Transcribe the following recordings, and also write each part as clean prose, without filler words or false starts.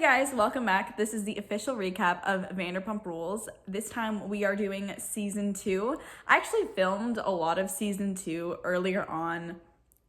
guys, welcome back. This is the official recap of Vanderpump Rules. This time we are doing season 2. I actually filmed a lot of season 2 earlier on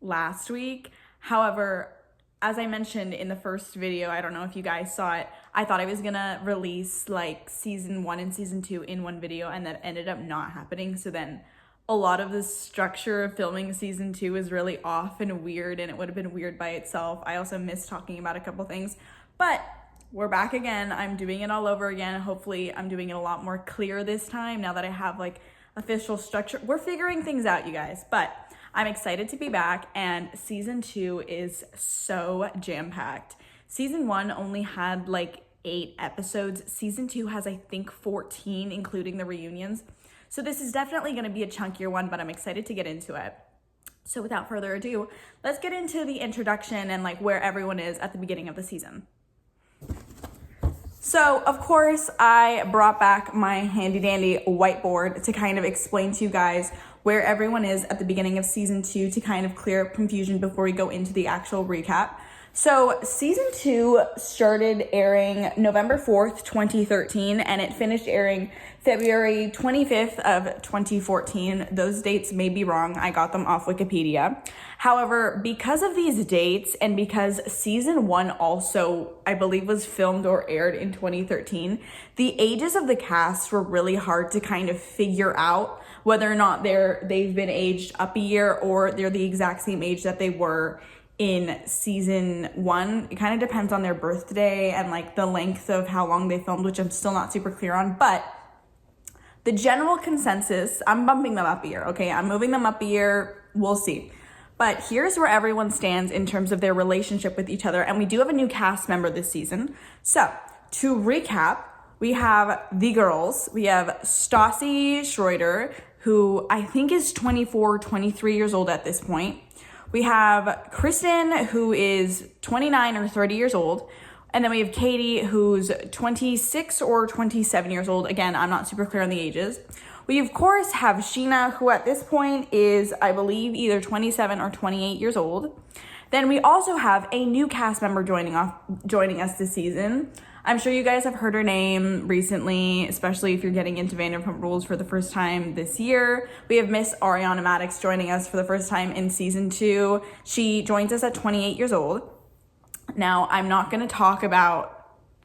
last week. However, as I mentioned in the first video, I don't know if you guys saw it, I thought I was gonna release like season 1 and season 2 in one video, and that ended up not happening. So then a lot of the structure of filming season 2 is really off and weird, and it would have been weird by itself. I also missed talking about a couple things, but we're back again. I'm doing it all over again. Hopefully I'm doing it a lot more clear this time now that I have like official structure. We're figuring things out, you guys, but I'm excited to be back, and season 2 is so jam-packed. Season 1 only had like 8 episodes. Season 2 has, I think, 14, including the reunions. So this is definitely going to be a chunkier one, but I'm excited to get into it. So without further ado, let's get into the introduction and like where everyone is at the beginning of the season. So, of course, I brought back my handy-dandy whiteboard to kind of explain to you guys where everyone is at the beginning of season 2 to kind of clear up confusion before we go into the actual recap. So, season 2 started airing November 4th, 2013, and it finished airing February 25th of 2014. Those dates may be wrong. I got them off Wikipedia. However, because of these dates and because season 1 also, I believe, was filmed or aired in 2013, the ages of the cast were really hard to kind of figure out whether or not they've been aged up a year or they're the exact same age that they were in season 1. It kind of depends on their birthday and like the length of how long they filmed, which I'm still not super clear on, but the general consensus, I'm bumping them up a year, okay? I'm moving them up a year, we'll see. But here's where everyone stands in terms of their relationship with each other, and we do have a new cast member this season. So, to recap, we have the girls. We have Stassi Schroeder, who I think is 24, 23 years old at this point. We have Kristen, who is 29 or 30 years old. And then we have Katie, who's 26 or 27 years old. Again, I'm not super clear on the ages. We, of course, have Sheena, who at this point is, I believe, either 27 or 28 years old. Then we also have a new cast member joining us this season. I'm sure you guys have heard her name recently, especially if you're getting into Vanderpump Rules for the first time this year. We have Miss Ariana Madix joining us for the first time in season 2. She joins us at 28 years old. Now, I'm not going to talk about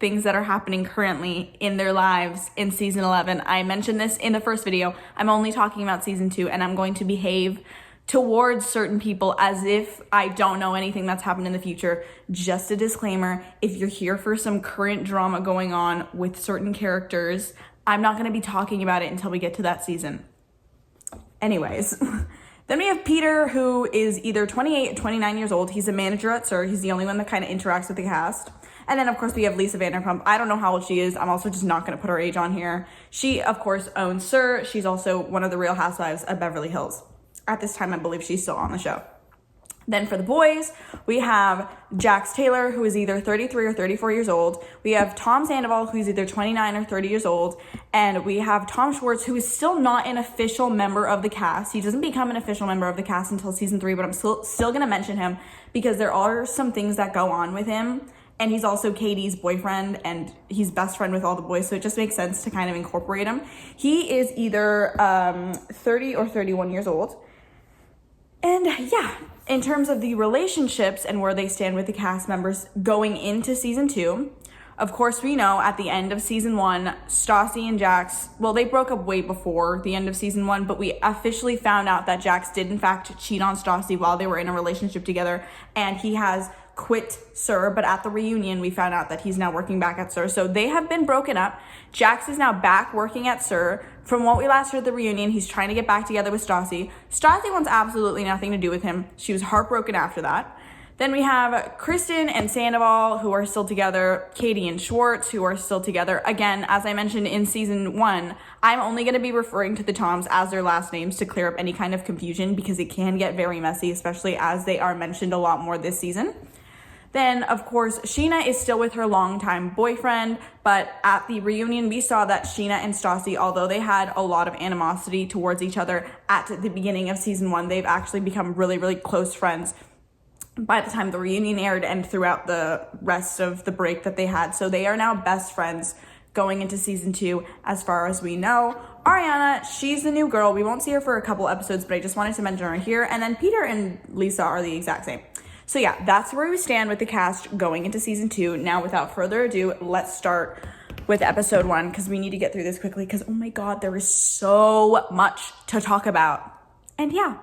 things that are happening currently in their lives in season 11. I mentioned this in the first video. I'm only talking about season 2, and I'm going to behave towards certain people as if I don't know anything that's happened in the future. Just a disclaimer, if you're here for some current drama going on with certain characters, I'm not going to be talking about it until we get to that season. Anyways, then we have Peter, who is either 28 or 29 years old. He's a manager at SUR. He's the only one that kind of interacts with the cast. And then, of course, we have Lisa Vanderpump. I don't know how old she is. I'm also just not going to put her age on here. She, of course, owns SUR. She's also one of the Real Housewives of Beverly Hills. At this time, I believe she's still on the show. Then for the boys, we have Jax Taylor, who is either 33 or 34 years old. We have Tom Sandoval, who's either 29 or 30 years old. And we have Tom Schwartz, who is still not an official member of the cast. He doesn't become an official member of the cast until season 3, but I'm still going to mention him because there are some things that go on with him. And he's also Katie's boyfriend, and he's best friend with all the boys, so it just makes sense to kind of incorporate him. He is either 30 or 31 years old. And yeah, in terms of the relationships and where they stand with the cast members going into season 2, of course, we know at the end of season 1, Stassi and Jax, well, they broke up way before the end of season 1, but we officially found out that Jax did in fact cheat on Stassi while they were in a relationship together, and he has quit SUR, but at the reunion, we found out that he's now working back at SUR. So they have been broken up. Jax is now back working at SUR. From what we last heard at the reunion, he's trying to get back together with Stassi. Stassi wants absolutely nothing to do with him. She was heartbroken after that. Then we have Kristen and Sandoval, who are still together. Katie and Schwartz, who are still together. Again, as I mentioned in season 1, I'm only going to be referring to the Toms as their last names to clear up any kind of confusion because it can get very messy, especially as they are mentioned a lot more this season. Then, of course, Sheena is still with her longtime boyfriend, but at the reunion, we saw that Sheena and Stassi, although they had a lot of animosity towards each other at the beginning of season 1, they've actually become really, really close friends by the time the reunion aired and throughout the rest of the break that they had. So they are now best friends going into season 2, as far as we know. Ariana, she's the new girl. We won't see her for a couple episodes, but I just wanted to mention her here. And then Peter and Lisa are the exact same. So yeah, that's where we stand with the cast going into season 2. Now, without further ado, let's start with episode 1, because we need to get through this quickly, because oh my god, there is so much to talk about. And yeah.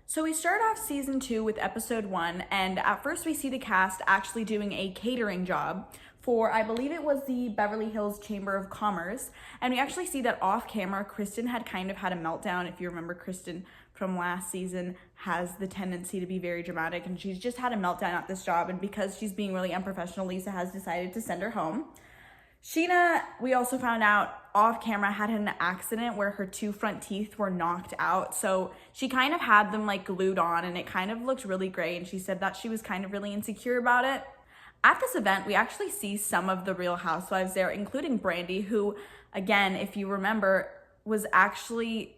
So we start off season 2 with episode 1, and at first we see the cast actually doing a catering job for, I believe it was the Beverly Hills Chamber of Commerce, and we actually see that off camera, Kristen had kind of had a meltdown. If you remember, Kristen from last season has the tendency to be very dramatic, and she's just had a meltdown at this job, and because she's being really unprofessional, Lisa has decided to send her home. Sheena, we also found out off camera, had an accident where her 2 front teeth were knocked out. So she kind of had them like glued on, and it kind of looked really gray. And she said that she was kind of really insecure about it. At this event, we actually see some of the Real Housewives there, including Brandy, who, again, if you remember, was actually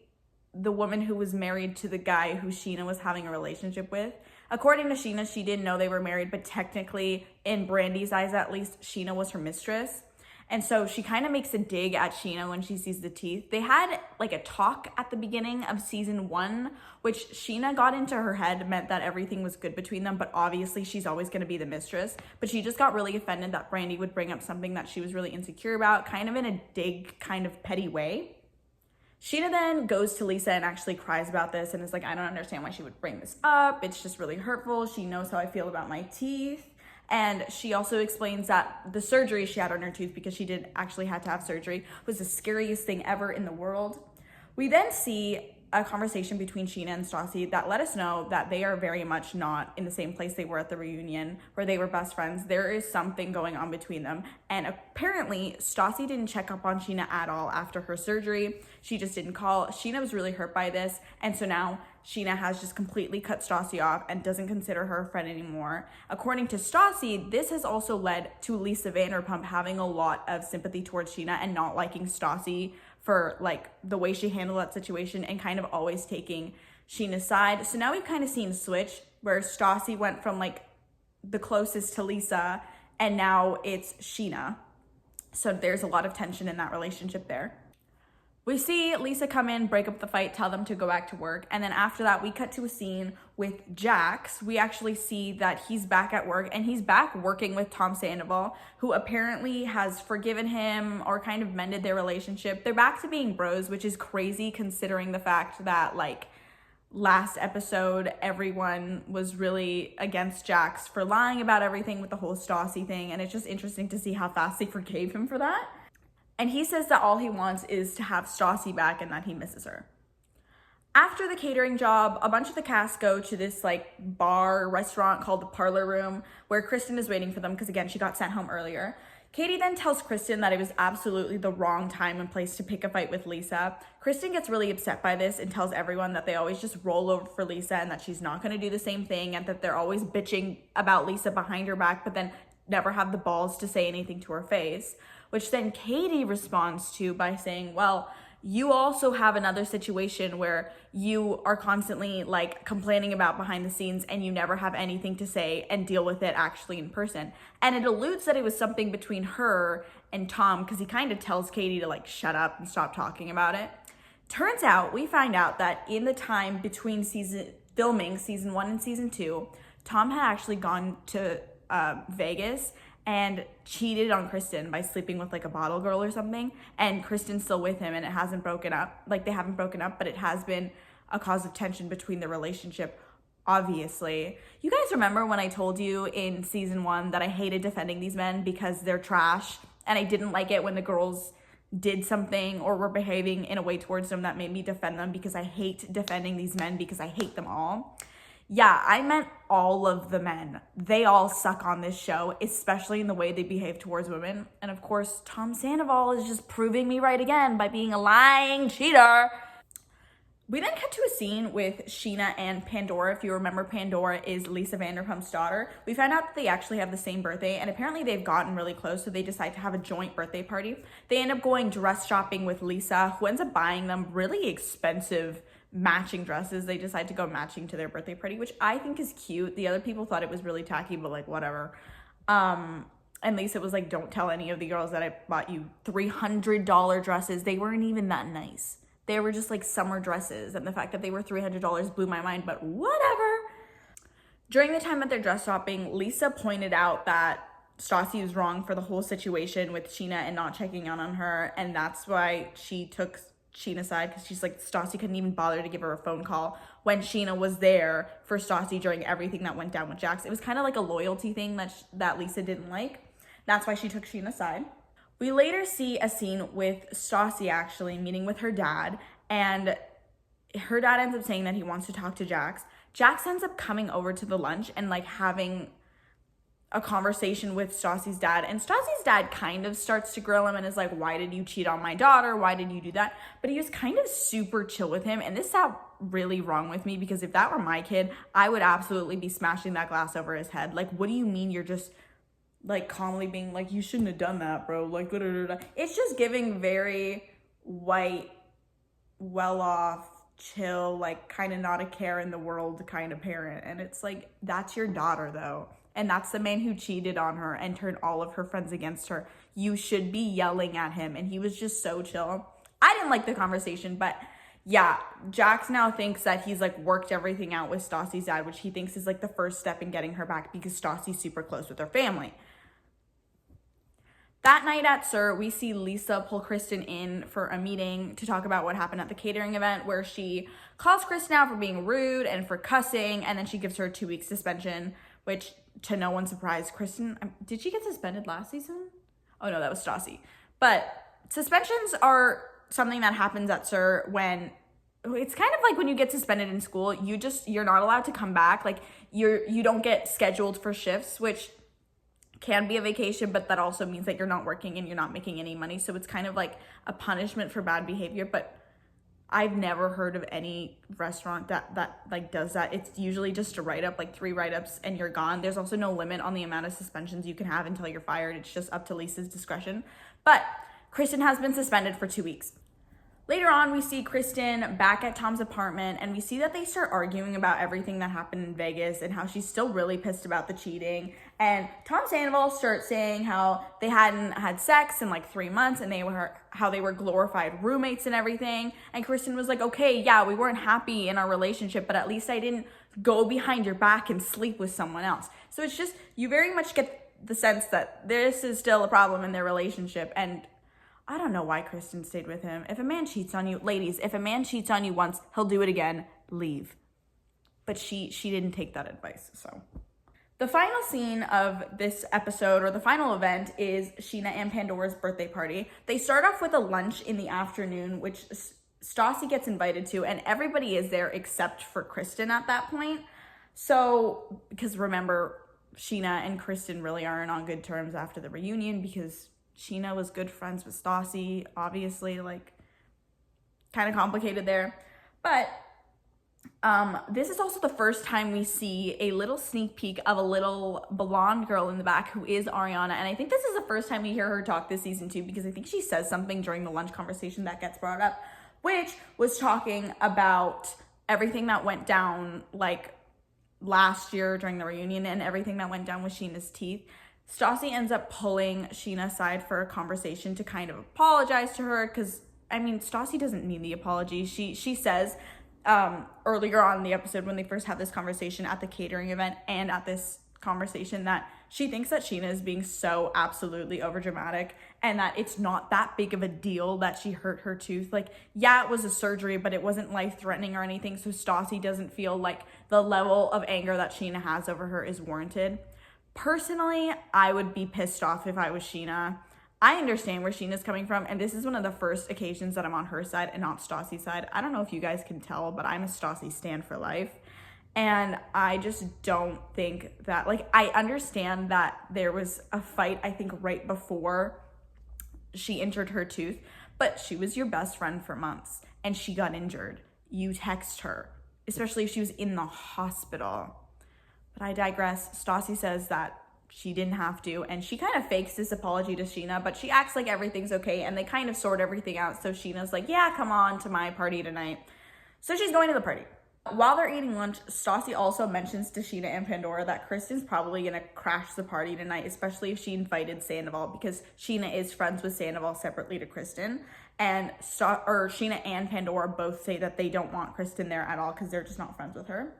the woman who was married to the guy who Sheena was having a relationship with. According to Sheena, she didn't know they were married, but technically, in Brandy's eyes at least, Sheena was her mistress. And so she kind of makes a dig at Sheena when she sees the teeth. They had like a talk at the beginning of season 1, which Sheena got into her head meant that everything was good between them, but obviously she's always going to be the mistress. But she just got really offended that Brandy would bring up something that she was really insecure about, kind of in a dig, kind of petty way. Sheena then goes to Lisa and actually cries about this and is like, I don't understand why she would bring this up. It's just really hurtful. She knows how I feel about my teeth. And she also explains that the surgery she had on her tooth, because she did actually have to have surgery, was the scariest thing ever in the world. We then see a conversation between Sheena and Stassi that let us know that they are very much not in the same place they were at the reunion where they were best friends. There is something going on between them. And apparently Stassi didn't check up on Sheena at all after her surgery. She just didn't call. Sheena was really hurt by this. And so now Sheena has just completely cut Stassi off and doesn't consider her a friend anymore. According to Stassi, this has also led to Lisa Vanderpump having a lot of sympathy towards Sheena and not liking Stassi for like the way she handled that situation and kind of always taking Sheena's side. So now we've kind of seen a switch where Stassi went from like the closest to Lisa and now it's Sheena. So there's a lot of tension in that relationship there. We see Lisa come in, break up the fight, tell them to go back to work. And then after that, we cut to a scene with Jax. We actually see that he's back at work and he's back working with Tom Sandoval, who apparently has forgiven him or kind of mended their relationship. They're back to being bros, which is crazy considering the fact that like last episode, everyone was really against Jax for lying about everything with the whole Stassi thing. And it's just interesting to see how fast they forgave him for that. And he says that all he wants is to have Stassi back and that he misses her. After the catering job, a bunch of the cast go to this like bar restaurant called the Parlor Room where Kristen is waiting for them because again, she got sent home earlier. Katie then tells Kristen that it was absolutely the wrong time and place to pick a fight with Lisa. Kristen gets really upset by this and tells everyone that they always just roll over for Lisa and that she's not going to do the same thing and that they're always bitching about Lisa behind her back but then never have the balls to say anything to her face. Which then Katie responds to by saying, well, you also have another situation where you are constantly like complaining about behind the scenes and you never have anything to say and deal with it actually in person. And it alludes that it was something between her and Tom because he kind of tells Katie to like shut up and stop talking about it. Turns out, we find out that in the time between filming season 1 and season 2, Tom had actually gone to Vegas and cheated on Kristen by sleeping with like a bottle girl or something, and Kristen's still with him and it hasn't broken up. Like they haven't broken up, but it has been a cause of tension between the relationship, obviously. You guys remember when I told you in season 1 that I hated defending these men because they're trash, and I didn't like it when the girls did something or were behaving in a way towards them that made me defend them because I hate defending these men because I hate them all? Yeah, I meant all of the men. They all suck on this show, especially in the way they behave towards women. And of course, Tom Sandoval is just proving me right again by being a lying cheater. We then cut to a scene with Sheena and Pandora. If you remember, Pandora is Lisa Vanderpump's daughter. We found out that they actually have the same birthday, and apparently they've gotten really close, so they decide to have a joint birthday party. They end up going dress shopping with Lisa, who ends up buying them really expensive matching dresses. They decide to go matching to their birthday party, which I think is cute. The other people thought it was really tacky, but like whatever. And Lisa was like, don't tell any of the girls that I bought you $300 dresses. They weren't even that nice. They were just like summer dresses. And the fact that they were $300 blew my mind, but whatever. During the time that they're dress shopping, Lisa pointed out that Stassi was wrong for the whole situation with Sheena and not checking out on her. And that's why she took Sheena's side, because she's like, Stassi couldn't even bother to give her a phone call when Sheena was there for Stassi during everything that went down with Jax. It was kind of like a loyalty thing that Lisa didn't like. That's why she took Sheena's side. We later see a scene with Stassi actually meeting with her dad, and her dad ends up saying that he wants to talk to Jax. Jax ends up coming over to the lunch and like having a conversation with Stassi's dad, and Stassi's dad kind of starts to grill him and is like, why did you cheat on my daughter? Why did you do that? But he was kind of super chill with him, and this sat really wrong with me, because if that were my kid, I would absolutely be smashing that glass over his head. Like, what do you mean you're just like calmly being like, you shouldn't have done that, bro? Like, it's just giving very white, well-off, chill, like kind of not a care in the world kind of parent. And it's like, that's your daughter though. And that's the man who cheated on her and turned all of her friends against her. You should be yelling at him. And he was just so chill. I didn't like the conversation, but yeah, Jax now thinks that he's like worked everything out with Stassi's dad, which he thinks is like the first step in getting her back, because Stassi's super close with her family. That night at SUR, we see Lisa pull Kristen in for a meeting to talk about what happened at the catering event, where she calls Kristen out for being rude and for cussing, and then she gives her a 2-week suspension, which, to no one's surprise, Kristen, did she get suspended last season? Oh no, that was Stassi. But suspensions are something that happens at SUR when, it's kind of like when you get suspended in school, you're not allowed to come back. Like you don't get scheduled for shifts, which can be a vacation, but that also means that you're not working and you're not making any money. So it's kind of like a punishment for bad behavior. But I've never heard of any restaurant that like does that. It's usually just a write-up, like 3 write-ups and you're gone. There's also no limit on the amount of suspensions you can have until you're fired. It's just up to Lisa's discretion. But Kristen has been suspended for 2 weeks. Later on, we see Kristen back at Tom's apartment, and we see that they start arguing about everything that happened in Vegas and how she's still really pissed about the cheating. And Tom Sandoval starts saying how they hadn't had sex in like 3 months, and how they were glorified roommates and everything. And Kristen was like, okay, yeah, we weren't happy in our relationship, but at least I didn't go behind your back and sleep with someone else. So it's just, you very much get the sense that this is still a problem in their relationship. And I don't know why Kristen stayed with him. If a man cheats on you, ladies, if a man cheats on you once, he'll do it again, leave. But she didn't take that advice, so. The final scene of this episode, or the final event, is Sheena and Pandora's birthday party. They start off with a lunch in the afternoon, which Stassi gets invited to, and everybody is there except for Kristen at that point. So, because remember, Sheena and Kristen really aren't on good terms after the reunion, because Sheena was good friends with Stassi, obviously, like, kind of complicated there. But this is also the first time we see a little sneak peek of a little blonde girl in the back who is Ariana. And I think this is the first time we hear her talk this season too, because I think she says something during the lunch conversation that gets brought up, which was talking about everything that went down, like, last year during the reunion and everything that went down with Sheena's teeth. Stassi ends up pulling Sheena aside for a conversation to kind of apologize to her, because, I mean, Stassi doesn't need the apology. She says earlier on in the episode, when they first have this conversation at the catering event and at this conversation, that she thinks that Sheena is being so absolutely overdramatic and that it's not that big of a deal that she hurt her tooth. Like, yeah, it was a surgery, but it wasn't life-threatening or anything, so Stassi doesn't feel like the level of anger that Sheena has over her is warranted. Personally, I would be pissed off if I was Sheena. I understand where Sheena's coming from, and this is one of the first occasions that I'm on her side and not Stassi's side. I don't know if you guys can tell, but I'm a Stassi stan for life. And I just don't think that, like, I understand that there was a fight, I think, right before she injured her tooth, but she was your best friend for months, and she got injured. You text her, especially if she was in the hospital. But I digress. Stassi says that she didn't have to, and she kind of fakes this apology to Sheena, but she acts like everything's okay, and they kind of sort everything out. So Sheena's like, yeah, come on to my party tonight. So she's going to the party. While they're eating lunch, Stassi also mentions to Scheana and Pandora that Kristen's probably gonna crash the party tonight, especially if she invited Sandoval, because Scheana is friends with Sandoval separately to Kristen. And Scheana and Pandora both say that they don't want Kristen there at all because they're just not friends with her.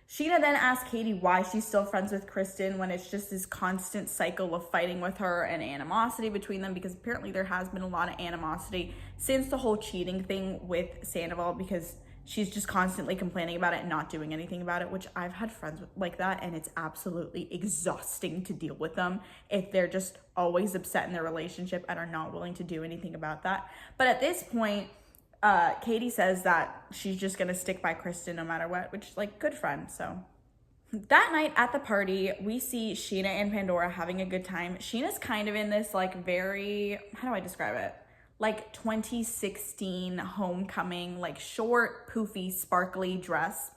Scheana then asks Katie why she's still friends with Kristen when it's just this constant cycle of fighting with her and animosity between them, because apparently there has been a lot of animosity since the whole cheating thing with Sandoval, because she's just constantly complaining about it and not doing anything about it, which I've had friends like that, and it's absolutely exhausting to deal with them if they're just always upset in their relationship and are not willing to do anything about that. But at this point, Katie says that she's just gonna stick by Kristen no matter what, which, like, good friend. So that night at the party, we see Scheana and Pandora having a good time. Sheena's kind of in this, like, very, how do I describe it? Like 2016 homecoming, like short, poofy, sparkly dress.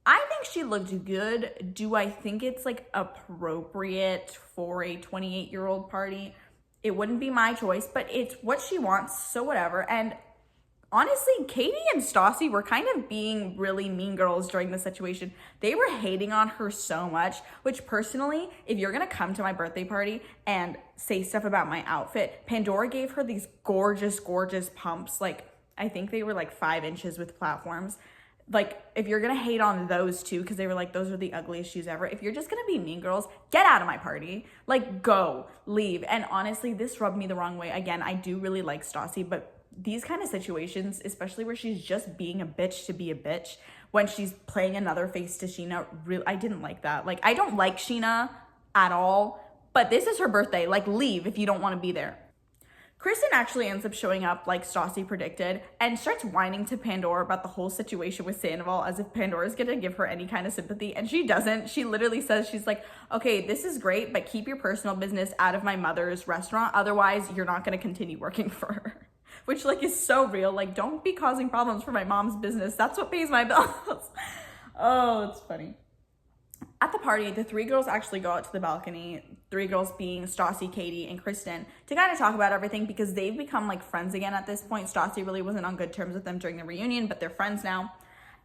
I think she looked good. Do I think it's like appropriate for a 28-year-old party? It wouldn't be my choice, but it's what she wants, so whatever. And honestly, Katie and Stassi were kind of being really mean girls during the situation. They were hating on her so much, which personally, if you're gonna come to my birthday party and say stuff about my outfit, Pandora gave her these gorgeous, gorgeous pumps. Like, I think they were like 5 inches with platforms. Like, if you're gonna hate on those two, because they were like, those are the ugliest shoes ever. If you're just gonna be mean girls, get out of my party. Like, go, leave. And honestly, this rubbed me the wrong way. Again, I do really like Stassi, but these kind of situations, especially where she's just being a bitch to be a bitch, when she's playing another face to Scheana, really, I didn't like that. Like, I don't like Scheana at all, but this is her birthday. Like, leave if you don't want to be there. Kristen actually ends up showing up like Stassi predicted and starts whining to Pandora about the whole situation with Sandoval, as if Pandora's gonna give her any kind of sympathy, and she doesn't. She literally says, she's like, okay, this is great, but keep your personal business out of my mother's restaurant, otherwise you're not gonna continue working for her. Which, like, is so real. Like, don't be causing problems for my mom's business. That's what pays my bills. Oh, it's funny. At the party, the 3 girls actually go out to the balcony, 3 girls being Stassi, Katie, and Kristen, to kind of talk about everything, because they've become like friends again at this point. Stassi really wasn't on good terms with them during the reunion, but they're friends now.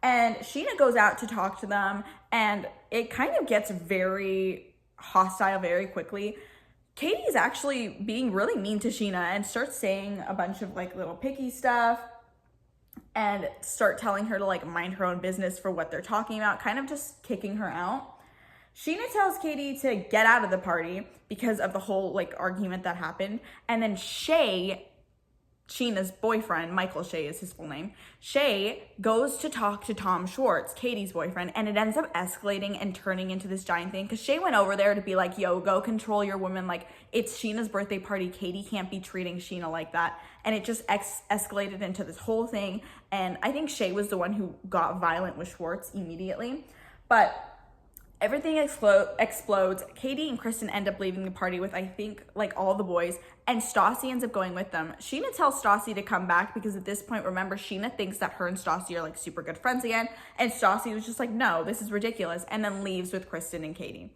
And Scheana goes out to talk to them, and it kind of gets very hostile very quickly. Katie is actually being really mean to Scheana and starts saying a bunch of like little picky stuff and start telling her to like mind her own business for what they're talking about, kind of just kicking her out. Scheana tells Katie to get out of the party because of the whole like argument that happened. And then Shay, Sheena's boyfriend, Michael Shay is his full name, Shay goes to talk to Tom Schwartz, Katie's boyfriend, and it ends up escalating and turning into this giant thing, because Shay went over there to be like, yo, go control your woman, like, it's Sheena's birthday party, Katie can't be treating Scheana like that, and it just escalated into this whole thing, and I think Shay was the one who got violent with Schwartz immediately, but everything explodes. Katie and Kristen end up leaving the party with, I think, like all the boys, and Stassi ends up going with them. Scheana tells Stassi to come back because at this point, remember, Scheana thinks that her and Stassi are like super good friends again, and Stassi was just like, no, this is ridiculous, and then leaves with Kristen and Katie.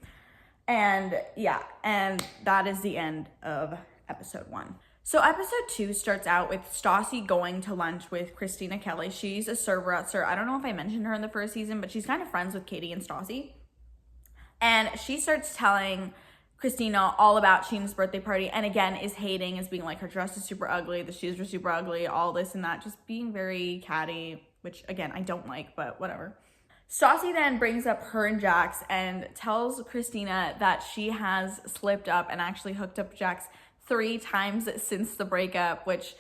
And yeah, and that is the end of episode 1. So episode 2 starts out with Stassi going to lunch with Christina Kelly. She's a server at SUR. I don't know if I mentioned her in the first season, but she's kind of friends with Katie and Stassi. And she starts telling Christina all about Sheena's birthday party, and again is hating, is being like, her dress is super ugly, the shoes are super ugly, all this and that, just being very catty, which again, I don't like, but whatever. Stassi then brings up her and Jax and tells Christina that she has slipped up and actually hooked up Jax 3 times since the breakup, which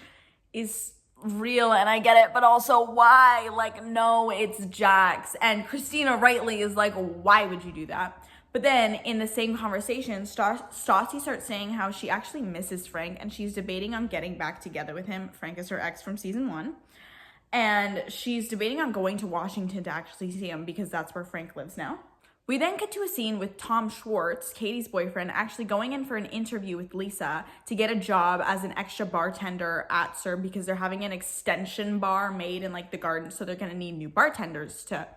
is real, and I get it, but also why? Like, no, it's Jax. And Christina rightly is like, why would you do that? But then in the same conversation, Stassi starts saying how she actually misses Frank and she's debating on getting back together with him. Frank is her ex from season 1. And she's debating on going to Washington to actually see him because that's where Frank lives now. We then get to a scene with Tom Schwartz, Katie's boyfriend, actually going in for an interview with Lisa to get a job as an extra bartender at SUR because they're having an extension bar made in like the garden, so they're gonna need new bartenders to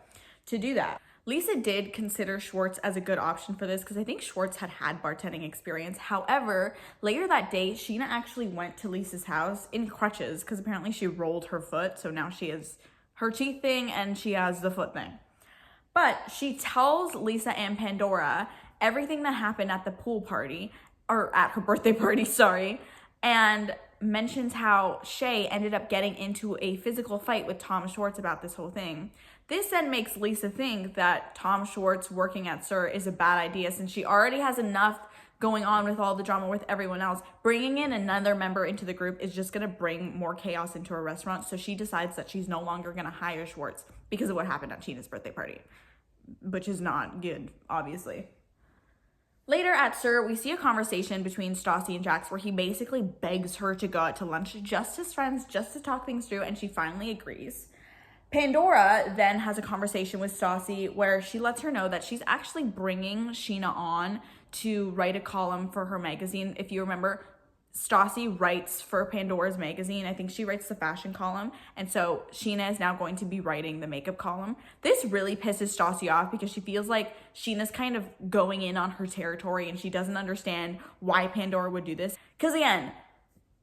do that. Lisa did consider Schwartz as a good option for this because I think Schwartz had bartending experience. However, later that day, Scheana actually went to Lisa's house in crutches because apparently she rolled her foot, so now she has her teeth thing and she has the foot thing. But she tells Lisa and Pandora everything that happened at the pool party, or at her birthday party, sorry, and mentions how Shay ended up getting into a physical fight with Tom Schwartz about this whole thing. This then makes Lisa think that Tom Schwartz working at SUR is a bad idea, since she already has enough going on with all the drama with everyone else. Bringing in another member into the group is just gonna bring more chaos into her restaurant. So she decides that she's no longer gonna hire Schwartz because of what happened at Scheana's birthday party, which is not good, obviously. Later at SUR, we see a conversation between Stassi and Jax where he basically begs her to go out to lunch just as friends, just to talk things through, and she finally agrees. Pandora then has a conversation with Stassi where she lets her know that she's actually bringing Scheana on to write a column for her magazine. If you remember, Stassi writes for Pandora's magazine. I think she writes the fashion column. And so Scheana is now going to be writing the makeup column. This really pisses Stassi off because she feels like Scheana's kind of going in on her territory and she doesn't understand why Pandora would do this. Because again,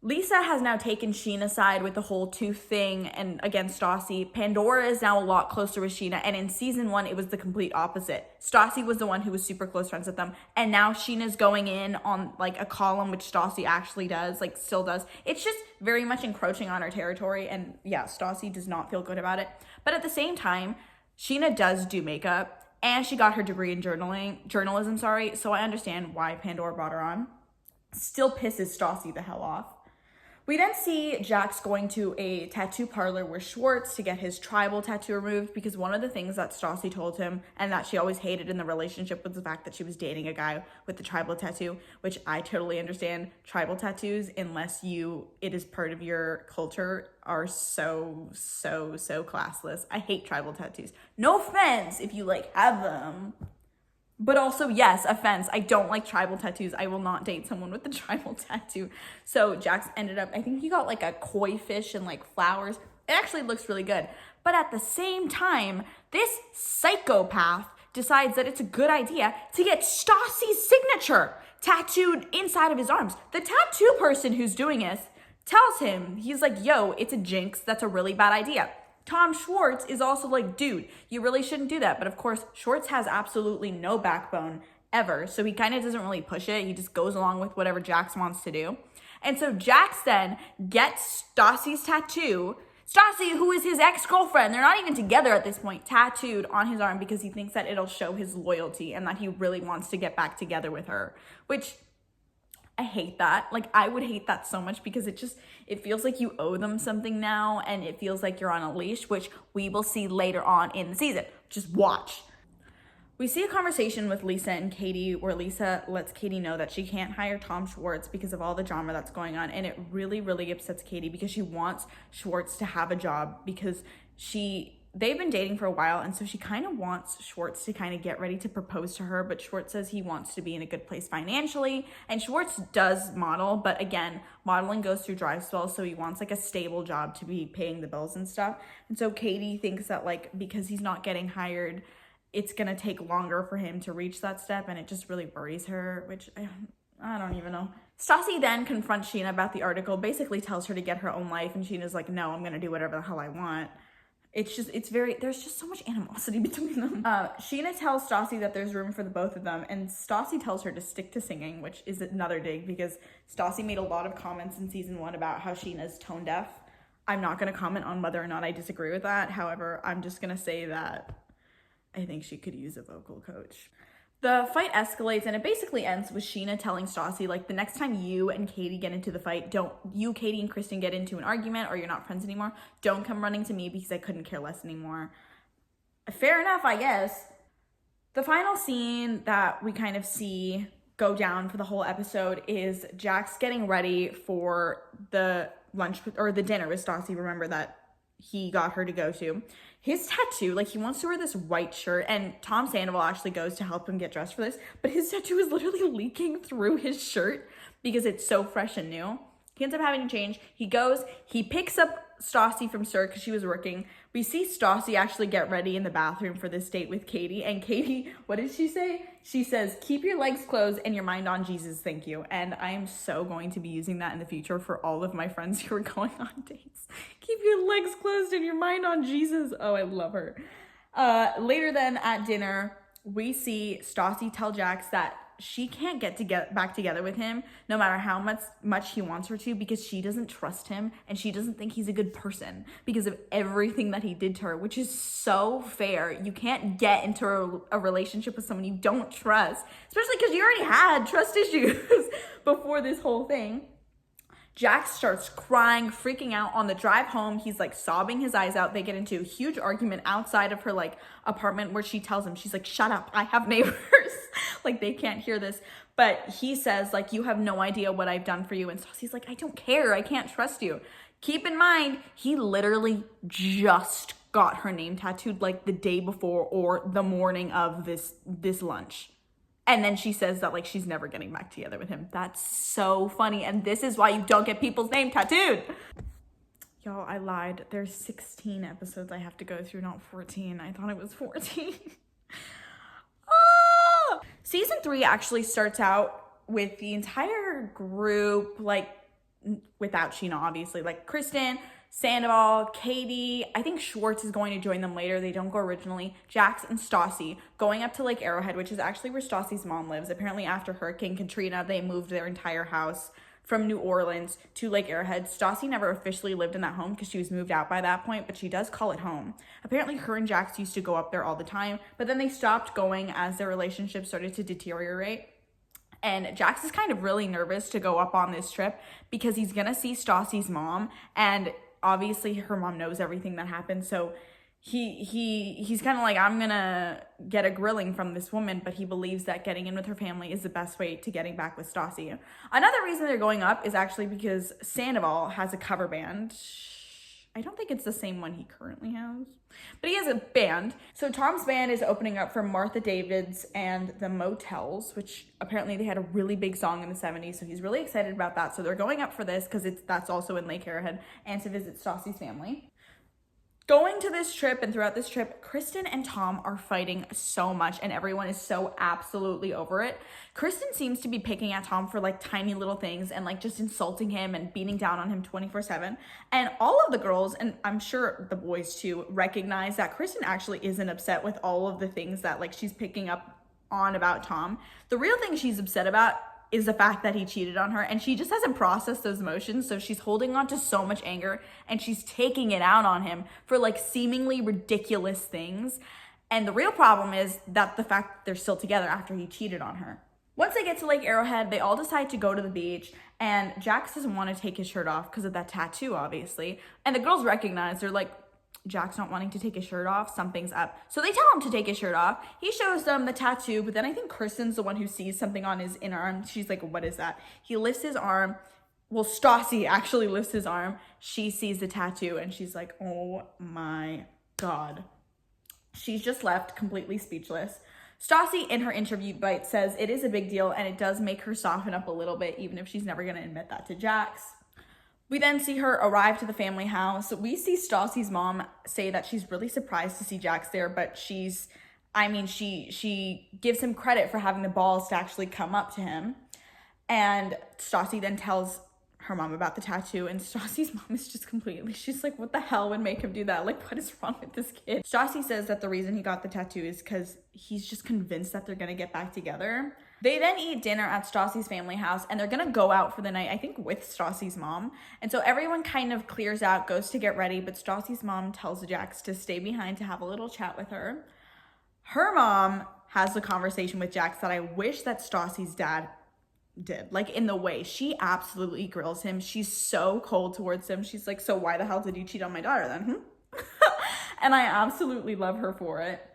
Lisa has now taken Scheana's side with the whole tooth thing and against Stassi. Pandora is now a lot closer with Scheana, and in season 1, it was the complete opposite. Stassi was the one who was super close friends with them, and now Scheana's going in on like a column, which Stassi actually does, like still does. It's just very much encroaching on her territory, and yeah, Stassi does not feel good about it. But at the same time, Scheana does do makeup, and she got her degree in journalism, so I understand why Pandora brought her on. Still pisses Stassi the hell off. We then see Jax going to a tattoo parlor with Schwartz to get his tribal tattoo removed, because one of the things that Stassi told him and that she always hated in the relationship was the fact that she was dating a guy with the tribal tattoo, which I totally understand. Tribal tattoos, unless it is part of your culture, are so classless. I hate tribal tattoos. No offense if you have them. But also, yes, offense, I don't like tribal tattoos. I will not date someone with a tribal tattoo. So Jax ended up, I think he got a koi fish and flowers. It actually looks really good. But at the same time, this psychopath decides that it's a good idea to get Stassi's signature tattooed inside of his arms. The tattoo person who's doing this tells him, he's like, yo, it's a jinx. That's a really bad idea. Tom Schwartz is also like, dude, you really shouldn't do that. But of course, Schwartz has absolutely no backbone ever. So he kind of doesn't really push it. He just goes along with whatever Jax wants to do. And so Jax then gets Stassi's tattoo. Stassi, who is his ex-girlfriend, they're not even together at this point, tattooed on his arm because he thinks that it'll show his loyalty and that he really wants to get back together with her, which I hate that. I would hate that so much because it feels like you owe them something now, and it feels like you're on a leash, which we will see later on in the season. Just watch. We see a conversation with Lisa and Katie where Lisa lets Katie know that she can't hire Tom Schwartz because of all the drama that's going on, and it really, really upsets Katie because she wants Schwartz to have a job because they've been dating for a while, and so she kind of wants Schwartz to kind of get ready to propose to her, but Schwartz says he wants to be in a good place financially, and Schwartz does model, but again, modeling goes through dry spells, so he wants a stable job to be paying the bills and stuff. And so Katie thinks that because he's not getting hired, it's gonna take longer for him to reach that step, and it just really worries her, which I don't even know. Stassi then confronts Scheana about the article, basically tells her to get her own life, and Sheena's like, no, I'm gonna do whatever the hell I want. There's just so much animosity between them. Scheana tells Stassi that there's room for the both of them, and Stassi tells her to stick to singing, which is another dig because Stassi made a lot of comments in season 1 about how Sheena's tone deaf. I'm not going to comment on whether or not I disagree with that. However, I'm just going to say that I think she could use a vocal coach. The fight escalates, and it basically ends with Scheana telling Stassi, the next time you and Katie get into the fight, Katie and Kristen get into an argument or you're not friends anymore, don't come running to me because I couldn't care less anymore. Fair enough, I guess. The final scene that we kind of see go down for the whole episode is Jax getting ready for the lunch or the dinner with Stassi, remember, that he got her to go to. His tattoo, he wants to wear this white shirt, and Tom Sandoval actually goes to help him get dressed for this, but his tattoo is literally leaking through his shirt because it's so fresh and new. He ends up having to change. He goes, he picks up Stassi from Sir because she was working. We see Stassi actually get ready in the bathroom for this date with Katie. And Katie, what did she say? She says, keep your legs closed and your mind on Jesus, thank you. And I am so going to be using that in the future for all of my friends who are going on dates. Keep your legs closed and your mind on Jesus. Oh, I love her. Later then at dinner, we see Stassi tell Jax that she can't get back together with him no matter how much he wants her to, because she doesn't trust him and she doesn't think he's a good person because of everything that he did to her, which is so fair. You can't get into a relationship with someone you don't trust, especially because you already had trust issues before this whole thing. Jax starts crying, freaking out on the drive home. He's like sobbing his eyes out. They get into a huge argument outside of her like apartment where she tells him, she's like, shut up, I have neighbors. Like they can't hear this. But he says like, you have no idea what I've done for you. And Stassi's like, I don't care. I can't trust you. Keep in mind, he literally just got her name tattooed like the day before or the morning of this lunch. And then she says that like she's never getting back together with him. That's so funny. And this is why you don't get people's name tattooed. Y'all, I lied. There's 16 episodes I have to go through, not 14. I thought it was 14. Oh! Season 3 actually starts out with the entire group, like without Sheena, obviously, like Kristen, Sandoval, Katie, I think Schwartz is going to join them later. They don't go originally. Jax and Stassi going up to Lake Arrowhead, which is actually where Stassi's mom lives. Apparently after Hurricane Katrina, they moved their entire house from New Orleans to Lake Arrowhead. Stassi never officially lived in that home because she was moved out by that point, but she does call it home. Apparently her and Jax used to go up there all the time, but then they stopped going as their relationship started to deteriorate. And Jax is kind of really nervous to go up on this trip because he's gonna see Stassi's mom, and obviously her mom knows everything that happened, so he's kind of like, I'm gonna get a grilling from this woman, but he believes that getting in with her family is the best way to getting back with Stassi. Another reason they're going up is actually because Sandoval has a cover band. I don't think it's the same one he currently has, but he has a band. So Tom's band is opening up for Martha Davids and the Motels, which apparently they had a really big song in the 70s. So he's really excited about that. So they're going up for this because that's also in Lake Arrowhead, and to visit Stassi's family. Going to this trip and throughout this trip, Kristen and Tom are fighting so much and everyone is so absolutely over it. Kristen seems to be picking at Tom for like tiny little things and like just insulting him and beating down on him 24/7. And all of the girls, and I'm sure the boys too, recognize that Kristen actually isn't upset with all of the things that like she's picking up on about Tom. The real thing she's upset about is the fact that he cheated on her, and she just hasn't processed those emotions, so she's holding on to so much anger and she's taking it out on him for like seemingly ridiculous things. And the real problem is that the fact that they're still together after he cheated on her. Once they get to Lake Arrowhead, they all decide to go to the beach, and Jax doesn't want to take his shirt off because of that tattoo, obviously. And the girls recognize, they're like, Jax not wanting to take his shirt off, something's up. So they tell him to take his shirt off. He shows them the tattoo, but then I think Kristen's the one who sees something on his inner arm. She's like, what is that? He lifts his arm. Well, Stassi actually lifts his arm. She sees the tattoo and she's like, oh my God. She's just left completely speechless. Stassi in her interview bite says it is a big deal and it does make her soften up a little bit, even if she's never gonna admit that to Jax. We then see her arrive to the family house. We see Stassi's mom say that she's really surprised to see Jax there, but she gives him credit for having the balls to actually come up to him. And Stassi then tells her mom about the tattoo, and Stassi's mom is just she's like, what the hell would make him do that? Like, what is wrong with this kid? Stassi says that the reason he got the tattoo is because he's just convinced that they're gonna get back together. They then eat dinner at Stassi's family house, and they're gonna go out for the night, I think with Stassi's mom. And so everyone kind of clears out, goes to get ready, but Stassi's mom tells Jax to stay behind to have a little chat with her. Her mom has the conversation with Jax that I wish that Stassi's dad did, like in the way she absolutely grills him. She's so cold towards him. She's like, so why the hell did you cheat on my daughter then? And I absolutely love her for it.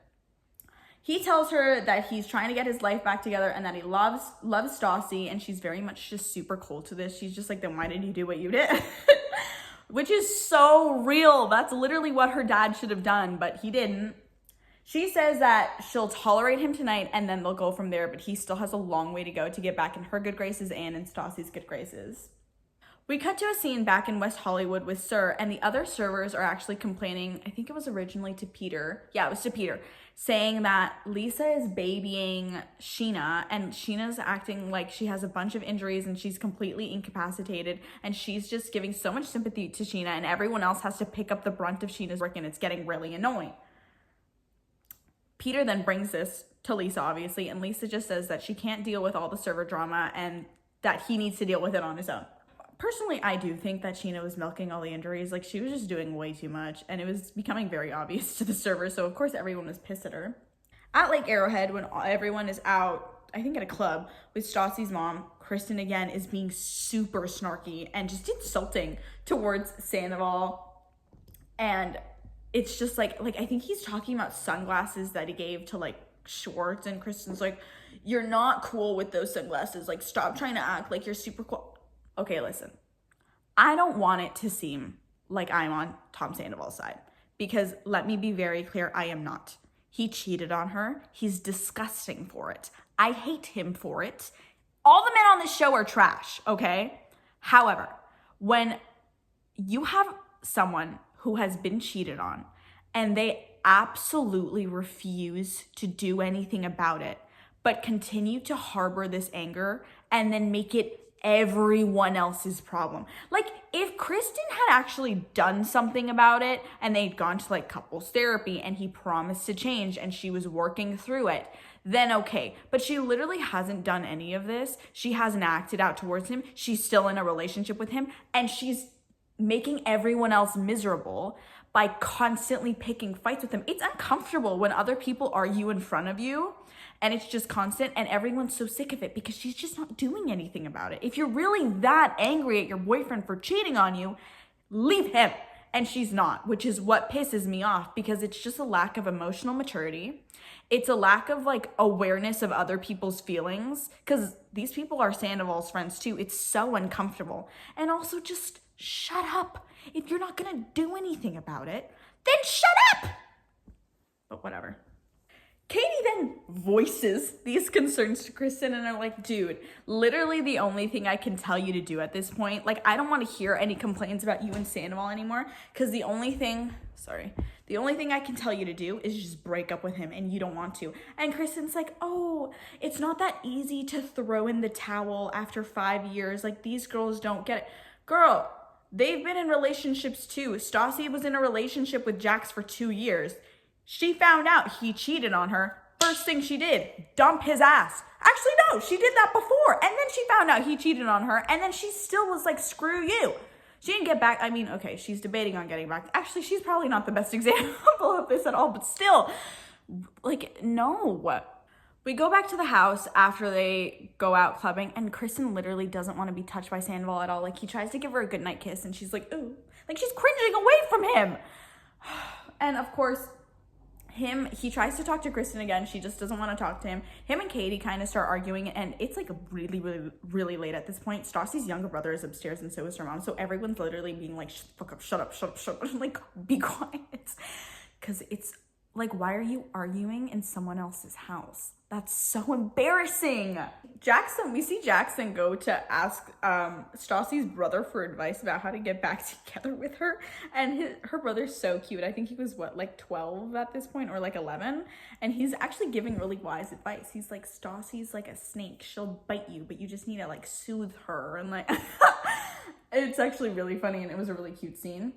He tells her that he's trying to get his life back together and that he loves Stassi, and she's very much just super cold to this. She's just like, then why did you do what you did? Which is so real. That's literally what her dad should have done, but he didn't. She says that she'll tolerate him tonight and then they'll go from there, but he still has a long way to go to get back in her good graces and in Stassi's good graces. We cut to a scene back in West Hollywood with Sir, and the other servers are actually complaining, I think it was originally to Peter. Yeah, it was to Peter, saying that Lisa is babying Sheena, and Sheena's acting like she has a bunch of injuries and she's completely incapacitated, and she's just giving so much sympathy to Sheena, and everyone else has to pick up the brunt of Sheena's work, and it's getting really annoying. Peter then brings this to Lisa, obviously, and Lisa just says that she can't deal with all the server drama and that he needs to deal with it on his own. Personally, I do think that Sheena was milking all the injuries. Like, she was just doing way too much, and it was becoming very obvious to the server, so of course everyone was pissed at her. At Lake Arrowhead, when everyone is out, I think at a club, with Stassi's mom, Kristen again is being super snarky and just insulting towards Sandoval. And it's just like I think he's talking about sunglasses that he gave to, like, Schwartz, and Kristen's like, you're not cool with those sunglasses. Like, stop trying to act like you're super cool. Okay, listen, I don't want it to seem like I'm on Tom Sandoval's side, because let me be very clear, I am not. He cheated on her. He's disgusting for it. I hate him for it. All the men on this show are trash, okay? However, when you have someone who has been cheated on and they absolutely refuse to do anything about it, but continue to harbor this anger and then make it everyone else's problem. Like, if Kristen had actually done something about it and they'd gone to, like, couples therapy and he promised to change and she was working through it, then okay. But she literally hasn't done any of this. She hasn't acted out towards him. She's still in a relationship with him, and she's making everyone else miserable by constantly picking fights with him. It's uncomfortable when other people argue in front of you and it's just constant, and everyone's so sick of it because she's just not doing anything about it. If you're really that angry at your boyfriend for cheating on you, leave him. And she's not, which is what pisses me off, because it's just a lack of emotional maturity. It's a lack of, like, awareness of other people's feelings, because these people are Sandoval's friends too. It's so uncomfortable. And also, just shut up. If you're not gonna do anything about it, then shut up. But whatever. Katie then voices these concerns to Kristen, and are like, dude, literally the only thing I can tell you to do at this point, like, I don't want to hear any complaints about you and Sandoval anymore, because the only thing I can tell you to do is just break up with him, and you don't want to. And Kristen's like, oh, it's not that easy to throw in the towel after 5 years. Like, these girls don't get it. Girl, they've been in relationships too. Stassi was in a relationship with Jax for 2 years. She found out he cheated on her. First thing she did, dump his ass. Actually, no, she did that before. And then she found out he cheated on her. And then she still was like, screw you. She didn't get back. I mean, okay, she's debating on getting back. Actually, she's probably not the best example of this at all. But still, like, no. We go back to the house after they go out clubbing. And Kristen literally doesn't want to be touched by Sandoval at all. Like, he tries to give her a goodnight kiss. And she's like, ooh. Like, she's cringing away from him. And of course, he tries to talk to Kristen again. She just doesn't want to talk to him. Him and Katie kind of start arguing, and it's like really, really, really late at this point. Stassi's younger brother is upstairs, and so is her mom. So everyone's literally being like, shut up. Like, be quiet. Because it's like, why are you arguing in someone else's house? That's so embarrassing. We see Jackson go to ask Stassi's brother for advice about how to get back together with her. And her brother's so cute. I think he was, like 12 at this point, or like 11. And he's actually giving really wise advice. He's like, Stassi's like a snake. She'll bite you, but you just need to, like, soothe her. And, like, it's actually really funny, and it was a really cute scene.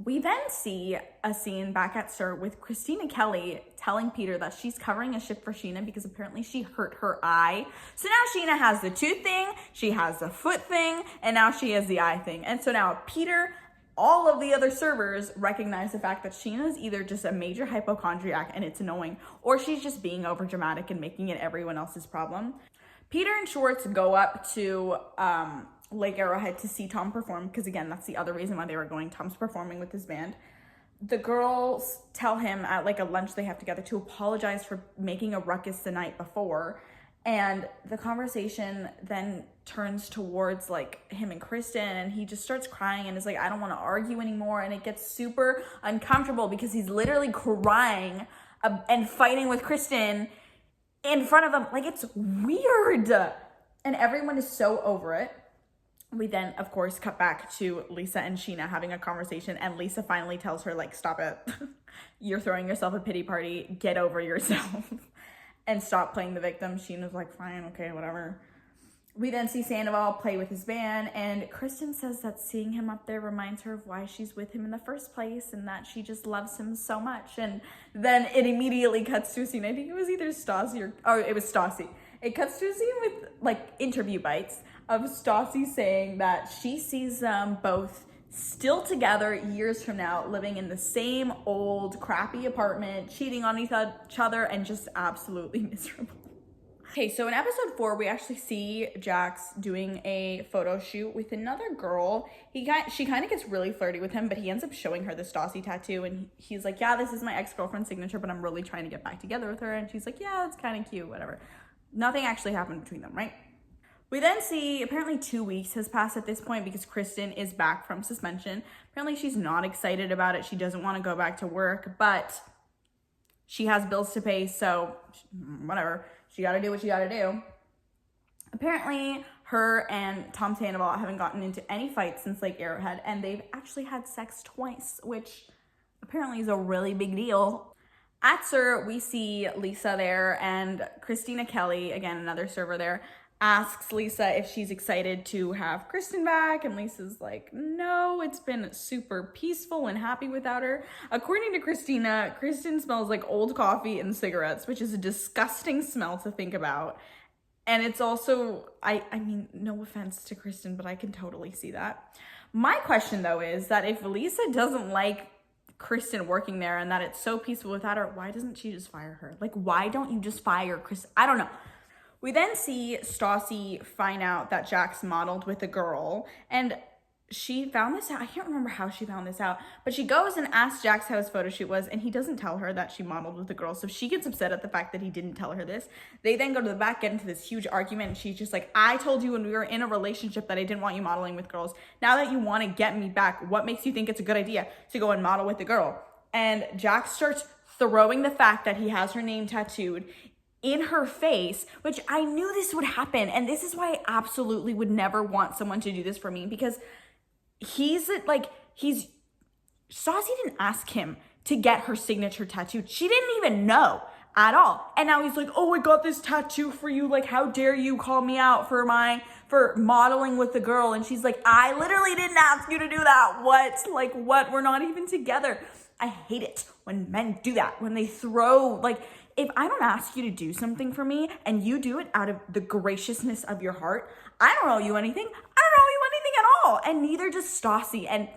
We then see a scene back at Sir with Christina Kelly telling Peter that she's covering a shift for Sheena because apparently she hurt her eye. So now Sheena has the tooth thing, she has the foot thing, and now she has the eye thing. And so now Peter, all of the other servers recognize the fact that Sheena is either just a major hypochondriac and it's annoying, or she's just being overdramatic and making it everyone else's problem. Peter and Schwartz go up to Lake Arrowhead to see Tom perform, because again, that's the other reason why they were going. Tom's performing with his band. The girls tell him at like a lunch they have together to apologize for making a ruckus the night before, and the conversation then turns towards like him and Kristen, and he just starts crying and is like, I don't want to argue anymore, and it gets super uncomfortable because he's literally crying and fighting with Kristen in front of them. Like, it's weird, and everyone is so over it. We then, of course, cut back to Lisa and Sheena having a conversation, and Lisa finally tells her, like, stop it. You're throwing yourself a pity party. Get over yourself and stop playing the victim. Sheena's like, fine, okay, whatever. We then see Sandoval play with his band, and Kristen says that seeing him up there reminds her of why she's with him in the first place and that she just loves him so much. And then it immediately cuts to a scene. I think it was either Stassi or it was Stassi. It cuts to a scene with, like, interview bites of Stassi saying that she sees them both still together years from now, living in the same old crappy apartment, cheating on each other, and just absolutely miserable. Okay, so in episode 4, we actually see Jax doing a photo shoot with another girl. She kind of gets really flirty with him, but he ends up showing her the Stassi tattoo, and he's like, yeah, this is my ex-girlfriend's signature, but I'm really trying to get back together with her. And she's like, yeah, that's kind of cute, whatever. Nothing actually happened between them, right? We then see apparently 2 weeks has passed at this point because Kristen is back from suspension. Apparently she's not excited about it. She doesn't want to go back to work, but she has bills to pay, so whatever. She got to do what she got to do. Apparently her and Tom Sandoval haven't gotten into any fights since Lake Arrowhead, and they've actually had sex twice, which apparently is a really big deal. At SUR, we see Lisa there, and Christina Kelly, again, another server there, asks Lisa if she's excited to have Kristen back, and Lisa's like, no, it's been super peaceful and happy without her. According to Christina, Kristen smells like old coffee and cigarettes, which is a disgusting smell to think about. And it's also, I mean, no offense to Kristen, but I can totally see that. My question, though, is that if Lisa doesn't like Kristen working there and that it's so peaceful without her, why doesn't she just fire her? Like, why don't you just fire Kristen? I don't know. We then see Stassi find out that Jax modeled with a girl, and she found this out. I can't remember how she found this out, but she goes and asks Jax how his photo shoot was, and he doesn't tell her that she modeled with a girl, so she gets upset at the fact that he didn't tell her this. They then go to the back, get into this huge argument, and she's just like, I told you when we were in a relationship that I didn't want you modeling with girls. Now that you want to get me back, what makes you think it's a good idea to go and model with a girl? And Jax starts throwing the fact that he has her name tattooed in her face, which I knew this would happen. And this is why I absolutely would never want someone to do this for me, because Stassi didn't ask him to get her signature tattooed. She didn't even know at all. And now he's like, oh, I got this tattoo for you. Like, how dare you call me out for modeling with the girl? And she's like, I literally didn't ask you to do that. What? We're not even together. I hate it when men do that, when they throw, like, if I don't ask you to do something for me and you do it out of the graciousness of your heart, I don't owe you anything. I don't owe you anything at all. And neither does Stassi. And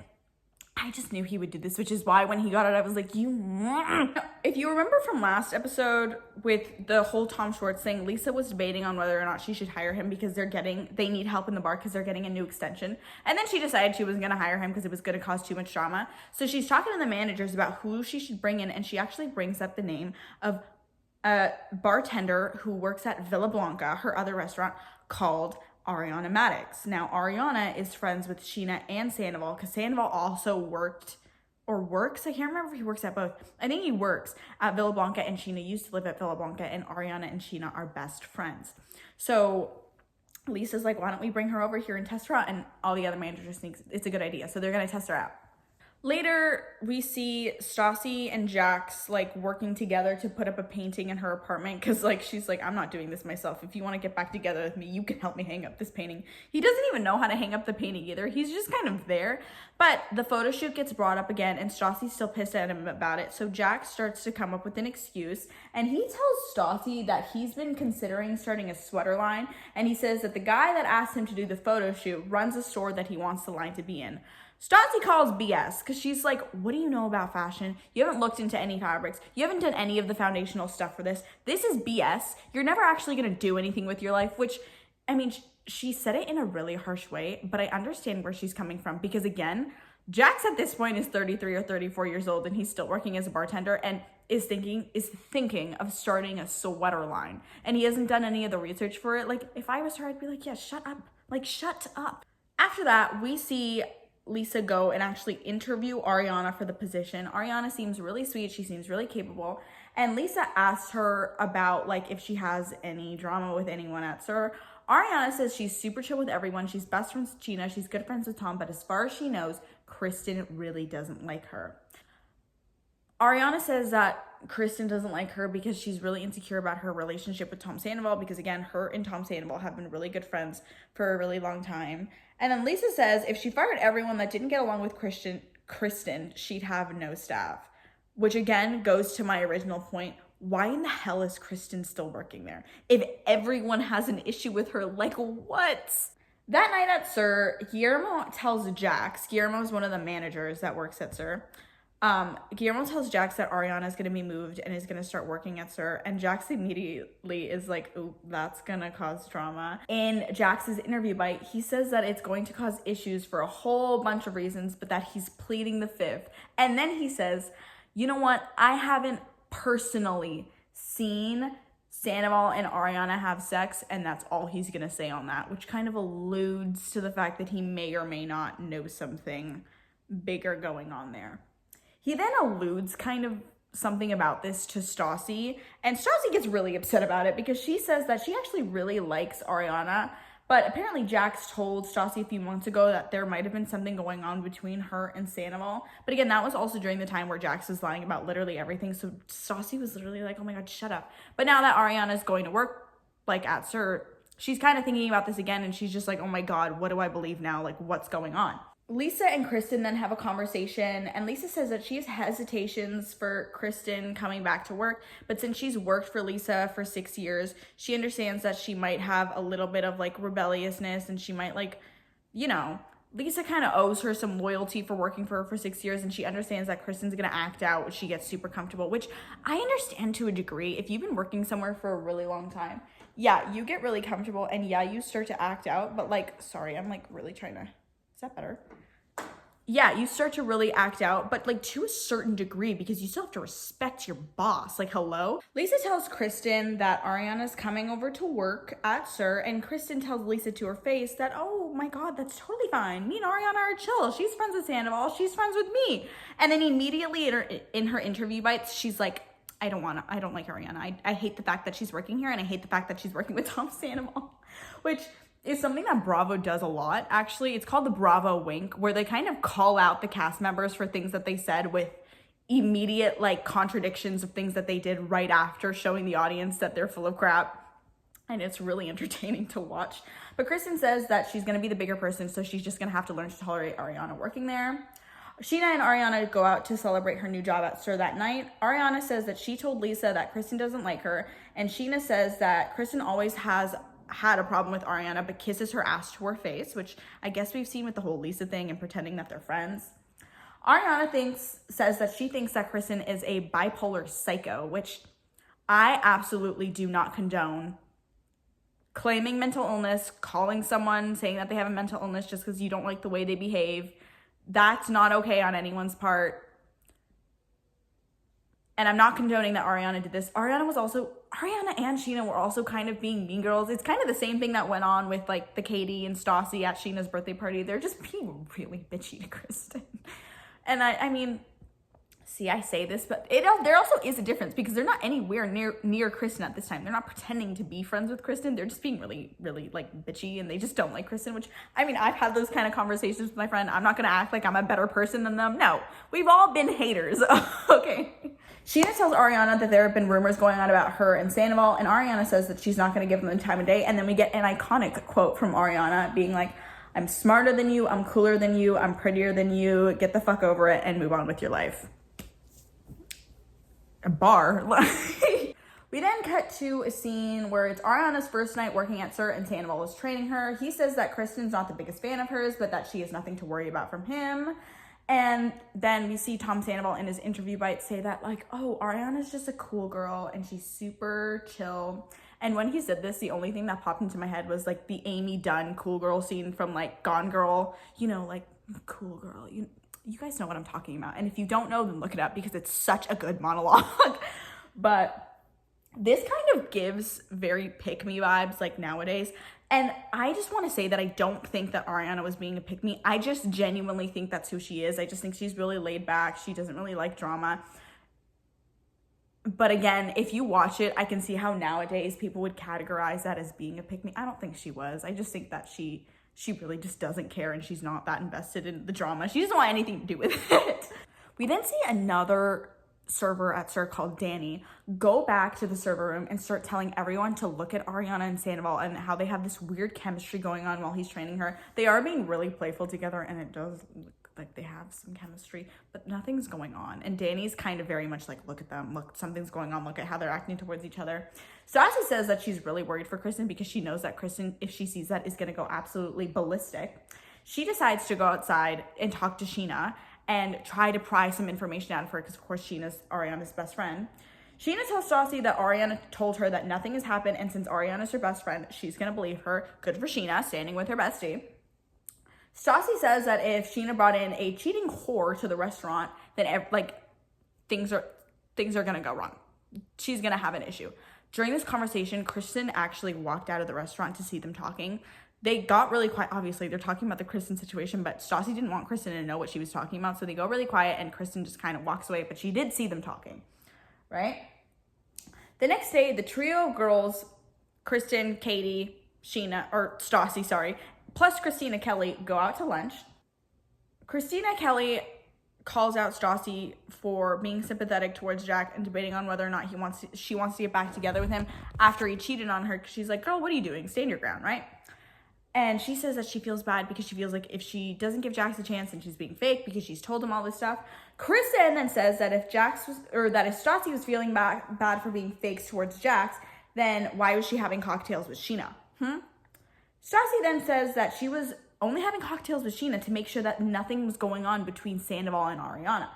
I just knew he would do this, which is why when he got it, I was like, If you remember from last episode with the whole Tom Schwartz thing, Lisa was debating on whether or not she should hire him because they need help in the bar because they're getting a new extension. And then she decided she wasn't going to hire him because it was going to cause too much drama. So she's talking to the managers about who she should bring in, and she actually brings up the name of a bartender who works at Villa Blanca, her other restaurant, called Ariana Maddox. Now, Ariana is friends with Sheena and Sandoval because Sandoval also works. I can't remember if he works at both. I think he works at Villa Blanca, and Sheena used to live at Villa Blanca, and Ariana and Sheena are best friends. So Lisa's like, why don't we bring her over here and test her out? And all the other managers think it's a good idea. So they're going to test her out. Later, we see Stassi and Jax, like, working together to put up a painting in her apartment because, like, she's like, I'm not doing this myself. If you want to get back together with me, you can help me hang up this painting. He doesn't even know how to hang up the painting either. He's just kind of there. But the photo shoot gets brought up again, and Stassi's still pissed at him about it. So Jax starts to come up with an excuse, and he tells Stassi that he's been considering starting a sweater line, and he says that the guy that asked him to do the photo shoot runs a store that he wants the line to be in. Stassi calls BS because she's like, what do you know about fashion? You haven't looked into any fabrics. You haven't done any of the foundational stuff for this. This is BS. You're never actually going to do anything with your life, which, I mean, she said it in a really harsh way, but I understand where she's coming from because, again, Jax at this point is 33 or 34 years old, and he's still working as a bartender and is thinking of starting a sweater line, and he hasn't done any of the research for it. Like, if I was her, I'd be like, yeah, shut up. Like, shut up. After that, we see Lisa go and actually interview Ariana for the position. Ariana seems really sweet. She seems really capable. And Lisa asked her about, like, if she has any drama with anyone at SUR. Ariana says she's super chill with everyone. She's best friends with Gina. She's good friends with Tom. But as far as she knows, Kristen really doesn't like her. Ariana says that Kristen doesn't like her because she's really insecure about her relationship with Tom Sandoval, because again, her and Tom Sandoval have been really good friends for a really long time. And then Lisa says if she fired everyone that didn't get along with Kristen, she'd have no staff, which again goes to my original point. Why in the hell is Kristen still working there? If everyone has an issue with her, like what? That night at SUR, Guillermo tells Jax, Guillermo is one of the managers that works at SUR. Guillermo tells Jax that Ariana is going to be moved and is going to start working at SUR, and Jax immediately is like, oh, that's going to cause drama. In Jax's interview bite, he says that it's going to cause issues for a whole bunch of reasons, but that he's pleading the fifth. And then he says, you know what? I haven't personally seen Sandoval and Ariana have sex, and that's all he's going to say on that, which kind of alludes to the fact that he may or may not know something bigger going on there. He then alludes kind of something about this to Stassi, and Stassi gets really upset about it because she says that she actually really likes Ariana, but apparently Jax told Stassi a few months ago that there might have been something going on between her and Sandoval. But again, that was also during the time where Jax was lying about literally everything, so Stassi was literally like, oh my god, shut up. But now that Ariana is going to work like at SUR, she's kind of thinking about this again, and she's just like, oh my god, what do I believe now? Like, what's going on? Lisa and Kristen then have a conversation, and Lisa says that she has hesitations for Kristen coming back to work, but since she's worked for Lisa for 6 years, she understands that she might have a little bit of like rebelliousness, and she might like, you know, Lisa kind of owes her some loyalty for working for her for 6 years, and she understands that Kristen's gonna act out when she gets super comfortable, which I understand to a degree. If you've been working somewhere for a really long time, yeah, you get really comfortable, and yeah, you start to act out, but like, sorry, I'm like really trying to, is that better? Yeah, you start to really act out, but like to a certain degree, because you still have to respect your boss. Like, hello? Lisa tells Kristen that Ariana's coming over to work at SUR, and Kristen tells Lisa to her face that, oh my god, that's totally fine. Me and Ariana are chill. She's friends with Sandoval. She's friends with me. And then immediately in her interview bites, she's like, I don't like Ariana. I hate the fact that she's working here, and I hate the fact that she's working with Tom Sandoval, which is something that Bravo does a lot, actually. It's called the Bravo wink, where they kind of call out the cast members for things that they said with immediate like contradictions of things that they did right after, showing the audience that they're full of crap. And it's really entertaining to watch. But Kristen says that she's gonna be the bigger person, so she's just gonna have to learn to tolerate Ariana working there. Sheena and Ariana go out to celebrate her new job at SUR that night. Ariana says that she told Lisa that Kristen doesn't like her, and Sheena says that Kristen always has had a problem with Ariana, but kisses her ass to her face, which I guess we've seen with the whole Lisa thing and pretending that they're friends. Ariana says that she thinks that Kristen is a bipolar psycho, which I absolutely do not condone. Claiming mental illness, calling someone, saying that they have a mental illness just because you don't like the way they behave, that's not okay on anyone's part. And I'm not condoning that Ariana did this. Ariana and Sheena were also kind of being mean girls. It's kind of the same thing that went on with like the Katie and Stassi at Sheena's birthday party. They're just being really bitchy to Kristen. And I mean, see, I say this, but there also is a difference, because they're not anywhere near Kristen at this time. They're not pretending to be friends with Kristen. They're just being really, really like bitchy, and they just don't like Kristen, which, I mean, I've had those kind of conversations with my friend. I'm not gonna act like I'm a better person than them. No, we've all been haters, okay? Sheena tells Ariana that there have been rumors going on about her and Sandoval, and Ariana says that she's not going to give them the time of day. And then we get an iconic quote from Ariana being like, I'm smarter than you, I'm cooler than you, I'm prettier than you, get the fuck over it and move on with your life. A bar. We then cut to a scene where it's Ariana's first night working at SUR, and Sandoval is training her. He says that Kristen's not the biggest fan of hers, but that she has nothing to worry about from him. And then we see Tom Sandoval in his interview bite say that, like, oh, Ariana's just a cool girl and she's super chill. And when he said this, the only thing that popped into my head was like the Amy Dunn cool girl scene from like Gone Girl, you know, like cool girl. You guys know what I'm talking about. And if you don't know, then look it up, because it's such a good monologue. But this kind of gives very pick-me vibes like nowadays. And I just want to say that I don't think that Ariana was being a pick-me. I just genuinely think that's who she is. I just think she's really laid back. She doesn't really like drama. But again, if you watch it, I can see how nowadays people would categorize that as being a pick-me. I don't think she was. I just think that she really just doesn't care, and she's not that invested in the drama. She doesn't want anything to do with it. We then see another server at SUR called Danny go back to the server room and start telling everyone to look at Ariana and Sandoval and how they have this weird chemistry going on while he's training her. They are being really playful together, and it does look like they have some chemistry, but nothing's going on. And Danny's kind of very much like, look at them, look, something's going on, look at how they're acting towards each other. Stassi says that she's really worried for Kristen because she knows that Kristen, if she sees that, is going to go absolutely ballistic. She decides to go outside and talk to Sheena and try to pry some information out of her because, of course, Sheena's Ariana's best friend. Sheena tells Stassi that Ariana told her that nothing has happened, and since Ariana's her best friend, she's going to believe her. Good for Sheena, standing with her bestie. Stassi says that if Sheena brought in a cheating whore to the restaurant, then things are going to go wrong. She's going to have an issue. During this conversation, Kristen actually walked out of the restaurant to see them talking. They got really quiet. Obviously, they're talking about the Kristen situation, but Stassi didn't want Kristen to know what she was talking about, so they go really quiet, and Kristen just kind of walks away, but she did see them talking, right? The next day, the trio of girls, Kristen, Katie, Stassi, plus Christina Kelly, go out to lunch. Christina Kelly calls out Stassi for being sympathetic towards Jack and debating on whether or not she wants to get back together with him after he cheated on her. She's like, girl, what are you doing? Stand your ground, right? And she says that she feels bad because she feels like if she doesn't give Jax a chance and she's being fake because she's told him all this stuff. Kristen then says that if Stassi was feeling bad for being fake towards Jax, then why was she having cocktails with Sheena? Stassi then says that she was only having cocktails with Sheena to make sure that nothing was going on between Sandoval and Ariana.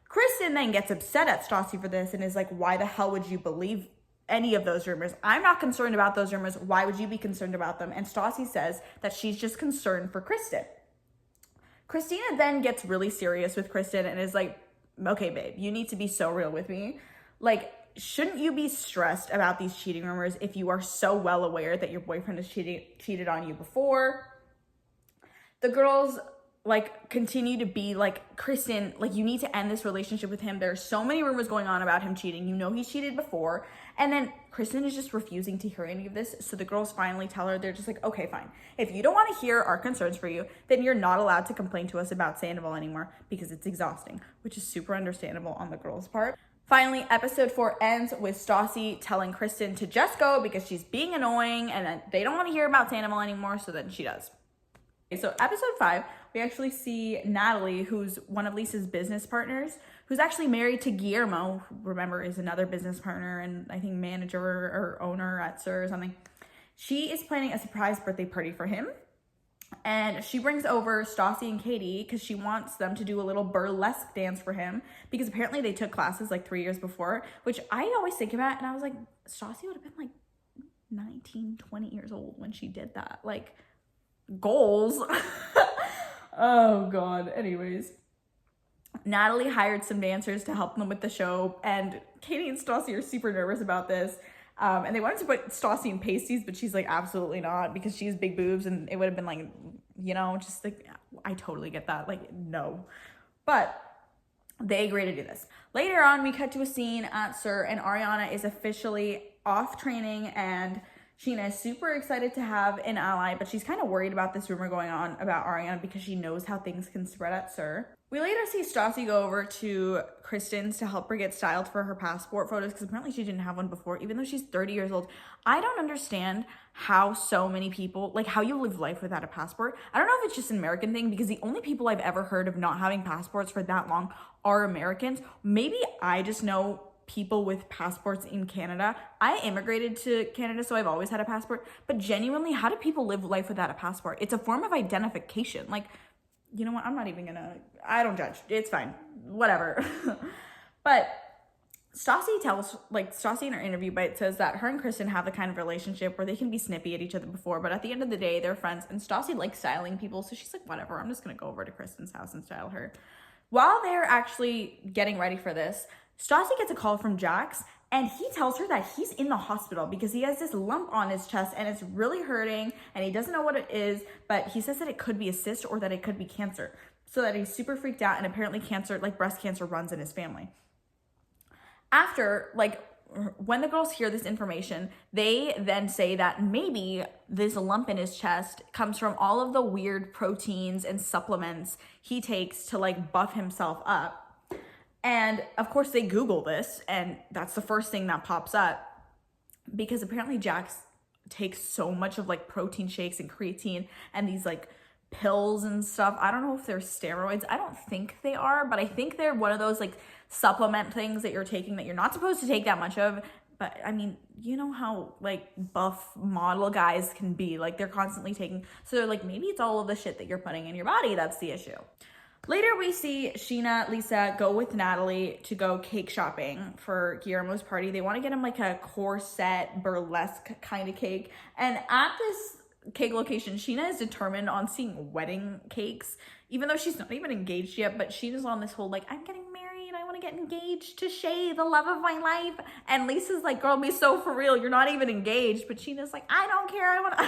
Kristen then gets upset at Stassi for this and is like, why the hell would you believe any of those rumors? I'm not concerned about those rumors. Why would you be concerned about them? And Stassi says that she's just concerned for Kristen. Christina then gets really serious with Kristen and is like, okay, babe, you need to be so real with me. Like, shouldn't you be stressed about these cheating rumors if you are so well aware that your boyfriend has cheated on you before? The girls continue to be like, Kristen, you need to end this relationship with him. There's so many rumors going on about him cheating. You know he's cheated before. And then Kristen is just refusing to hear any of this. So the girls finally tell her, they're just like, okay, fine. If you don't want to hear our concerns for you, then you're not allowed to complain to us about Sandoval anymore because it's exhausting, which is super understandable on the girls' part. Finally, episode 4 ends with Stassi telling Kristen to just go because she's being annoying and that they don't want to hear about Sandoval anymore. So then she does. Okay, so episode 5, we actually see Natalie, who's one of Lisa's business partners, who's actually married to Guillermo, who, remember, is another business partner and I think manager or owner at SUR or something. She is planning a surprise birthday party for him. And she brings over Stassi and Katie because she wants them to do a little burlesque dance for him because apparently they took classes 3 years before, which I always think about. And I was like, Stassi would have been 19, 20 years old when she did that. Goals. Oh God. Anyways, Natalie hired some dancers to help them with the show, and Katie and Stassi are super nervous about this. And they wanted to put Stassi in pasties, but she's like, absolutely not, because she has big boobs, and it would have been I totally get that. No. But they agree to do this. Later on, we cut to a scene at SUR, and Ariana is officially off training, and Sheena is super excited to have an ally, but she's kind of worried about this rumor going on about Ariana because she knows how things can spread at SUR. We later see Stassi go over to Kristen's to help her get styled for her passport photos because apparently she didn't have one before, even though she's 30 years old. I don't understand how so many people, how you live life without a passport. I don't know if it's just an American thing because the only people I've ever heard of not having passports for that long are Americans. Maybe I just know people with passports in Canada. I immigrated to Canada, so I've always had a passport. But genuinely, how do people live life without a passport? It's a form of identification. You know what? I'm not even I don't judge. It's fine. Whatever. But Stassi tells, Stassi in her interview, but it says that her and Kristen have the kind of relationship where they can be snippy at each other before, but at the end of the day, they're friends. And Stassi likes styling people, so she's like, whatever, I'm just going to go over to Kristen's house and style her. While they're actually getting ready for this, Stassi gets a call from Jax, and he tells her that he's in the hospital because he has this lump on his chest and it's really hurting and he doesn't know what it is, but he says that it could be a cyst or that it could be cancer. So that he's super freaked out, and apparently cancer, breast cancer, runs in his family. After, like, when the girls hear this information, they then say that maybe this lump in his chest comes from all of the weird proteins and supplements he takes to, like, buff himself up. And of course they Google this, and that's the first thing that pops up, because apparently Jax takes so much of, like, protein shakes and creatine and these, like, pills and stuff. I don't know if they're steroids. I don't think they are, but I think they're one of those, like, supplement things that you're taking that you're not supposed to take that much of. But I mean, you know how, like, buff model guys can be, like, they're constantly taking, so they're like, maybe it's all of the shit that you're putting in your body that's the issue. Later we see Sheena, Lisa go with Natalie to go cake shopping for Guillermo's party. They want to get him, like, a corset burlesque kind of cake, and at this cake location, Sheena is determined on seeing wedding cakes, even though she's not even engaged yet. But Sheena's on this whole, like, I'm getting married, I want to get engaged to Shay, the love of my life. And Lisa's like, girl, be so for real, you're not even engaged. But Sheena's like, I don't care, I want to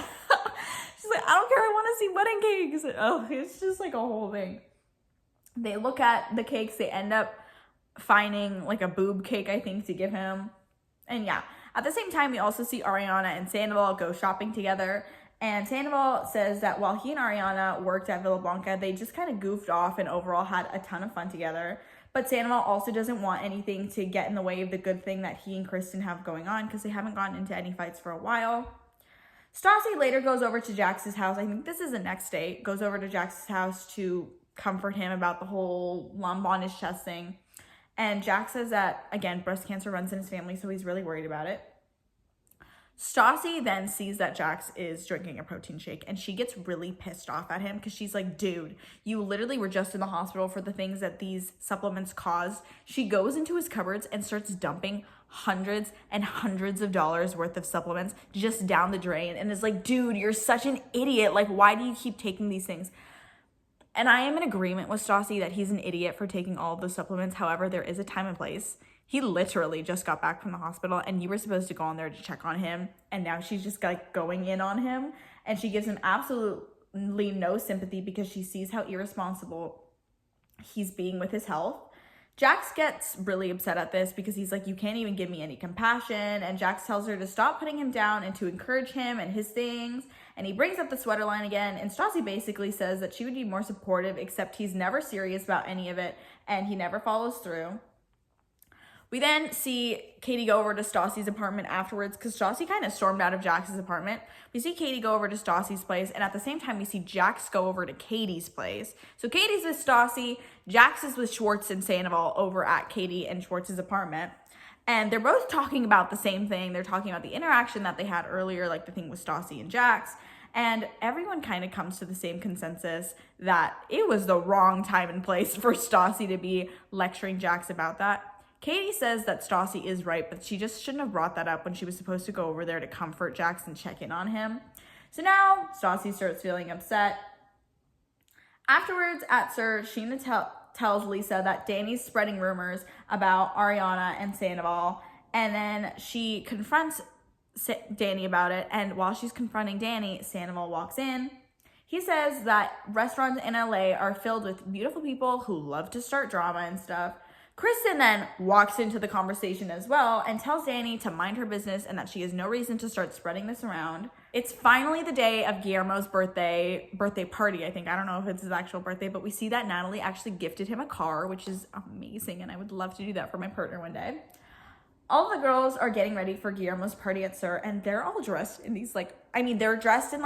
she's like, I don't care, I want to see wedding cakes. Oh, it's just like a whole thing. They look at the cakes, they end up finding, like, a boob cake, I think, to give him. And yeah, at the same time, we also see Ariana and Sandoval go shopping together. And Sandoval says that while he and Ariana worked at Villa Blanca, they just kind of goofed off and overall had a ton of fun together. But Sandoval also doesn't want anything to get in the way of the good thing that he and Kristen have going on, because they haven't gotten into any fights for a while. Stassi later goes over to Jax's house. I think this is the next day. Goes over to Jax's house to comfort him about the whole lump on his chest thing. And Jax says that, again, breast cancer runs in his family, so he's really worried about it. Stassi then sees that Jax is drinking a protein shake, and she gets really pissed off at him, because she's like, dude, you literally were just in the hospital for the things that these supplements cause. She goes into his cupboards and starts dumping hundreds and hundreds of dollars worth of supplements just down the drain, and is like, dude, you're such an idiot. Like, why do you keep taking these things? And I am in agreement with Stassi that he's an idiot for taking all of those supplements. However, there is a time and place. He literally just got back from the hospital, and you were supposed to go on there to check on him, and now she's just, like, going in on him, and she gives him absolutely no sympathy because she sees how irresponsible he's being with his health. Jax gets really upset at this because he's like, you can't even give me any compassion, and Jax tells her to stop putting him down and to encourage him and his things, and he brings up the sweater line again, and Stassi basically says that she would be more supportive, except he's never serious about any of it, and he never follows through. We then see Katie go over to Stassi's apartment afterwards, because Stassi kind of stormed out of Jax's apartment. We see Katie go over to Stassi's place, and at the same time, we see Jax go over to Katie's place. So Katie's with Stassi, Jax is with Schwartz and Sandoval over at Katie and Schwartz's apartment. And they're both talking about the same thing. They're talking about the interaction that they had earlier, like the thing with Stassi and Jax. And everyone kind of comes to the same consensus that it was the wrong time and place for Stassi to be lecturing Jax about that. Katie says that Stassi is right, but she just shouldn't have brought that up when she was supposed to go over there to comfort Jax and check in on him. So now Stassi starts feeling upset. Afterwards at SIR, Sheena tells Lisa that Danny's spreading rumors about Ariana and Sandoval, and then she confronts Danny about it, and while she's confronting Danny, Sandoval walks in. He says that restaurants in LA are filled with beautiful people who love to start drama and stuff. Kristen then walks into the conversation as well and tells Danny to mind her business and that she has no reason to start spreading this around. It's finally the day of Guillermo's birthday party, I think. I don't know if it's his actual birthday, but we see that Natalie actually gifted him a car, which is amazing, and I would love to do that for my partner one day. All the girls are getting ready for Guillermo's party at SIR, and they're all dressed in these, they're dressed in,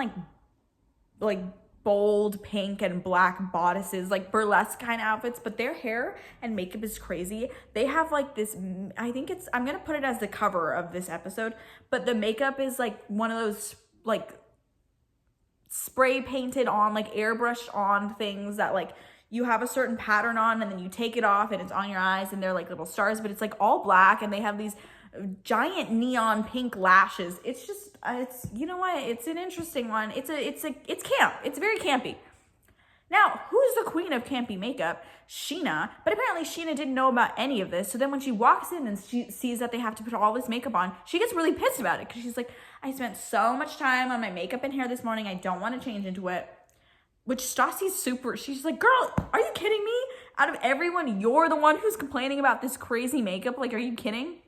like bold pink and black bodices, like burlesque kind of outfits, but their hair and makeup is crazy. They have like this, I'm gonna put it as the cover of this episode, but the makeup is like one of those like spray painted on, like airbrushed on things that like you have a certain pattern on and then you take it off and it's on your eyes and they're like little stars, but it's like all black and they have these giant neon pink lashes. It's just, it's, you know what? It's an interesting one. It's camp. It's very campy. Now, who's the queen of campy makeup? Sheena. But apparently Sheena didn't know about any of this. So then when she walks in and she sees that they have to put all this makeup on, she gets really pissed about it because she's like, I spent so much time on my makeup and hair this morning. I don't want to change into it. Which Stassi's she's like, girl, are you kidding me? Out of everyone, you're the one who's complaining about this crazy makeup. Like, are you kidding?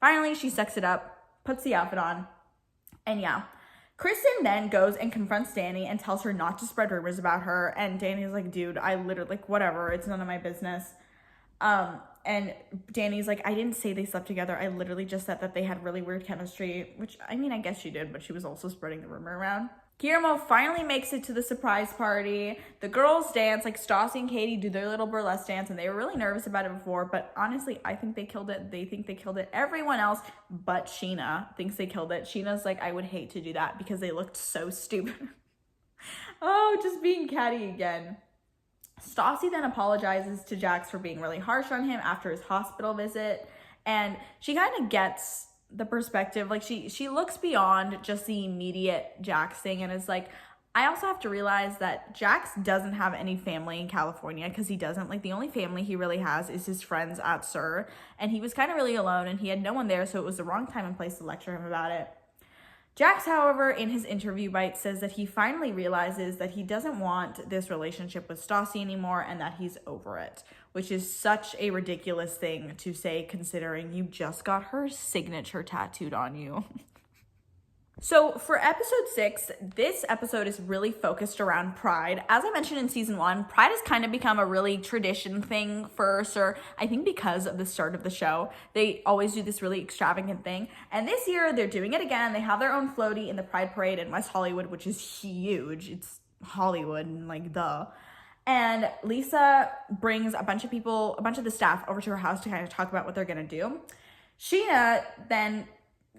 Finally, she sucks it up, puts the outfit on, and yeah. Kristen then goes and confronts Danny and tells her not to spread rumors about her. And Danny's like, dude, I literally, like, whatever. It's none of my business. And Danny's like, I didn't say they slept together. I literally just said that they had really weird chemistry, which, I mean, I guess she did, but she was also spreading the rumor around. Guillermo finally makes it to the surprise party. The girls dance, like Stassi and Katie do their little burlesque dance, and they were really nervous about it before, but honestly, I think they killed it. They think they killed it. Everyone else but Sheena thinks they killed it. Sheena's like, I would hate to do that because they looked so stupid. Oh, just being catty again. Stassi then apologizes to Jax for being really harsh on him after his hospital visit, and she kind of gets the perspective, like she looks beyond just the immediate Jax thing and is like, I also have to realize that Jax doesn't have any family in California, because he doesn't. Like, the only family he really has is his friends at SUR, and he was kind of really alone and he had no one there, so it was the wrong time and place to lecture him about it. Jax, however, in his interview bite, says that he finally realizes that he doesn't want this relationship with Stassi anymore and that he's over it, which is such a ridiculous thing to say considering you just got her signature tattooed on you. So for episode 6, this episode is really focused around Pride. As I mentioned in season 1, Pride has kind of become a really tradition thing for SUR. I think because of the start of the show, they always do this really extravagant thing. And this year they're doing it again. They have their own floaty in the Pride Parade in West Hollywood, which is huge. It's Hollywood and like duh. And Lisa brings a bunch of the staff over to her house to kind of talk about what they're gonna do. Sheena then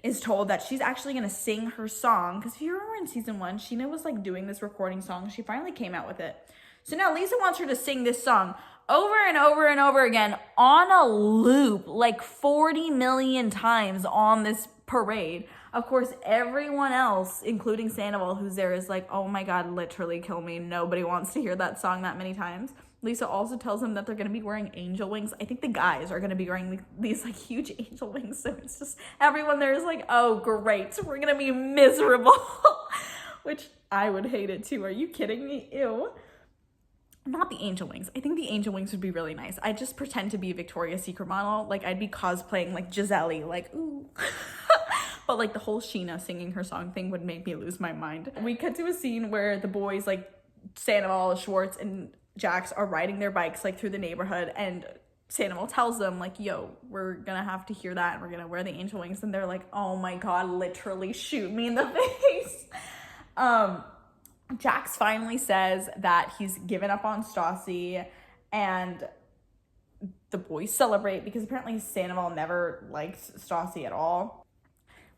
is told that she's actually going to sing her song, because if you remember in season 1, Sheena was like doing this recording song. She finally came out with it. So now Lisa wants her to sing this song over and over and over again on a loop, like 40 million times on this parade. Of course, everyone else, including Sandoval, who's there, is like, oh my God, literally kill me. Nobody wants to hear that song that many times. Lisa also tells them that they're going to be wearing angel wings. I think the guys are going to be wearing these like huge angel wings. So it's just, everyone there is like, oh great, we're going to be miserable. Which I would hate it too. Are you kidding me? Ew. Not the angel wings. I think the angel wings would be really nice. I'd just pretend to be a Victoria's Secret model. Like, I'd be cosplaying like Giselle, like, ooh. But like the whole Sheena singing her song thing would make me lose my mind. We cut to a scene where the boys, like Sandoval, Schwartz, and Jax are riding their bikes like through the neighborhood, and Sandoval tells them like, yo, we're gonna have to hear that and we're gonna wear the angel wings, and they're like, oh my God, literally shoot me in the face. Jax finally says that he's given up on Stassi, and the boys celebrate because apparently Sandoval never liked Stassi at all.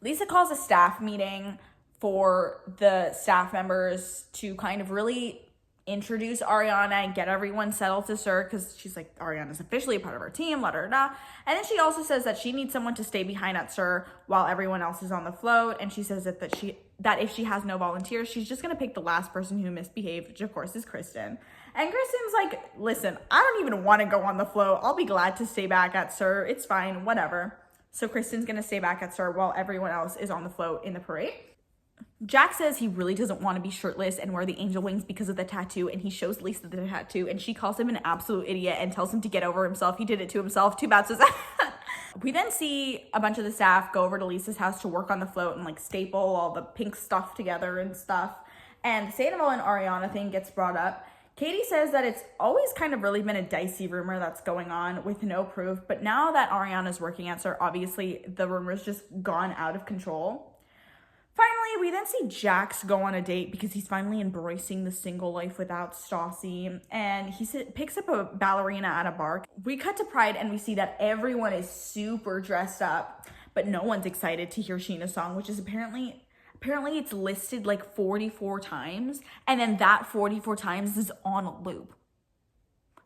Lisa calls a staff meeting for the staff members to kind of really introduce Ariana and get everyone settled to SUR, because she's like, Ariana's officially a part of our team, la da da. And then she also says that she needs someone to stay behind at SUR while everyone else is on the float, and she says that if she has no volunteers, she's just gonna pick the last person who misbehaved, which of course is Kristen. And Kristen's like, listen, I don't even want to go on the float. I'll be glad to stay back at SUR. It's fine, whatever. So Kristen's gonna stay back at SUR while everyone else is on the float in the parade. Jax says he really doesn't want to be shirtless and wear the angel wings because of the tattoo, and he shows Lisa the tattoo, and she calls him an absolute idiot and tells him to get over himself. He did it to himself. Too bad, Suzanne. We then see a bunch of the staff go over to Lisa's house to work on the float and like staple all the pink stuff together and stuff. And the Sandoval and Ariana thing gets brought up. Katie says that it's always kind of really been a dicey rumor that's going on with no proof, but now that Ariana's working at SUR, obviously the rumor's just gone out of control. Finally, we then see Jax go on a date because he's finally embracing the single life without Stassi, and he picks up a ballerina at a bar. We cut to Pride and we see that everyone is super dressed up, but no one's excited to hear Sheena's song, which is apparently it's listed like 44 times, and then that 44 times is on a loop.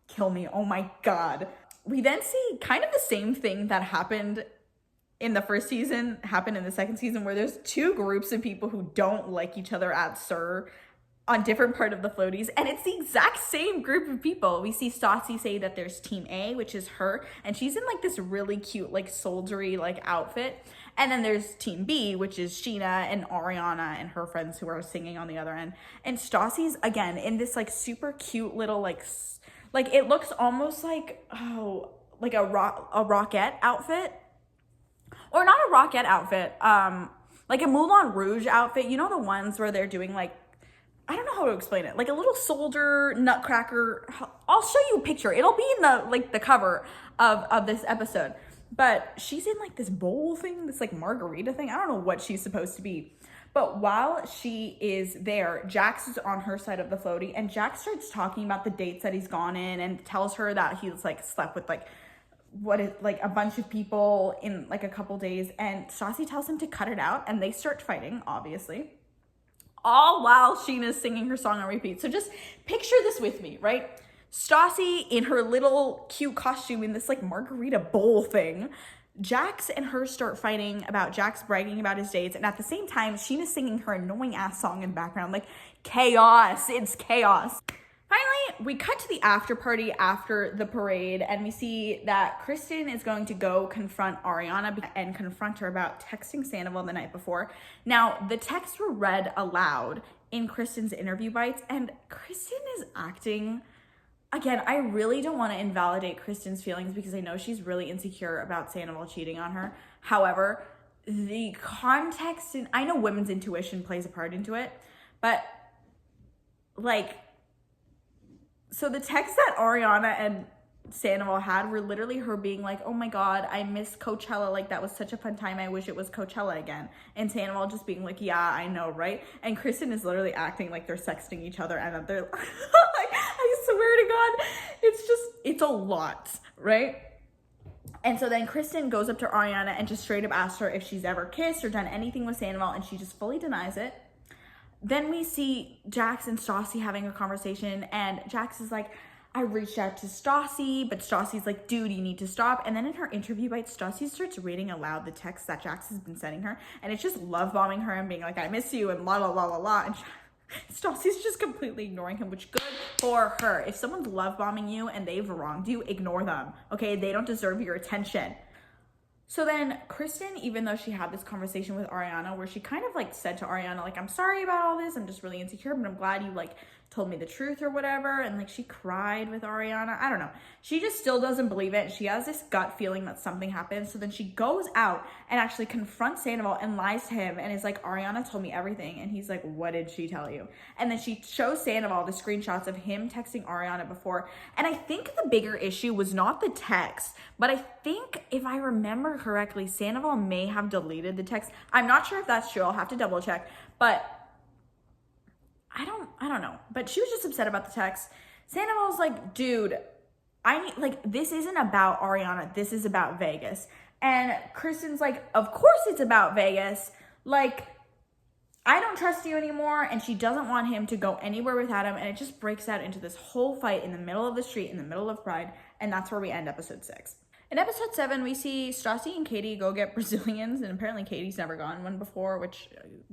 Kill me, oh my God. We then see kind of the same thing that happened in the first season happened in the second season, where there's two groups of people who don't like each other at SUR on different part of the floaties, and it's the exact same group of people. We see Stassi say that there's Team A, which is her, and she's in like this really cute like soldiery like outfit, and then there's Team B, which is Sheena and Ariana and her friends who are singing on the other end, and Stassi's again in this like super cute little like Like, it looks almost like, like a Rockette outfit. Or not a Rockette outfit, like a Moulin Rouge outfit. You know, the ones where they're doing like, I don't know how to explain it, like a little soldier nutcracker. I'll show you a picture. It'll be in the cover of this episode. But she's in like this bowl thing, this like margarita thing. I don't know what she's supposed to be. But while she is there, Jax is on her side of the floaty, and Jax starts talking about the dates that he's gone in and tells her that he's like slept with like a bunch of people in like a couple days. And Stassi tells him to cut it out, and they start fighting, obviously, all while Sheena's singing her song on repeat. So just picture this with me, right? Stassi in her little cute costume in this like margarita bowl thing. Jax and her start fighting about Jax bragging about his dates, and at the same time, Sheena's singing her annoying ass song in the background. Like, chaos. It's chaos. Finally, we cut to the after party after the parade, and we see that Kristen is going to go confront Ariana and confront her about texting Sandoval the night before. Now, the texts were read aloud in Kristen's interview bites, and Kristen is acting... Again, I really don't want to invalidate Kristen's feelings because I know she's really insecure about Sandoval cheating on her. However, the context, and I know women's intuition plays a part into it, but like, so the text that Ariana and Sandoval had were literally her being like, oh my God, I miss Coachella. Like, that was such a fun time. I wish it was Coachella again. And Sandoval just being like, yeah, I know, right? And Kristen is literally acting like they're sexting each other, and that they're like, I swear to God, it's a lot, right? And so then Kristen goes up to Ariana and just straight up asks her if she's ever kissed or done anything with Sandoval, and she just fully denies it. Then we see Jax and Stassi having a conversation, and Jax is like, I reached out to Stassi, but Stassi's like, dude, you need to stop. And then in her interview bite, Stassi starts reading aloud the text that Jax has been sending her, and it's just love bombing her and being like, I miss you, and la la la la la. And Stassi's just completely ignoring him, which good for her. If someone's love bombing you and they've wronged you, ignore them, okay? They don't deserve your attention. So then Kristen, even though she had this conversation with Ariana where she kind of like said to Ariana, like, I'm sorry about all this, I'm just really insecure, but I'm glad you like told me the truth or whatever, and like she cried with Ariana. I don't know. She just still doesn't believe it. She has this gut feeling that something happened. So then she goes out and actually confronts Sandoval and lies to him and is like, Ariana told me everything. And he's like, what did she tell you? And then she shows Sandoval the screenshots of him texting Ariana before. And I think the bigger issue was not the text, but I think if I remember correctly, Sandoval may have deleted the text. I'm not sure if that's true. I'll have to double check, but I don't know. But she was just upset about the text. Sandoval's like, dude, this isn't about Ariana. This is about Vegas. And Kristen's like, of course it's about Vegas. Like, I don't trust you anymore. And she doesn't want him to go anywhere without him. And it just breaks out into this whole fight in the middle of the street, in the middle of Pride. And that's where we end episode 6. In episode 7, we see Stassi and Katie go get Brazilians. And apparently Katie's never gotten one before, which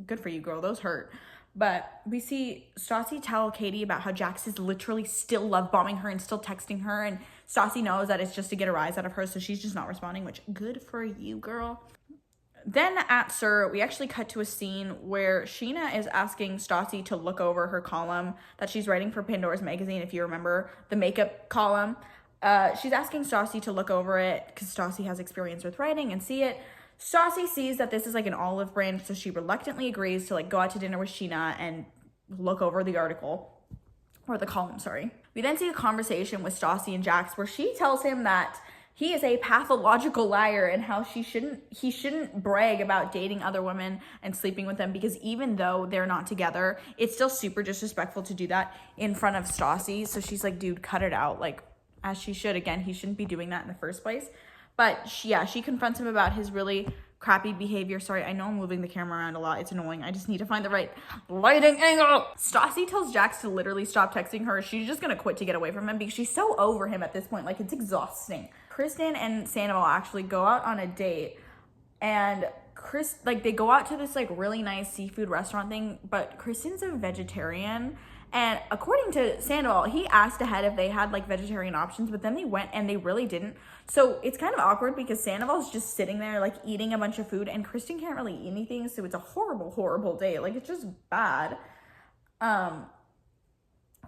good for you, girl. Those hurt. But we see Stassi tell Katie about how Jax is literally still love bombing her and still texting her. And Stassi knows that it's just to get a rise out of her. So she's just not responding, which good for you, girl. Then at SUR, we actually cut to a scene where Sheena is asking Stassi to look over her column that she's writing for Pandora's magazine. If you remember the makeup column, she's asking Stassi to look over it because Stassi has experience with writing and see it. Stassi sees that this is like an olive branch, so she reluctantly agrees to like go out to dinner with Sheena and look over the article, or the column, sorry. We then see a conversation with Stassi and Jax where she tells him that he is a pathological liar and how he shouldn't brag about dating other women and sleeping with them, because even though they're not together, it's still super disrespectful to do that in front of Stassi. So she's like, dude, cut it out, like, as she should. Again, he shouldn't be doing that in the first place. But she confronts him about his really crappy behavior. Sorry, I know I'm moving the camera around a lot. It's annoying. I just need to find the right lighting angle. Stassi tells Jax to literally stop texting her. She's just going to quit to get away from him because she's so over him at this point. Like, it's exhausting. Kristen and Sandoval actually go out on a date, and they go out to this like really nice seafood restaurant thing, but Kristen's a vegetarian. And according to Sandoval, he asked ahead if they had like vegetarian options, but then they went and they really didn't. So it's kind of awkward because Sandoval's just sitting there like eating a bunch of food, and Kristen can't really eat anything. So it's a horrible, horrible day. Like, it's just bad.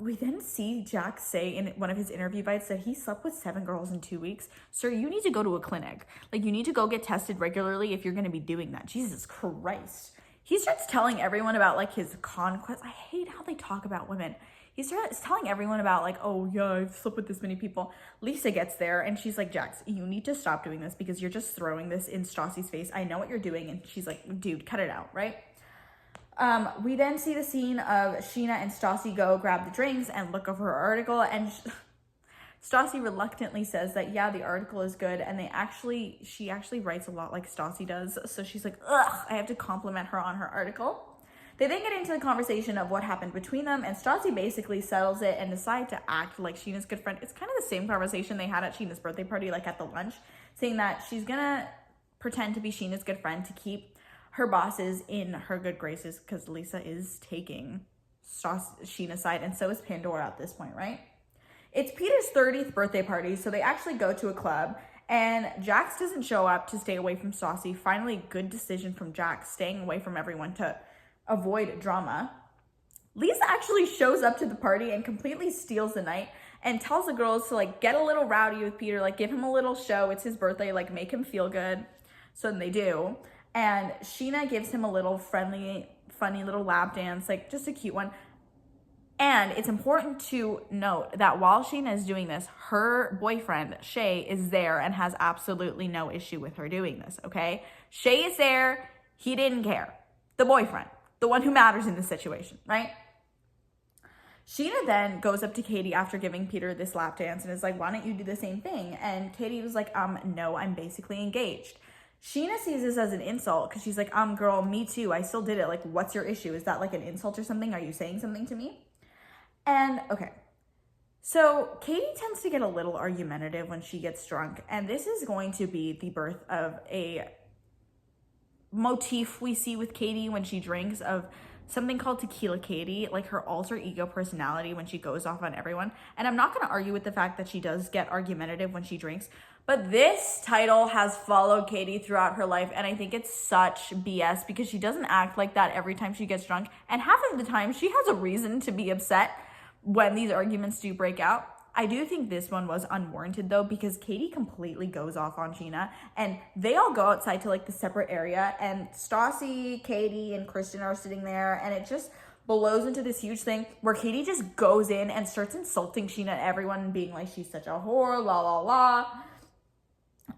We then see Jax say in one of his interview bites that he slept with 7 girls in 2 weeks. Sir, you need to go to a clinic. Like, you need to go get tested regularly if you're going to be doing that. Jesus Christ. He starts telling everyone about, like, his conquest. I hate how they talk about women. He starts telling everyone about, like, oh, yeah, I've slept with this many people. Lisa gets there, and she's like, Jax, you need to stop doing this because you're just throwing this in Stassi's face. I know what you're doing. And she's like, dude, cut it out, right? We then see the scene of Sheena and Stassi go grab the drinks and look over her article, and Stassi reluctantly says that, yeah, the article is good, and she actually writes a lot like Stassi does, so she's like, ugh, I have to compliment her on her article. They then get into the conversation of what happened between them, and Stassi basically settles it and decides to act like Sheena's good friend. It's kind of the same conversation they had at Sheena's birthday party, like at the lunch, saying that she's gonna pretend to be Sheena's good friend to keep her bosses in her good graces, because Lisa is taking Sheena's side, and so is Pandora at this point, right? It's Peter's 30th birthday party, so they actually go to a club, and Jax doesn't show up to stay away from Stassi. Finally, good decision from Jax, staying away from everyone to avoid drama. Lisa actually shows up to the party and completely steals the night and tells the girls to, like, get a little rowdy with Peter, like, give him a little show. It's his birthday, like, make him feel good. So then they do. And Sheena gives him a little friendly, funny little lap dance, like just a cute one. And it's important to note that while Sheena is doing this, her boyfriend, Shay, is there and has absolutely no issue with her doing this, okay? Shay is there. He didn't care. The boyfriend, the one who matters in this situation, right? Sheena then goes up to Katie after giving Peter this lap dance and is like, why don't you do the same thing? And Katie was like, no, I'm basically engaged. Sheena sees this as an insult because she's like, girl, me too. I still did it. Like, what's your issue? Is that like an insult or something? Are you saying something to me? And okay, so Katie tends to get a little argumentative when she gets drunk. And this is going to be the birth of a motif we see with Katie when she drinks, of something called Tequila Katie, like her alter ego personality when she goes off on everyone. And I'm not going to argue with the fact that she does get argumentative when she drinks, but this title has followed Katie throughout her life, and I think it's such BS because she doesn't act like that every time she gets drunk, and half of the time she has a reason to be upset when these arguments do break out. I do think this one was unwarranted though, because Katie completely goes off on Sheena, and they all go outside to like the separate area, and Stassi, Katie, and Kristen are sitting there, and it just blows into this huge thing where Katie just goes in and starts insulting Sheena and everyone, being like, she's such a whore, la la la.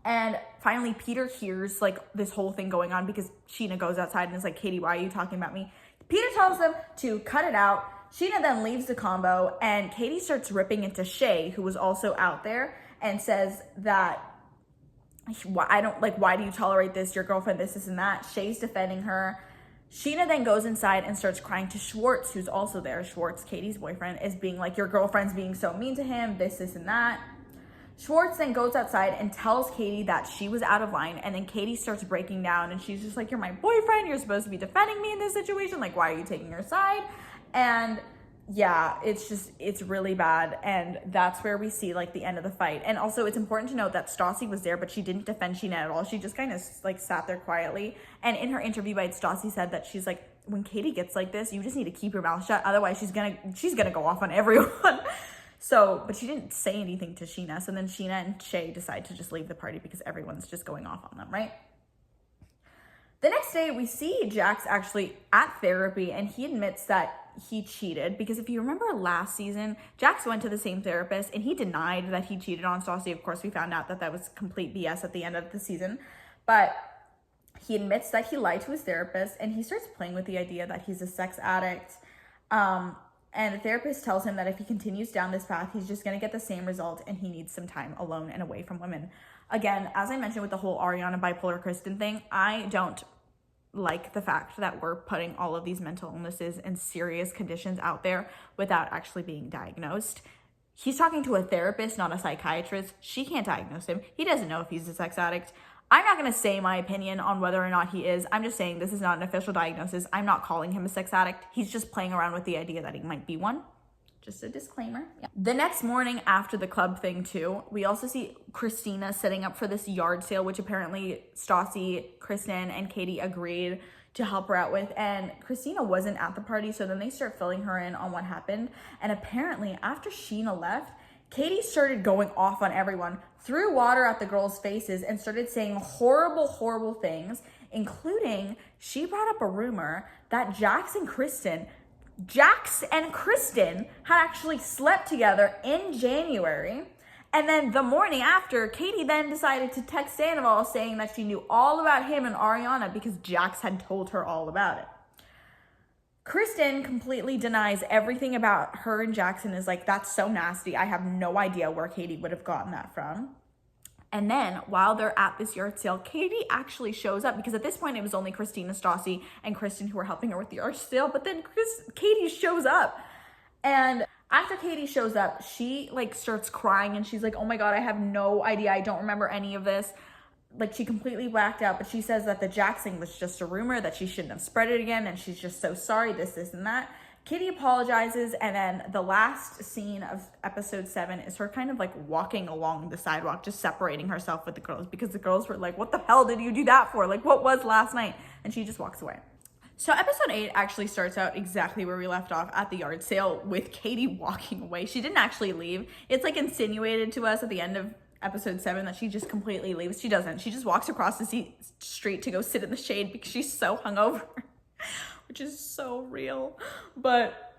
And finally, Peter hears like this whole thing going on because Sheena goes outside and is like, Katie, why are you talking about me? Peter tells them to cut it out. Sheena then leaves the combo, and Katie starts ripping into Shay, who was also out there, and says that, why do you tolerate this? Your girlfriend, this, and that. Shay's defending her. Sheena then goes inside and starts crying to Schwartz, who's also there. Schwartz, Katie's boyfriend, is being like, your girlfriend's being so mean to him, this, and that. Schwartz then goes outside and tells Katie that she was out of line, and then Katie starts breaking down, and she's just like, you're my boyfriend, you're supposed to be defending me in this situation, like, why are you taking her side? And yeah, it's really bad, and that's where we see like the end of the fight. And also, it's important to note that Stassi was there, but she didn't defend Sheena at all. She just kind of like sat there quietly, and in her interview bite, Stassi said that she's like, when Katie gets like this, you just need to keep your mouth shut, otherwise she's gonna go off on everyone. So, but she didn't say anything to Sheena. So then Sheena and Shay decide to just leave the party because everyone's just going off on them, right? The next day, we see Jax actually at therapy, and he admits that he cheated, because if you remember last season, Jax went to the same therapist and he denied that he cheated on Stassi. Of course, we found out that that was complete BS at the end of the season, but he admits that he lied to his therapist, and he starts playing with the idea that he's a sex addict. And the therapist tells him that if he continues down this path, he's just going to get the same result, and he needs some time alone and away from women. Again, as I mentioned with the whole Ariana bipolar Kristen thing, I don't like the fact that we're putting all of these mental illnesses and serious conditions out there without actually being diagnosed. He's talking to a therapist, not a psychiatrist. She can't diagnose him. He doesn't know if he's a sex addict. I'm not going to say my opinion on whether or not he is. I'm just saying this is not an official diagnosis. I'm not calling him a sex addict. He's just playing around with the idea that he might be one. Just a disclaimer. Yeah. The next morning after the club thing too, we also see Christina setting up for this yard sale, which apparently Stassi, Kristen, and Katie agreed to help her out with. And Christina wasn't at the party, so then they start filling her in on what happened. And apparently after Sheena left, Katie started going off on everyone, threw water at the girls' faces, and started saying horrible, horrible things, including she brought up a rumor that Jax and Kristen had actually slept together in January. And then the morning after, Katie then decided to text Sandoval saying that she knew all about him and Ariana because Jax had told her all about it. Kristen completely denies everything about her and Jackson, is like, that's so nasty. I have no idea where Katie would have gotten that from. And then while they're at this yard sale, Katie actually shows up, because at this point it was only Christina, Stassi, and Kristen who were helping her with the yard sale. But then Katie shows up. And after Katie shows up, she like starts crying and she's like, oh my God, I have no idea. I don't remember any of this. Like, she completely blacked out. But she says that the Jax thing was just a rumor, that she shouldn't have spread it again. And she's just so sorry, this, and that. Katie apologizes, and then the last scene of episode 7 is her kind of like walking along the sidewalk, just separating herself with the girls, because the girls were like, what the hell did you do that for? Like, what was last night? And she just walks away. So episode 8 actually starts out exactly where we left off, at the yard sale, with Katie walking away. She didn't actually leave. It's like insinuated to us at the end of episode 7 that she just completely leaves. She doesn't. She just walks across the street to go sit in the shade because she's so hungover. Which is so real. But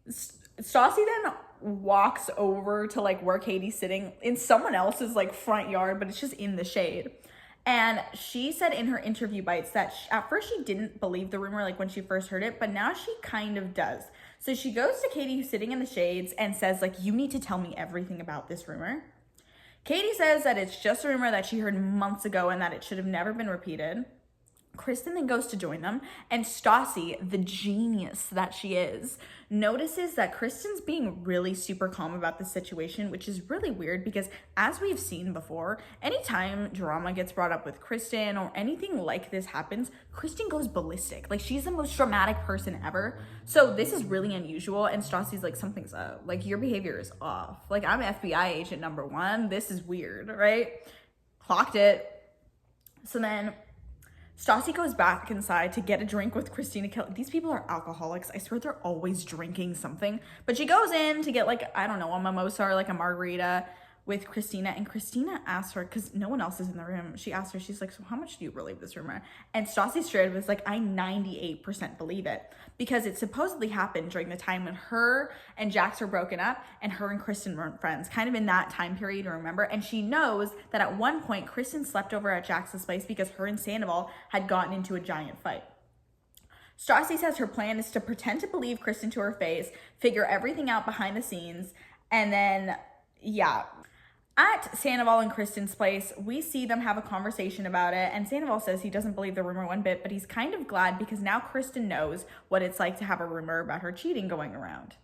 Stassi then walks over to like where Katie's sitting in someone else's like front yard, but it's just in the shade. And she said in her interview bites that at first she didn't believe the rumor, like when she first heard it, but now she kind of does. So she goes to Katie, who's sitting in the shades, and says like, you need to tell me everything about this rumor. Katie says that it's just a rumor that she heard months ago and that it should have never been repeated. Kristen then goes to join them, and Stassi, the genius that she is, notices that Kristen's being really super calm about the situation, which is really weird because, as we've seen before, anytime drama gets brought up with Kristen or anything like this happens, Kristen goes ballistic. Like, she's the most dramatic person ever. So this is really unusual, and Stassi's like, something's up. Like, your behavior is off. Like, I'm FBI agent number 1. This is weird, right? Clocked it. So then Stassi goes back inside to get a drink with Christina Kelly. These people are alcoholics. I swear they're always drinking something. But she goes in to get like, I don't know, a mimosa or like a margarita with Christina. And Christina asks her, because no one else is in the room, she asks her, she's like, so how much do you believe this rumor? And Stassi straight was like, I 98% believe it. Because it supposedly happened during the time when her and Jax were broken up and her and Kristen weren't friends, kind of in that time period, remember? And she knows that at one point Kristen slept over at Jax's place because her and Sandoval had gotten into a giant fight. Stassi says her plan is to pretend to believe Kristen to her face, figure everything out behind the scenes, and then, yeah. At Sandoval and Kristen's place, we see them have a conversation about it, and Sandoval says he doesn't believe the rumor one bit, but he's kind of glad because now Kristen knows what it's like to have a rumor about her cheating going around.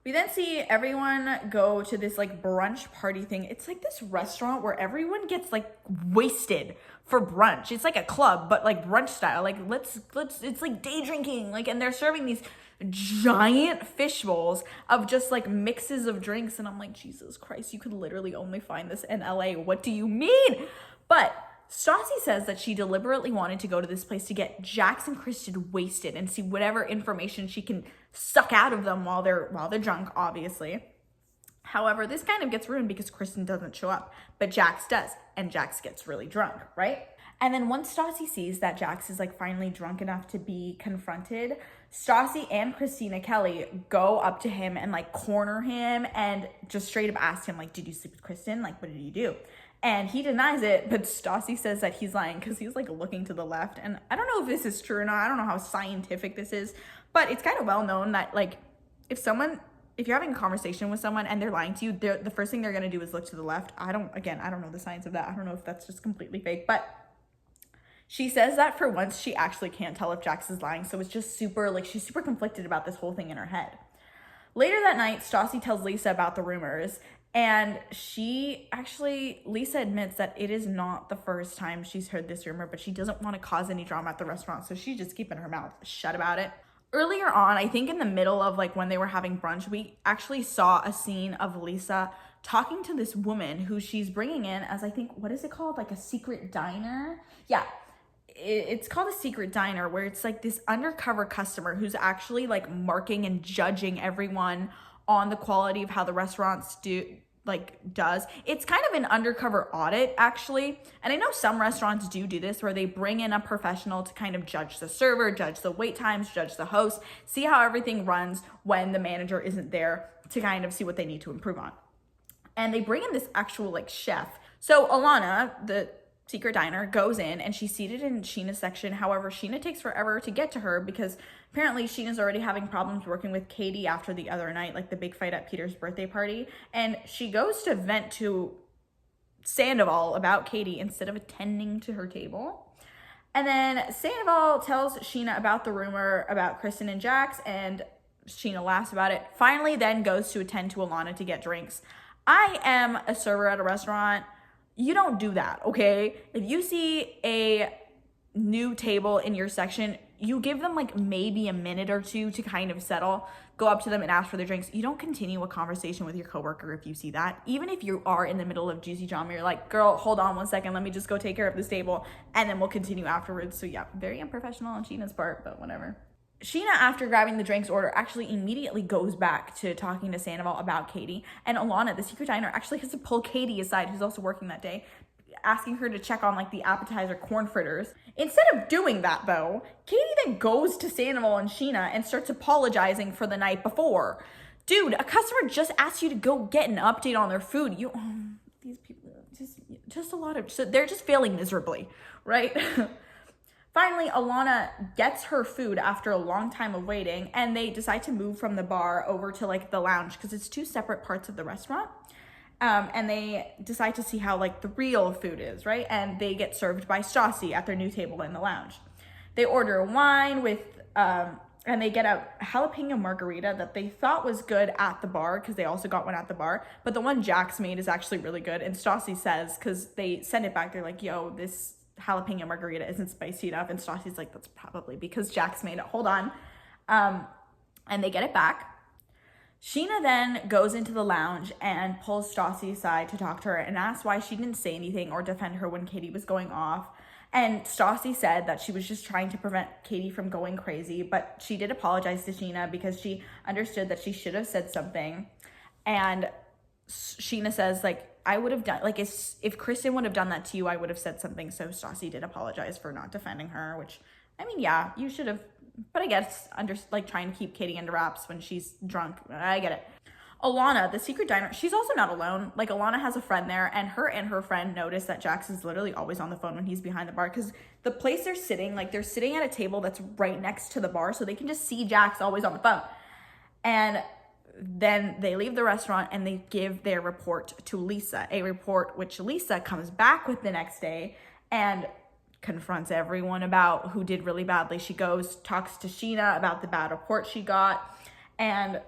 We then see everyone go to this like brunch party thing. It's like this restaurant where everyone gets like wasted for brunch. It's like a club, but like brunch style. Like let's it's like day drinking. Like, and they're serving these giant fish bowls of just like mixes of drinks. And I'm like, Jesus Christ, you could literally only find this in LA. What do you mean? But Stassi says that she deliberately wanted to go to this place to get Jax and Kristen wasted and see whatever information she can suck out of them while they're drunk, obviously. However, this kind of gets ruined because Kristen doesn't show up, but Jax does, and Jax gets really drunk, right? And then once Stassi sees that Jax is like finally drunk enough to be confronted, Stassi and Christina Kelly go up to him and like corner him and just straight up ask him like, did you sleep with Kristen? Like, what did you do? And he denies it, but Stassi says that he's lying because he's like looking to the left. And I don't know if this is true or not. I don't know how scientific this is, but it's kind of well known that like if you're having a conversation with someone and they're lying to you, the first thing they're going to do is look to the left. I don't know the science of that. I don't know if that's just completely fake, but she says that for once she actually can't tell if Jax is lying. So it's just super, like, she's super conflicted about this whole thing in her head. Later that night, Stassi tells Lisa about the rumors, and Lisa admits that it is not the first time she's heard this rumor, but she doesn't want to cause any drama at the restaurant, so she's just keeping her mouth shut about it. Earlier on, I think in the middle of like when they were having brunch, we actually saw a scene of Lisa talking to this woman who she's bringing in as, I think, what is it called? Like a secret diner? Yeah. it's called a secret diner, where it's like this undercover customer who's actually like marking and judging everyone on the quality of how the restaurants does. It's kind of an undercover audit, actually. And I know some restaurants do this, where they bring in a professional to kind of judge the server, judge the wait times, judge the host, see how everything runs when the manager isn't there, to kind of see what they need to improve on. And they bring in this actual like chef. So Alana, the secret diner, goes in and she's seated in Sheena's section. However, Sheena takes forever to get to her because apparently Sheena's already having problems working with Katie after the other night, like the big fight at Peter's birthday party. And she goes to vent to Sandoval about Katie instead of attending to her table. And then Sandoval tells Sheena about the rumor about Kristen and Jax, and Sheena laughs about it. Finally then goes to attend to Alana to get drinks. I am a server at a restaurant. You don't do that, okay? If you see a new table in your section, you give them like maybe a minute or two to kind of settle, go up to them and ask for their drinks. You don't continue a conversation with your coworker if you see that. Even if you are in the middle of juicy drama, you're like, girl, hold on 1 second, let me just go take care of this table, and then we'll continue afterwards. So yeah, very unprofessional on Sheena's part, but whatever. Sheena, after grabbing the drinks order, actually immediately goes back to talking to Sandoval about Katie. And Alana, the secret diner, actually has to pull Katie aside, who's also working that day, asking her to check on like the appetizer corn fritters. Instead of doing that though, Katie then goes to Sandoval and Sheena and starts apologizing for the night before. Dude, a customer just asked you to go get an update on their food. These people, just a lot of, so they're just failing miserably, right? Finally, Alana gets her food after a long time of waiting, and they decide to move from the bar over to like the lounge because it's two separate parts of the restaurant. And they decide to see how like the real food is, right? And they get served by Stassi at their new table in the lounge. They order wine with, and they get a jalapeno margarita that they thought was good at the bar because they also got one at the bar. But the one Jax made is actually really good. And Stassi says, because they send it back, they're like, yo, this jalapeno margarita isn't spicy enough, and Stassi's like, that's probably because Jax made it, hold on. And they get it back. Sheena then goes into the lounge and pulls Stassi aside to talk to her and asks why she didn't say anything or defend her when Katie was going off. And Stassi said that she was just trying to prevent Katie from going crazy, but she did apologize to Sheena because she understood that she should have said something. And Sheena says, like, I would have done, like, if Kristen would have done that to you, I would have said something. So Stassi did apologize for not defending her, which, I mean, yeah, you should have, but I guess trying to keep Katie under wraps when she's drunk. I get it. Alana, the secret diner, she's also not alone. Like, Alana has a friend there, and her friend notice that Jax is literally always on the phone when he's behind the bar, because the place they're sitting, like, they're sitting at a table that's right next to the bar, so they can just see Jax always on the phone. And then they leave the restaurant and they give their report to Lisa, a report which Lisa comes back with the next day and confronts everyone about who did really badly. She goes, talks to Sheena about the bad report she got, and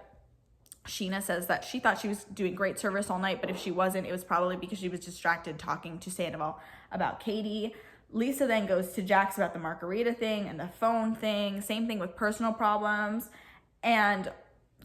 Sheena says that she thought she was doing great service all night, but if she wasn't, it was probably because she was distracted talking to Sandoval about Katie. Lisa then goes to Jax about the margarita thing and the phone thing, same thing with personal problems, and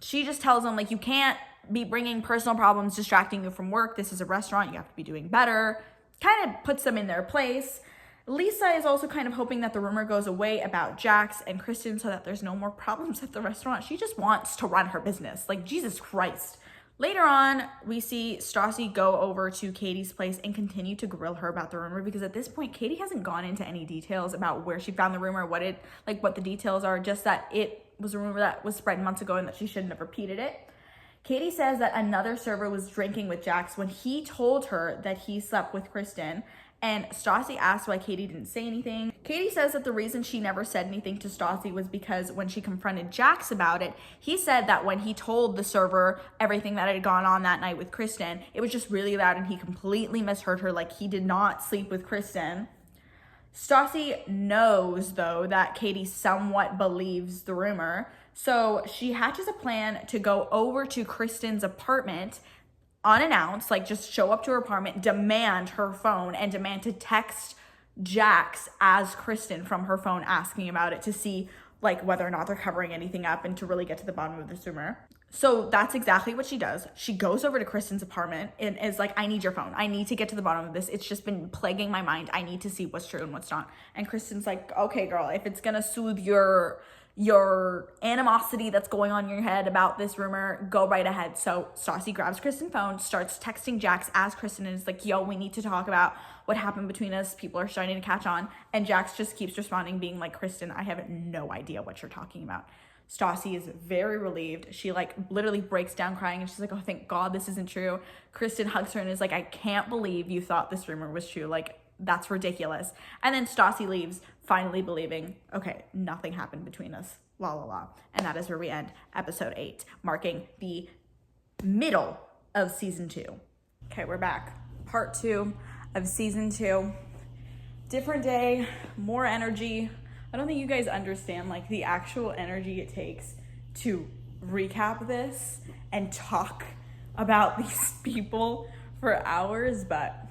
she just tells them, like, you can't be bringing personal problems distracting you from work. This is a restaurant. You have to be doing better. Kind of puts them in their place. Lisa is also kind of hoping that the rumor goes away about Jax and Kristen so that there's no more problems at the restaurant. She just wants to run her business. Like, Jesus Christ. Later on, we see Stassi go over to Katie's place and continue to grill her about the rumor, because at this point, Katie hasn't gone into any details about where she found the rumor, what the details are, just that it was a rumor that was spread months ago and that she shouldn't have repeated it. Katie says that another server was drinking with Jax when he told her that he slept with Kristen, and Stassi asked why Katie didn't say anything. Katie says that the reason she never said anything to Stassi was because when she confronted Jax about it, he said that when he told the server everything that had gone on that night with Kristen, it was just really loud and he completely misheard her, like he did not sleep with Kristen. Stassi knows, though, that Katie somewhat believes the rumor, so she hatches a plan to go over to Kristen's apartment unannounced, like just show up to her apartment, demand her phone, and demand to text Jax as Kristen from her phone asking about it to see like whether or not they're covering anything up and to really get to the bottom of this rumor. So that's exactly what she does. She goes over to Kristen's apartment and is like, I need your phone. I need to get to the bottom of this. It's just been plaguing my mind. I need to see what's true and what's not. And Kristen's like, okay, girl, if it's gonna soothe your animosity that's going on in your head about this rumor, go right ahead. So Stassi grabs Kristen's phone, starts texting Jax as Kristen is like, yo, we need to talk about what happened between us. People are starting to catch on. And Jax just keeps responding, being like, Kristen, I have no idea what you're talking about. Stassi is very relieved. She like literally breaks down crying and she's like, oh, thank God this isn't true. Kristen hugs her and is like, I can't believe you thought this rumor was true. Like, that's ridiculous. And then Stassi leaves, finally believing, okay, nothing happened between us, la la la. And that is where we end episode 8, marking the middle of season 2. Okay, we're back. Part 2 of season 2. Different day, more energy. I don't think you guys understand like the actual energy it takes to recap this and talk about these people for hours, but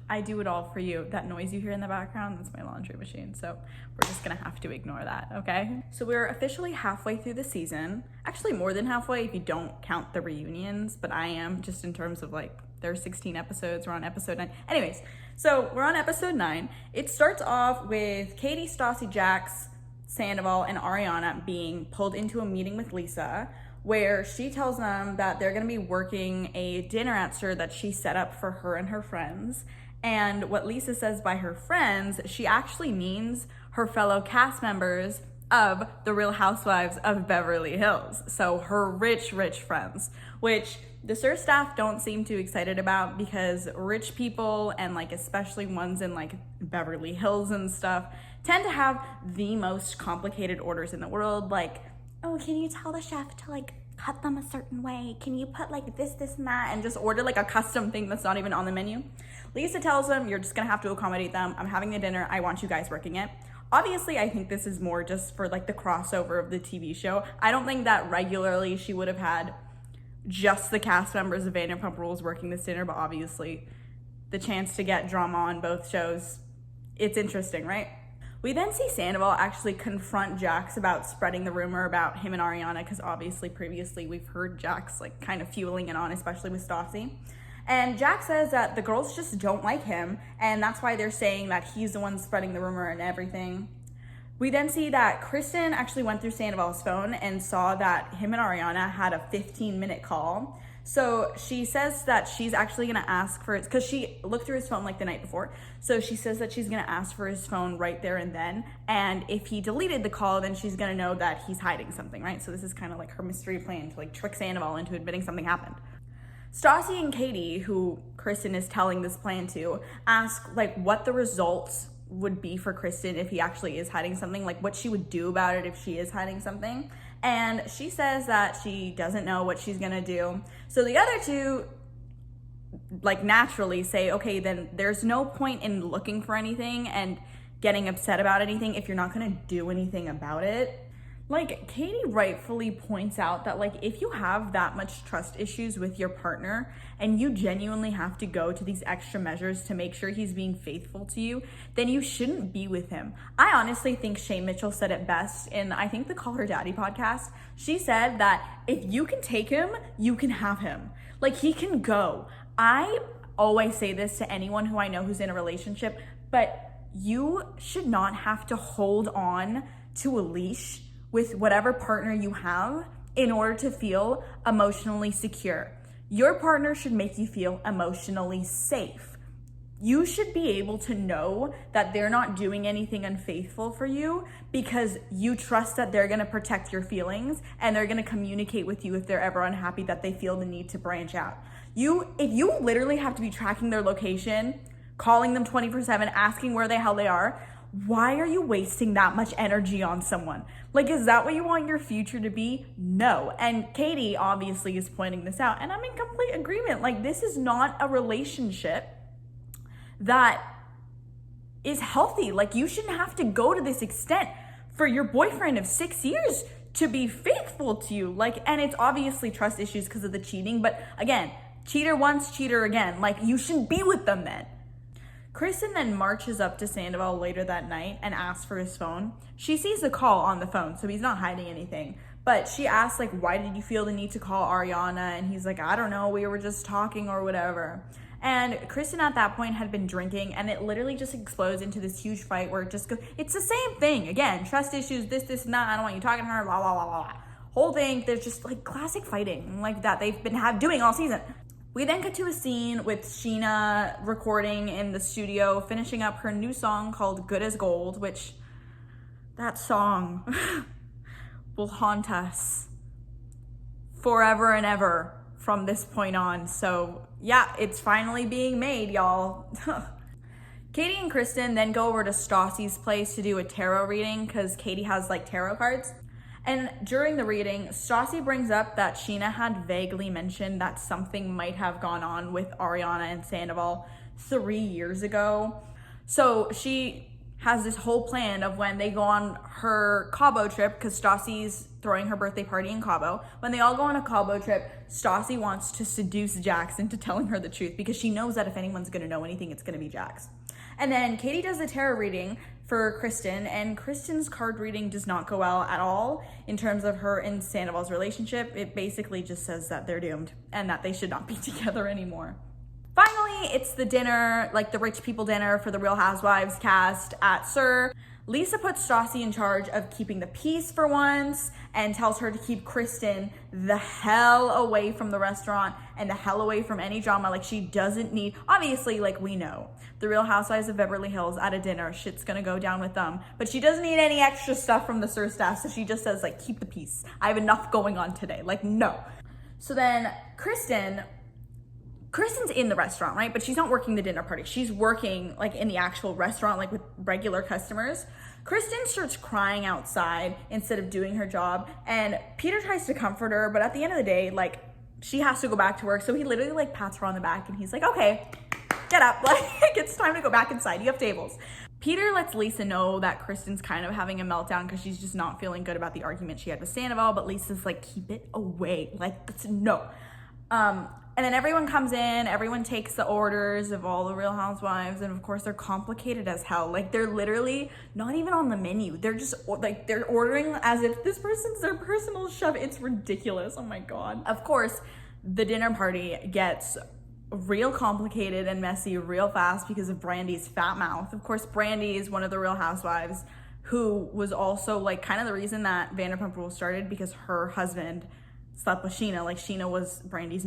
I do it all for you. That noise you hear in the background, that's my laundry machine. So we're just gonna have to ignore that, okay? So we're officially halfway through the season. Actually more than halfway if you don't count the reunions, but I am just in terms of like, there are 16 episodes, we're on episode 9. Anyways, so we're on episode 9. It starts off with Katie, Stassi, Jax, Sandoval, and Ariana being pulled into a meeting with Lisa where she tells them that they're gonna be working a dinner at SUR that she set up for her and her friends. And what Lisa says by her friends, she actually means her fellow cast members of The Real Housewives of Beverly Hills. So her rich friends, which the SUR staff don't seem too excited about because rich people and like especially ones in like Beverly Hills and stuff tend to have the most complicated orders in the world. Like, oh, can you tell the chef to like cut them a certain way? Can you put like this and that and just order like a custom thing that's not even on the menu? Lisa tells them, you're just gonna have to accommodate them. I'm having the dinner. I want you guys working it. Obviously, I think this is more just for like the crossover of the TV show. I don't think that regularly she would have had just the cast members of Vanderpump Rules working this dinner, but obviously the chance to get drama on both shows, it's interesting, right? We then see Sandoval actually confront Jax about spreading the rumor about him and Ariana, because obviously previously we've heard Jax like kind of fueling it on, especially with Stassi. And Jax says that the girls just don't like him, and that's why they're saying that he's the one spreading the rumor and everything. We then see that Kristen actually went through Sandoval's phone and saw that him and Ariana had a 15-minute call. So she says that she's actually gonna ask for it, because she looked through his phone like the night before. So she says that she's gonna ask for his phone right there and then. And if he deleted the call, then she's gonna know that he's hiding something, right? So this is kind of like her mystery plan to like trick Sandoval into admitting something happened. Stassi and Katie, who Kristen is telling this plan to, ask like what the results would be for Kristen if he actually is hiding something, like what she would do about it if she is hiding something. And she says that she doesn't know what she's gonna do. So the other two like naturally say, okay, then there's no point in looking for anything and getting upset about anything if you're not gonna do anything about it. Like, Katie rightfully points out that, like, if you have that much trust issues with your partner and you genuinely have to go to these extra measures to make sure he's being faithful to you, then you shouldn't be with him. I honestly think Shay Mitchell said it best in, I think, the Call Her Daddy podcast. She said that if you can take him, you can have him. Like, he can go. I always say this to anyone who I know who's in a relationship, but you should not have to hold on to a leash with whatever partner you have in order to feel emotionally secure. Your partner should make you feel emotionally safe. You should be able to know that they're not doing anything unfaithful for you because you trust that they're gonna protect your feelings and they're gonna communicate with you if they're ever unhappy that they feel the need to branch out. If you literally have to be tracking their location, calling them 24/7, asking where the hell they are, why are you wasting that much energy on someone? Like, is that what you want your future to be? No. And Katie obviously is pointing this out, and I'm in complete agreement. Like, this is not a relationship that is healthy. Like, you shouldn't have to go to this extent for your boyfriend of 6 years to be faithful to you. Like, and it's obviously trust issues because of the cheating, but again, cheater once, cheater again. Like, you shouldn't be with them then. Kristen then marches up to Sandoval later that night and asks for his phone. She sees the call on the phone, so he's not hiding anything. But she asks, like, why did you feel the need to call Ariana? And he's like, I don't know, we were just talking or whatever. And Kristen at that point had been drinking, and it literally just explodes into this huge fight where it just goes, it's the same thing. Again, trust issues, this, and that, I don't want you talking to her, blah, blah, blah, blah. Whole thing, there's just like classic fighting like that they've been doing all season. We then cut to a scene with Sheena recording in the studio, finishing up her new song called Good as Gold, which that song will haunt us forever and ever from this point on. So yeah, it's finally being made, y'all. Katie and Kristen then go over to Stassi's place to do a tarot reading because Katie has like tarot cards. And during the reading, Stassi brings up that Sheena had vaguely mentioned that something might have gone on with Ariana and Sandoval 3 years ago. So she has this whole plan of when they go on her Cabo trip, because Stassi's throwing her birthday party in Cabo. When they all go on a Cabo trip, Stassi wants to seduce Jax into telling her the truth because she knows that if anyone's gonna know anything, it's gonna be Jax. And then Katie does the tarot reading for Kristen, and Kristen's card reading does not go well at all in terms of her and Sandoval's relationship. It basically just says that they're doomed and that they should not be together anymore. Finally, it's the dinner, like the rich people dinner for the Real Housewives cast at SUR. Lisa puts Stassi in charge of keeping the peace for once and tells her to keep Kristen the hell away from the restaurant and the hell away from any drama. Like, she doesn't need, obviously, like, we know the Real Housewives of Beverly Hills at a dinner, shit's gonna go down with them, but she doesn't need any extra stuff from the SUR staff. So she just says, like, keep the peace. I have enough going on today. Like, no. So then Kristen's in the restaurant, right? But she's not working the dinner party. She's working like in the actual restaurant, like with regular customers. Kristen starts crying outside instead of doing her job. And Peter tries to comfort her, but at the end of the day, like, she has to go back to work. So he literally like pats her on the back and he's like, okay, get up. Like, it's time to go back inside. You have tables. Peter lets Lisa know that Kristen's kind of having a meltdown because she's just not feeling good about the argument she had with Sandoval. But Lisa's like, keep it away. Like, no. And then everyone comes in, everyone takes the orders of all the Real Housewives, and of course they're complicated as hell. Like, they're literally not even on the menu. They're just like, they're ordering as if this person's their personal chef. It's ridiculous. Oh my God. Of course, the dinner party gets real complicated and messy real fast because of Brandy's fat mouth. Of course, Brandy is one of the Real Housewives who was also like kind of the reason that Vanderpump Rules started, because her husband slept with Sheena. Like, Sheena was Brandy's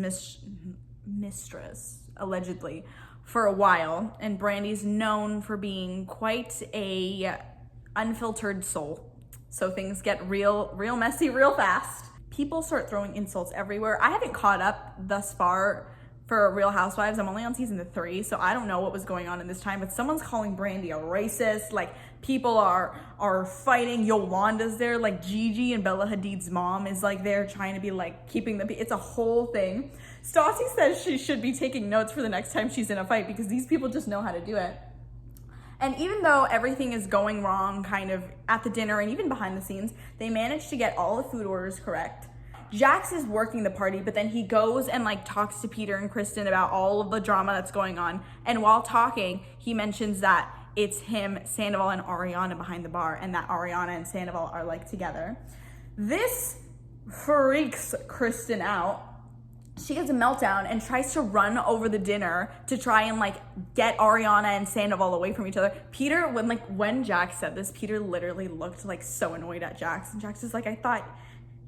mistress, allegedly, for a while. And Brandy's known for being quite a unfiltered soul. So things get real messy real fast. People start throwing insults everywhere. I haven't caught up thus far for Real Housewives. I'm only on season 3, so I don't know what was going on in this time, but someone's calling Brandy a racist. Like, people are fighting. Yolanda's there, like Gigi and Bella Hadid's mom is like there trying to be like keeping the, it's a whole thing. Stassi says she should be taking notes for the next time she's in a fight because these people just know how to do it. And even though everything is going wrong kind of at the dinner and even behind the scenes, they manage to get all the food orders correct. Jax is working the party, but then he goes and like talks to Peter and Kristen about all of the drama that's going on. And while talking, he mentions that it's him, Sandoval, and Ariana behind the bar, and that Ariana and Sandoval are like together. This freaks Kristen out. She gets a meltdown and tries to run over the dinner to try and like get Ariana and Sandoval away from each other. Peter, when Jax said this, Peter literally looked like so annoyed at Jax. And Jax is like, I thought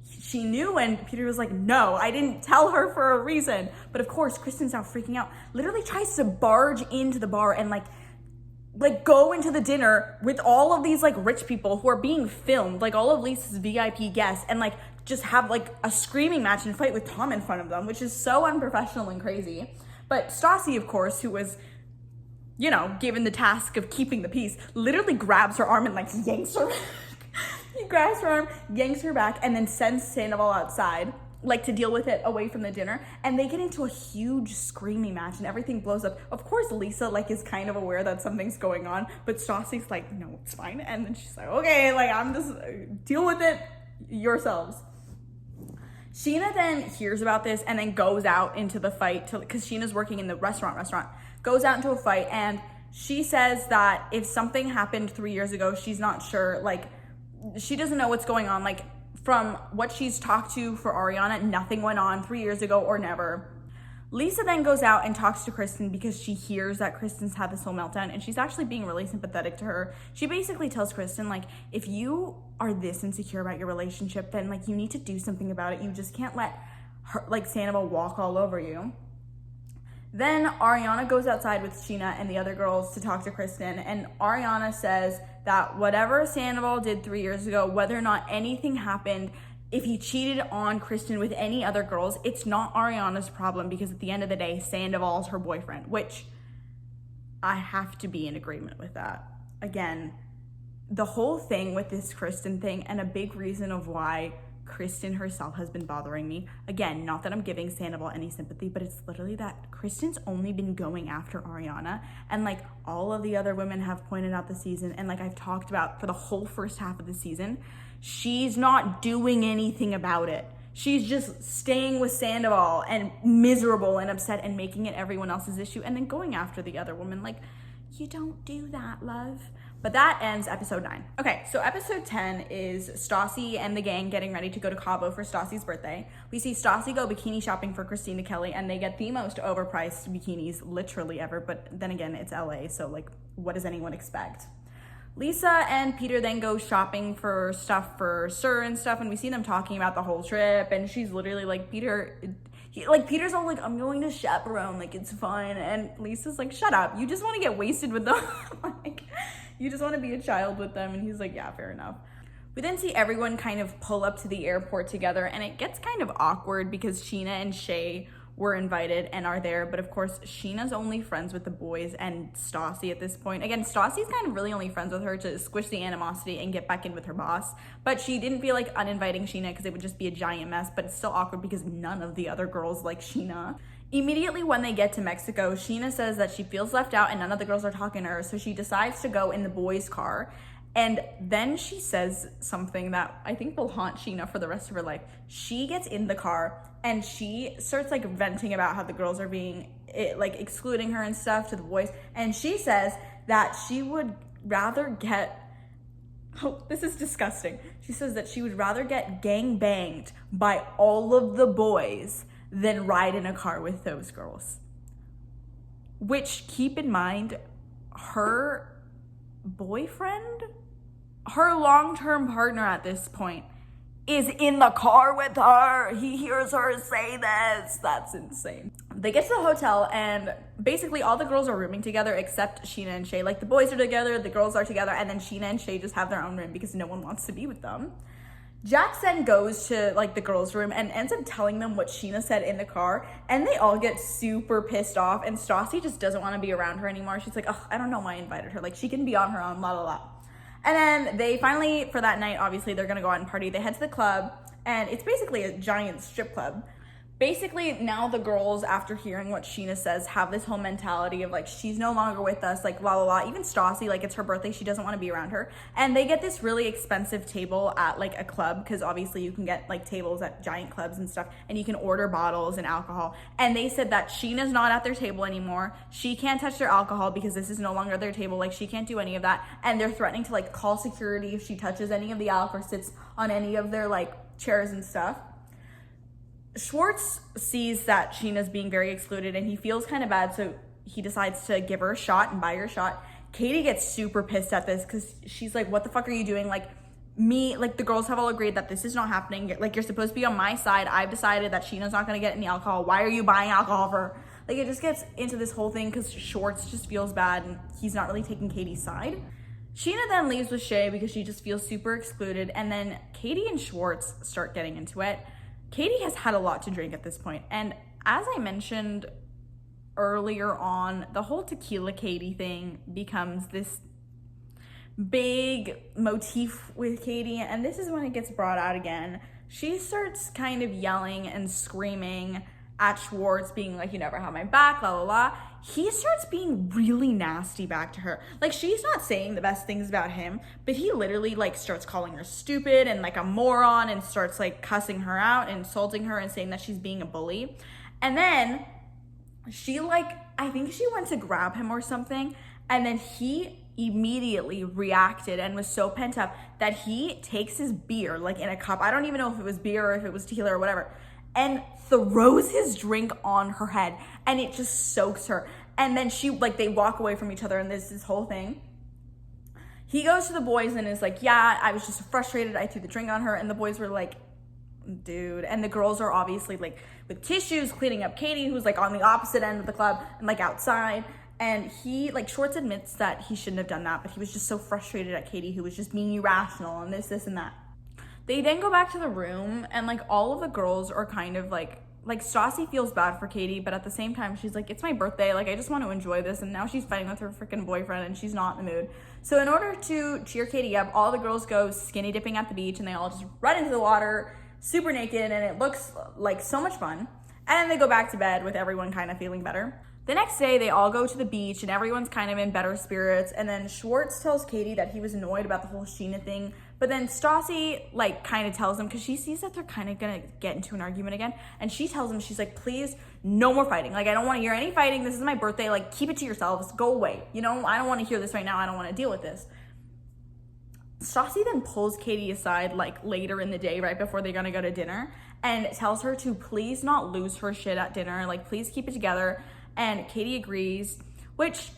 she knew. And Peter was like, no, I didn't tell her for a reason. But of course, Kristen's now freaking out. Literally tries to barge into the bar and like go into the dinner with all of these like rich people who are being filmed, like all of Lisa's VIP guests, and like just have like a screaming match and fight with Tom in front of them, which is so unprofessional and crazy. But Stassi, of course, who was, you know, given the task of keeping the peace, literally grabs her arm and like yanks her back. He grabs her arm, yanks her back, and then sends Sandoval outside, like to deal with it away from the dinner. And they get into a huge screaming match and everything blows up. Of course, Lisa like is kind of aware that something's going on, but Stassi's like, no, it's fine. And then she's like, okay, like I'm just deal with it yourselves. Sheena then hears about this and then goes out into the fight because Sheena's working in the restaurant, goes out into a fight, and she says that if something happened 3 years ago, she's not sure, like she doesn't know what's going on. Like from what she's talked to for Ariana, nothing went on 3 years ago or never. Lisa then goes out and talks to Kristen because she hears that Kristen's had this whole meltdown, and she's actually being really sympathetic to her. She basically tells Kristen, like, if you are this insecure about your relationship, then, like, you need to do something about it. You just can't let her, like, Sandoval walk all over you. Then Ariana goes outside with Sheena and the other girls to talk to Kristen, and Ariana says that whatever Sandoval did 3 years ago, whether or not anything happened, if he cheated on Kristen with any other girls, it's not Ariana's problem, because at the end of the day, Sandoval's her boyfriend, which I have to be in agreement with that. Again, the whole thing with this Kristen thing, and a big reason of why Kristen herself has been bothering me. Again, not that I'm giving Sandoval any sympathy, but it's literally that Kristen's only been going after Ariana, and like all of the other women have pointed out this season, and like I've talked about for the whole first half of the season, she's not doing anything about it. She's just staying with Sandoval and miserable and upset and making it everyone else's issue and then going after the other woman. Like, you don't do that, love. But that ends episode 9. Okay, so episode 10 is Stassi and the gang getting ready to go to Cabo for Stassi's birthday. We see Stassi go bikini shopping for Christina Kelly, and they get the most overpriced bikinis literally ever. But then again, it's LA, so like, what does anyone expect? Lisa and Peter then go shopping for stuff for Sir and stuff, and we see them talking about the whole trip, and she's literally like, Peter's all like, I'm going to chaperone, like, it's fun, and Lisa's like, shut up, you just want to get wasted with them. Like, you just want to be a child with them. And he's like, yeah, fair enough. We then see everyone kind of pull up to the airport together, and it gets kind of awkward because Sheena and Shay were invited and are there, but of course Sheena's only friends with the boys and Stassi at this point. Again, Stassi's kind of really only friends with her to squish the animosity and get back in with her boss, but she didn't feel like uninviting Sheena because it would just be a giant mess. But it's still awkward because none of the other girls like Sheena. Immediately when they get to Mexico, Sheena says that she feels left out and none of the girls are talking to her, so she decides to go in the boys' car. And then she says something that I think will haunt Sheena for the rest of her life. She gets in the car and she starts like venting about how the girls are being like excluding her and stuff to the boys. And she says that she would rather get, oh, this is disgusting. She says that she would rather get gang banged by all of the boys than ride in a car with those girls. Which, keep in mind, her boyfriend, her long-term partner at this point, is in the car with her. He hears her say this. That's insane. They get to the hotel and basically all the girls are rooming together except Sheena and Shay. Like, the boys are together, the girls are together, and then Sheena and Shay just have their own room because no one wants to be with them. Jax then goes to like the girls' room and ends up telling them what Sheena said in the car, and they all get super pissed off, and Stassi just doesn't want to be around her anymore. She's like, oh, I don't know why I invited her. Like, she can be on her own, la la la. And then they finally, for that night, obviously they're gonna go out and party. They head to the club, and it's basically a giant strip club. Basically, now the girls, after hearing what Sheena says, have this whole mentality of like, she's no longer with us, like, la la la. Even Stassi, like, it's her birthday, she doesn't want to be around her. And they get this really expensive table at like a club, because obviously you can get like tables at giant clubs and stuff, and you can order bottles and alcohol. And they said that Sheena's not at their table anymore. She can't touch their alcohol because this is no longer their table. Like, she can't do any of that. And they're threatening to like call security if she touches any of the alcohol or sits on any of their like chairs and stuff. Schwartz sees that Sheena's being very excluded and he feels kind of bad, so he decides to give her a shot and buy her a shot. Katie gets super pissed at this because she's like, what the fuck are you doing? Like, the girls have all agreed that this is not happening. Like, you're supposed to be on my side. I've decided that Sheena's not going to get any alcohol. Why are you buying alcohol for her? Like, it just gets into this whole thing because Schwartz just feels bad and he's not really taking Katie's side. Sheena then leaves with Shay because she just feels super excluded, and then Katie and Schwartz start getting into it. Katie has had a lot to drink at this point, and as I mentioned earlier on, the whole tequila Katie thing becomes this big motif with Katie, and this is when it gets brought out again. She starts kind of yelling and screaming at Schwartz, being like, you never have my back, la la la. He starts being really nasty back to her. Like, she's not saying the best things about him, but he literally like starts calling her stupid and like a moron and starts like cussing her out and insulting her and saying that she's being a bully. And then she like, I think she went to grab him or something, and then he immediately reacted and was so pent up that he takes his beer, like in a cup, I don't even know if it was beer or if it was tequila or whatever, and throws his drink on her head, and it just soaks her. And then she, like, they walk away from each other, and this whole thing. He goes to the boys and is like, yeah, I was just frustrated, I threw the drink on her. And the boys were like, dude. And the girls are obviously like with tissues cleaning up Katie, who's like on the opposite end of the club and like outside. And he, like, Schwartz admits that he shouldn't have done that, but he was just so frustrated at Katie, who was just being irrational and this and that. They then go back to the room, and like all of the girls are kind of like Stassi feels bad for Katie, but at the same time she's like, it's my birthday, like I just want to enjoy this. And now she's fighting with her freaking boyfriend and she's not in the mood. So in order to cheer Katie up, all the girls go skinny dipping at the beach, and they all just run into the water super naked, and it looks like so much fun. And then they go back to bed with everyone kind of feeling better. The next day, they all go to the beach, and everyone's kind of in better spirits. And then Schwartz tells Katie that he was annoyed about the whole Scheana thing. But then Stassi, like, kind of tells him, because she sees that they're kind of going to get into an argument again. And she tells him, she's like, please, no more fighting. Like, I don't want to hear any fighting. This is my birthday. Like, keep it to yourselves. Go away. You know, I don't want to hear this right now. I don't want to deal with this. Stassi then pulls Katie aside, like, later in the day, right before they're going to go to dinner, and tells her to please not lose her shit at dinner. Like, please keep it together. And Katie agrees, which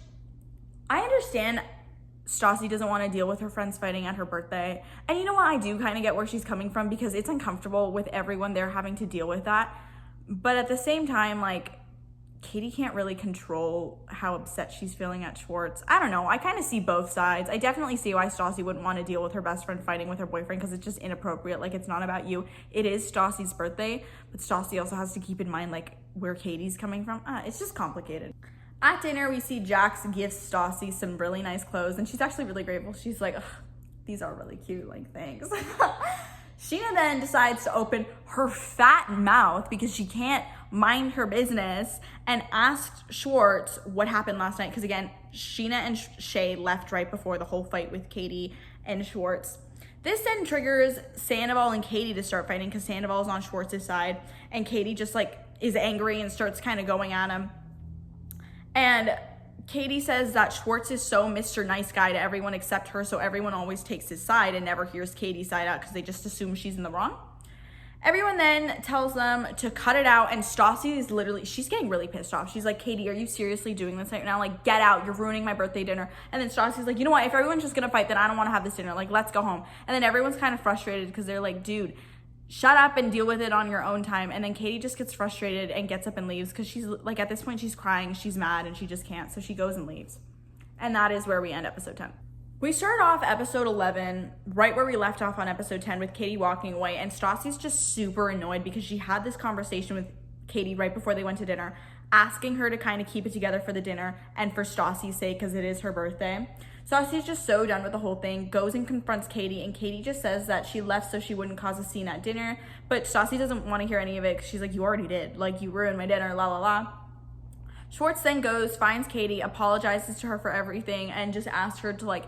I understand. Stassi doesn't want to deal with her friends fighting at her birthday. And you know what? I do kind of get where she's coming from, because it's uncomfortable with everyone there having to deal with that. But at the same time, like, Katie can't really control how upset she's feeling at Schwartz. I don't know. I kind of see both sides. I definitely see why Stassi wouldn't want to deal with her best friend fighting with her boyfriend, because it's just inappropriate. Like, it's not about you. It is Stassi's birthday, but Stassi also has to keep in mind, like, where Katie's coming from. It's just complicated. At dinner, we see Jax give Stassi some really nice clothes, and she's actually really grateful. She's like, these are really cute, like, thanks. Scheana then decides to open her fat mouth, because she can't mind her business, and asked Schwartz what happened last night. Because again, Scheana and Shay left right before the whole fight with Katie and Schwartz. This then triggers Sandoval and Katie to start fighting, because Sandoval's on Schwartz's side, and Katie just, like, is angry and starts kind of going at him. And Katie says that Schwartz is so Mr. Nice Guy to everyone except her, so everyone always takes his side and never hears Katie's side out, because they just assume she's in the wrong. Everyone then tells them to cut it out, and Stassi is literally, she's getting really pissed off. She's like, Katie, are you seriously doing this right now? Like, get out, you're ruining my birthday dinner. And then Stassi's like, you know what, if everyone's just gonna fight, then I don't wanna have this dinner. Like, let's go home. And then everyone's kind of frustrated, because they're like, dude, shut up and deal with it on your own time. And then Katie just gets frustrated and gets up and leaves, because she's like, at this point she's crying, she's mad, and she just can't. So she goes and leaves. And that is where we end episode 10. We start off episode 11 right where we left off on episode 10, with Katie walking away, and Stassi's just super annoyed because she had this conversation with Katie right before they went to dinner, asking her to kind of keep it together for the dinner and for Stassi's sake, because it is her birthday. Stassi's just so done with the whole thing, goes and confronts Katie, and Katie just says that she left so she wouldn't cause a scene at dinner, but Stassi doesn't want to hear any of it, because she's like, you already did. Like, you ruined my dinner, la la la. Schwartz then goes, finds Katie, apologizes to her for everything, and just asks her to, like,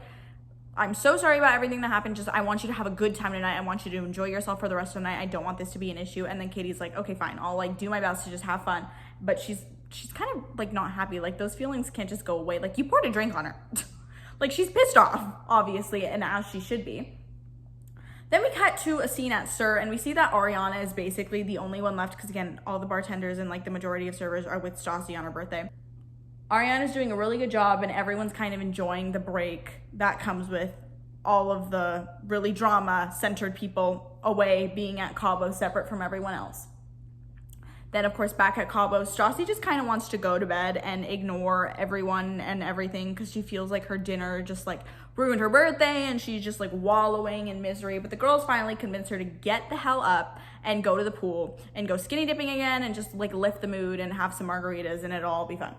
I'm so sorry about everything that happened. Just, I want you to have a good time tonight. I want you to enjoy yourself for the rest of the night. I don't want this to be an issue. And then Katie's like, okay, fine. I'll, like, do my best to just have fun. But she's kind of, like, not happy. Like, those feelings can't just go away. Like, you poured a drink on her. Like, she's pissed off, obviously, and as she should be. Then we cut to a scene at Sir, and we see that Ariana is basically the only one left, because, again, all the bartenders and, like, the majority of servers are with Stassi on her birthday. Ariana's doing a really good job, and everyone's kind of enjoying the break that comes with all of the really drama-centered people away, being at Cabo separate from everyone else. Then, of course, back at Cabo, Stassi just kind of wants to go to bed and ignore everyone and everything, because she feels like her dinner just, like, ruined her birthday, and she's just, like, wallowing in misery. But the girls finally convince her to get the hell up and go to the pool and go skinny dipping again and just, like, lift the mood and have some margaritas, and it'll all be fun.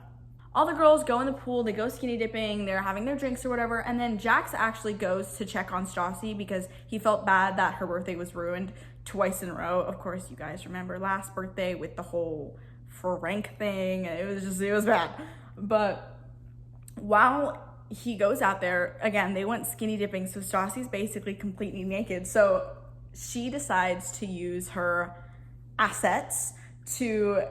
All the girls go in the pool, they go skinny dipping, they're having their drinks or whatever, and then Jax actually goes to check on Stassi, because he felt bad that her birthday was ruined twice in a row. Of course, you guys remember last birthday with the whole Frank thing. It was bad. But while he goes out there, again, they went skinny dipping, so Stassi's basically completely naked. So she decides to use her assets to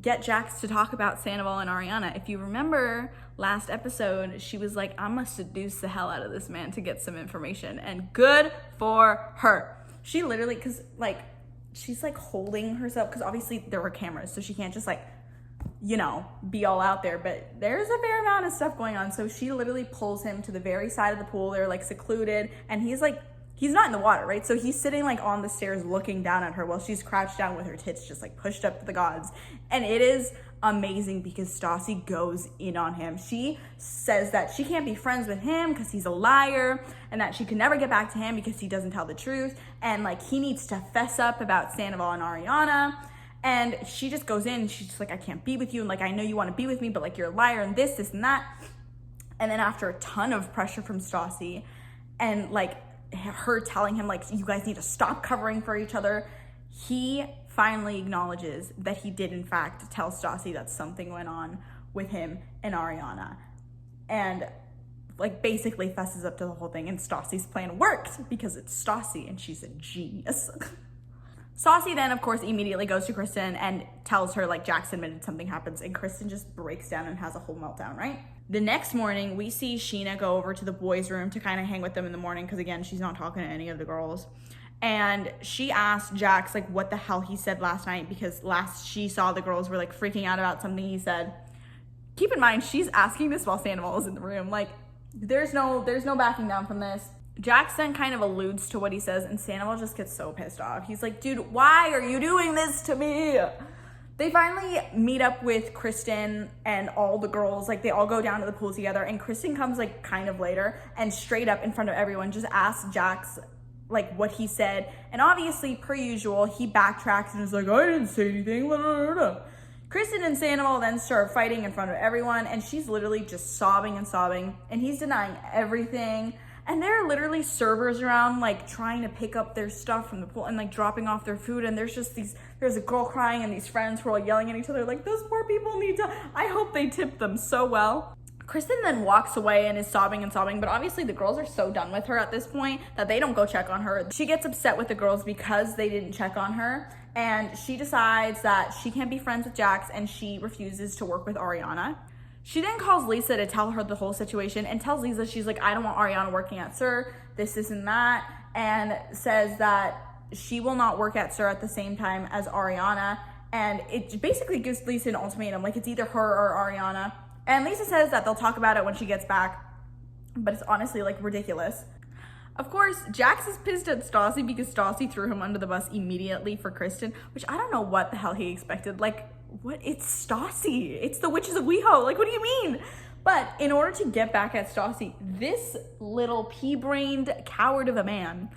get Jax to talk about Sandoval and Ariana. If you remember last episode, she was like, I'm gonna seduce the hell out of this man to get some information, and good for her. She literally, because like she's like holding herself, because obviously there were cameras, so she can't just like, you know, be all out there, but there's a fair amount of stuff going on. So she literally pulls him to the very side of the pool. They're like secluded, and he's not in the water, right? So he's sitting like on the stairs looking down at her while she's crouched down with her tits just like pushed up to the gods. And it is amazing because Stassi goes in on him. She says that she can't be friends with him because he's a liar, and that she can never get back to him because he doesn't tell the truth, and like he needs to fess up about Sandoval and Ariana. And she just goes in and she's just like, I can't be with you, and like I know you want to be with me, but like you're a liar and this and that. And then after a ton of pressure from Stassi and like her telling him like, you guys need to stop covering for each other, he finally acknowledges that he did in fact tell Stassi that something went on with him and Ariana, and like basically fesses up to the whole thing. And Stassi's plan worked because it's Stassi and she's a genius. Stassi then of course immediately goes to Kristen and tells her like Jax admitted something happens, and Kristen just breaks down and has a whole meltdown, right? The next morning, we see Sheena go over to the boys' room to kind of hang with them in the morning because, again, she's not talking to any of the girls. And she asked Jax, like, what the hell he said last night, because last she saw the girls were, like, freaking out about something he said. Keep in mind, she's asking this while Sandoval is in the room. Like, there's no backing down from this. Jax then kind of alludes to what he says, and Sandoval just gets so pissed off. He's like, dude, why are you doing this to me? They finally meet up with Kristen and all the girls. Like, they all go down to the pool together, and Kristen comes, like, kind of later and straight up in front of everyone just asks Jax, like, what he said. And obviously, per usual, he backtracks and is like, I didn't say anything. Kristen and Sandoval then start fighting in front of everyone, and she's literally just sobbing and sobbing, and he's denying everything. And there are literally servers around, like, trying to pick up their stuff from the pool and, like, dropping off their food. And there's a girl crying and these friends who are all yelling at each other, like, those poor people need to, I hope they tip them so well. Kristen then walks away and is sobbing and sobbing, but obviously the girls are so done with her at this point that they don't go check on her. She gets upset with the girls because they didn't check on her, and she decides that she can't be friends with Jax, and she refuses to work with Ariana. She then calls Lisa to tell her the whole situation and tells Lisa, she's like, I don't want Ariana working at SUR, this and that, and says that she will not work at SUR at the same time as Ariana. And it basically gives Lisa an ultimatum, like it's either her or Ariana. And Lisa says that they'll talk about it when she gets back, but it's honestly like ridiculous. Of course, Jax is pissed at Stassi because Stassi threw him under the bus immediately for Kristen, which I don't know what the hell he expected. Like, what? It's Stassi. It's the Witches of WeHo. Like, what do you mean? But in order to get back at Stassi, this little pea-brained coward of a man,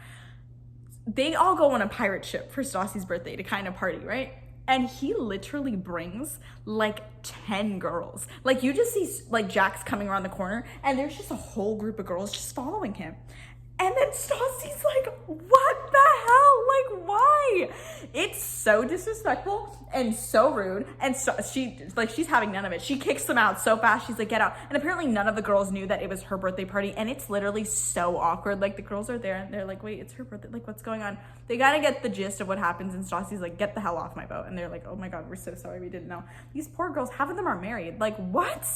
they all go on a pirate ship for Stassi's birthday to kind of party, right? And he literally brings like 10 girls. Like, you just see like Jax coming around the corner and there's just a whole group of girls just following him. And then Stassi's like, what the hell? Like, why? It's so disrespectful and so rude. And so she's having none of it. She kicks them out so fast. She's like, get out. And apparently none of the girls knew that it was her birthday party. And it's literally so awkward. Like, the girls are there and they're like, wait, it's her birthday. Like, what's going on? They got to get the gist of what happens. And Stassi's like, get the hell off my boat. And they're like, oh my God, we're so sorry. We didn't know. These poor girls, half of them are married. Like, what?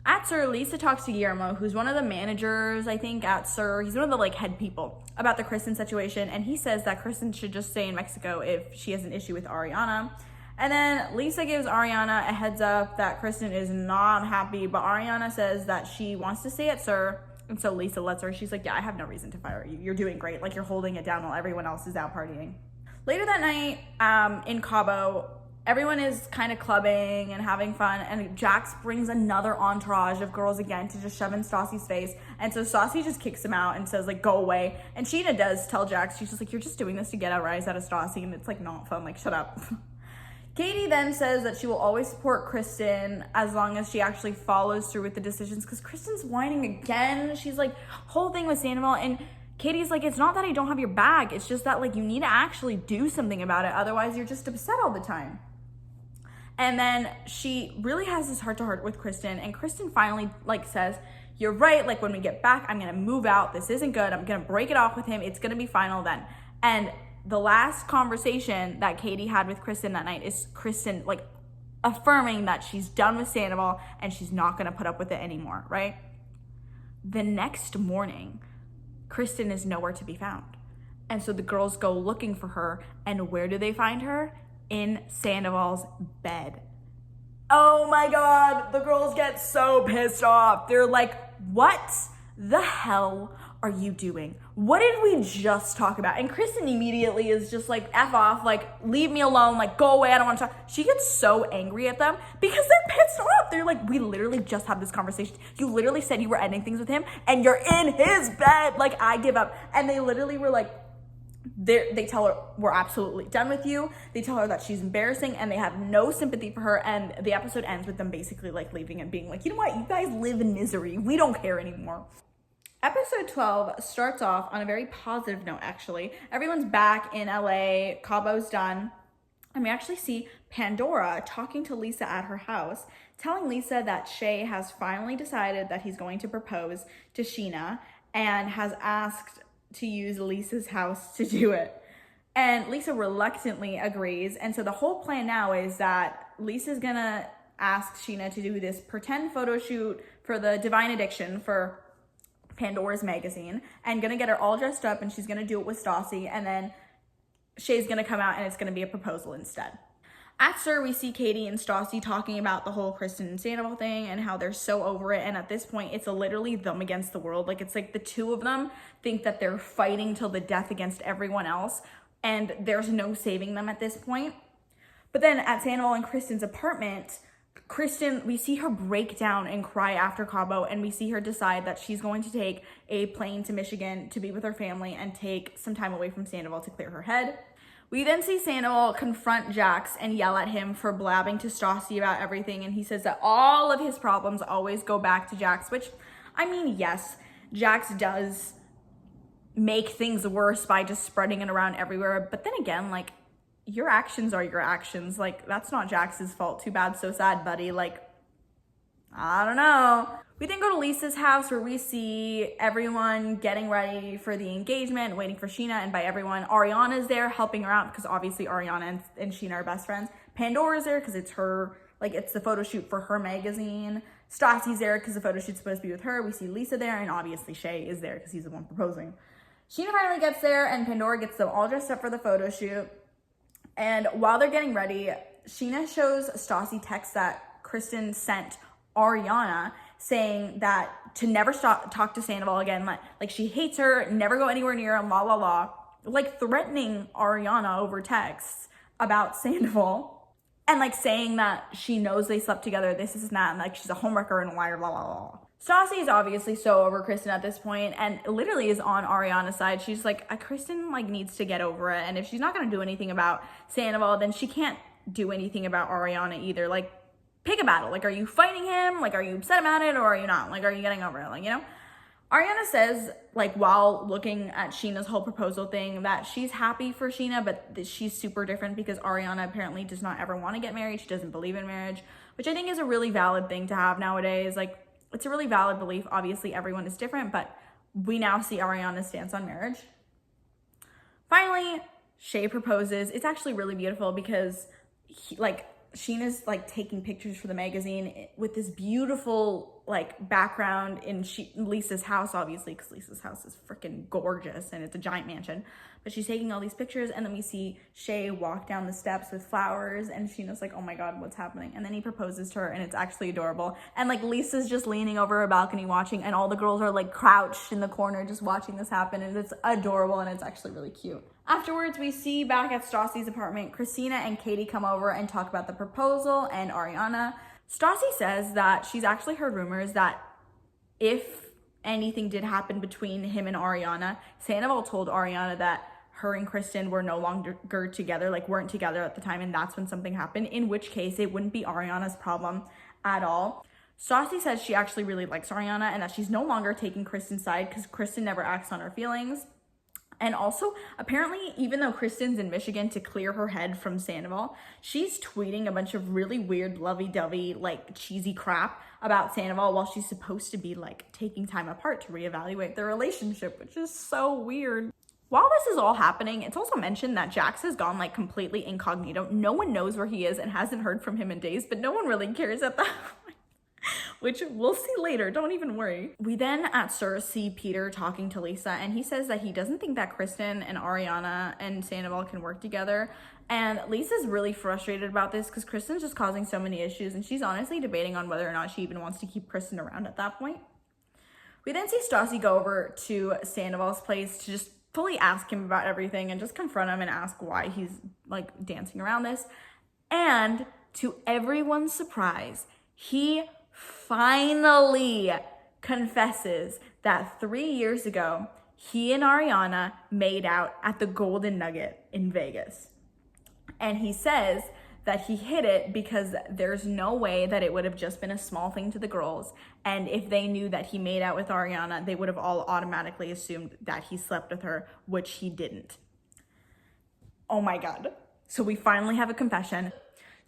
At SUR, Lisa talks to Guillermo, who's one of the managers, I think, at SUR. He's one of the, like, head people about the Kristen situation, and he says that Kristen should just stay in Mexico if she has an issue with Ariana. And then Lisa gives Ariana a heads up that Kristen is not happy, but Ariana says that she wants to stay at SUR, and so Lisa lets her. She's like, yeah, I have no reason to fire you. You're doing great. Like, you're holding it down while everyone else is out partying. Later that night, in Cabo, everyone is kind of clubbing and having fun, and Jax brings another entourage of girls again to just shove in Stassi's face. And so Stassi just kicks him out and says, like, go away. And Sheena does tell Jax, she's just like, you're just doing this to get a rise out of Stassi, and it's like not fun, like, shut up. Katie then says that she will always support Kristen as long as she actually follows through with the decisions, because Kristen's whining again. She's like, whole thing with Sandoval, and Katie's like, it's not that I don't have your back, it's just that, like, you need to actually do something about it, otherwise you're just upset all the time. And then she really has this heart-to-heart with Kristen, and Kristen finally, like, says, you're right, like, when we get back, I'm gonna move out, this isn't good, I'm gonna break it off with him, it's gonna be final then. And the last conversation that Katie had with Kristen that night is Kristen, like, affirming that she's done with Sandoval and she's not gonna put up with it anymore, right? The next morning, Kristen is nowhere to be found. And so the girls go looking for her, and where do they find her? In Sandoval's bed. Oh my God, the girls get so pissed off. They're like, what the hell are you doing? What did we just talk about? And Kristen immediately is just like, F off, like, leave me alone, like, go away, I don't want to talk. She gets so angry at them because they're pissed off. They're like, we literally just had this conversation. You literally said you were ending things with him, and you're in his bed. Like, I give up. And they literally were like, they tell her, we're absolutely done with you. They tell her that she's embarrassing, and they have no sympathy for her. And the episode ends with them basically like leaving and being like, you know what, you guys live in misery. We don't care anymore. Episode 12 starts off on a very positive note, actually. Everyone's back in LA, Cabo's done, and we actually see Pandora talking to Lisa at her house, telling Lisa that Shay has finally decided that he's going to propose to Sheena and has asked to use Lisa's house to do it. And Lisa reluctantly agrees, and so the whole plan now is that Lisa's gonna ask Sheena to do this pretend photo shoot for the Divine Addiction for Pandora's magazine, and gonna get her all dressed up, and she's gonna do it with Stassi, and then Shay's gonna come out and it's gonna be a proposal instead. At SUR, we see Katie and Stassi talking about the whole Kristen and Sandoval thing and how they're so over it, and at this point it's literally them against the world. Like, it's like the two of them think that they're fighting till the death against everyone else, and there's no saving them at this point. But then at Sandoval and Kristen's apartment, Kristen, we see her break down and cry after Cabo, and we see her decide that she's going to take a plane to Michigan to be with her family and take some time away from Sandoval to clear her head. We then see Sandoval confront Jax and yell at him for blabbing to Stassi about everything, and he says that all of his problems always go back to Jax, which, I mean, yes, Jax does make things worse by just spreading it around everywhere, but then again, like, your actions are your actions. Like, that's not Jax's fault. Too bad, so sad, buddy. Like, I don't know. We then go to Lisa's house, where we see everyone getting ready for the engagement, waiting for Sheena, and by everyone, Ariana's there helping her out because obviously Ariana and Sheena are best friends. Pandora's there because it's her, like, it's the photo shoot for her magazine. Stassi's there because the photo shoot's supposed to be with her. We see Lisa there, and obviously Shay is there because he's the one proposing. Sheena finally gets there, and Pandora gets them all dressed up for the photo shoot. And while they're getting ready, Sheena shows Stassi text that Kristen sent Ariana saying that to never talk to Sandoval again, like she hates her, never go anywhere near him, la la la, like threatening Ariana over texts about Sandoval, and like saying that she knows they slept together, this and that, and like she's a homewrecker and a liar, la la la. Stassi is obviously so over Kristen at this point, and literally is on Ariana's side. She's like, Kristen like needs to get over it, and if she's not gonna do anything about Sandoval, then she can't do anything about Ariana either. Like, pick a battle. Like, are you fighting him? Like, are you upset about it, or are you not? Like, are you getting over it? Like, you know? Ariana says, like, while looking at Sheena's whole proposal thing, that she's happy for Sheena, but she's super different because Ariana apparently does not ever want to get married. She doesn't believe in marriage, which I think is a really valid thing to have nowadays. Like, it's a really valid belief. Obviously, everyone is different, but we now see Ariana's stance on marriage. Finally, Shay proposes. It's actually really beautiful because Sheena's like taking pictures for the magazine with this beautiful like background in Lisa's house, obviously, because Lisa's house is freaking gorgeous and it's a giant mansion. But she's taking all these pictures, and then we see Shay walk down the steps with flowers, and Sheena's like, oh my God, what's happening? And then he proposes to her, and it's actually adorable. And like Lisa's just leaning over her balcony watching, and all the girls are like crouched in the corner just watching this happen, and it's adorable, and it's actually really cute. Afterwards, we see back at Stassi's apartment, Christina and Katie come over and talk about the proposal and Ariana. Stassi says that she's actually heard rumors that if anything did happen between him and Ariana, Sandoval told Ariana that her and Kristen were no longer together, like weren't together at the time, and that's when something happened, in which case it wouldn't be Ariana's problem at all. Stassi says she actually really likes Ariana and that she's no longer taking Kristen's side because Kristen never acts on her feelings. And also, apparently, even though Kristen's in Michigan to clear her head from Sandoval, she's tweeting a bunch of really weird, lovey-dovey, like, cheesy crap about Sandoval while she's supposed to be, like, taking time apart to reevaluate their relationship, which is so weird. While this is all happening, it's also mentioned that Jax has gone like completely incognito. No one knows where he is and hasn't heard from him in days, but no one really cares at that point, which we'll see later. Don't even worry. We then at SUR see Peter talking to Lisa, and he says that he doesn't think that Kristen and Ariana and Sandoval can work together. And Lisa's really frustrated about this because Kristen's just causing so many issues, and she's honestly debating on whether or not she even wants to keep Kristen around at that point. We then see Stassi go over to Sandoval's place to just fully ask him about everything and just confront him and ask why he's like dancing around this. And to everyone's surprise, he finally confesses that 3 years ago, he and Ariana made out at the Golden Nugget in Vegas. And he says that he hid it because there's no way that it would have just been a small thing to the girls. And if they knew that he made out with Ariana, they would have all automatically assumed that he slept with her, which he didn't. Oh my God. So we finally have a confession.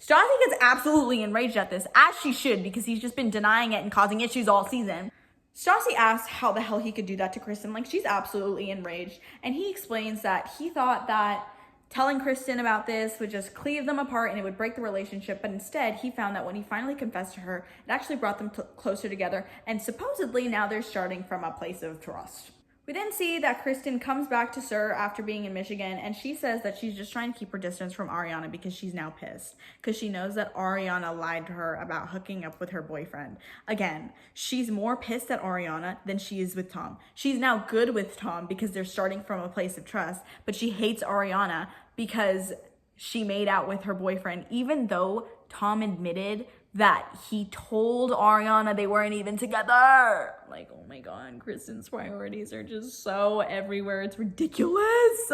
Stassi gets absolutely enraged at this, as she should, because he's just been denying it and causing issues all season. Stassi asks how the hell he could do that to Kristen. Like, she's absolutely enraged. And he explains that he thought that telling Kristen about this would just cleave them apart and it would break the relationship, but instead he found that when he finally confessed to her, it actually brought them closer together, and supposedly now they're starting from a place of trust. We then see that Kristen comes back to SUR after being in Michigan, and she says that she's just trying to keep her distance from Ariana because she's now pissed, because she knows that Ariana lied to her about hooking up with her boyfriend. Again, she's more pissed at Ariana than she is with Tom. She's now good with Tom because they're starting from a place of trust, but she hates Ariana because she made out with her boyfriend, even though Tom admitted that he told Ariana they weren't even together. Like, oh my God, Kristen's priorities are just so everywhere. It's ridiculous.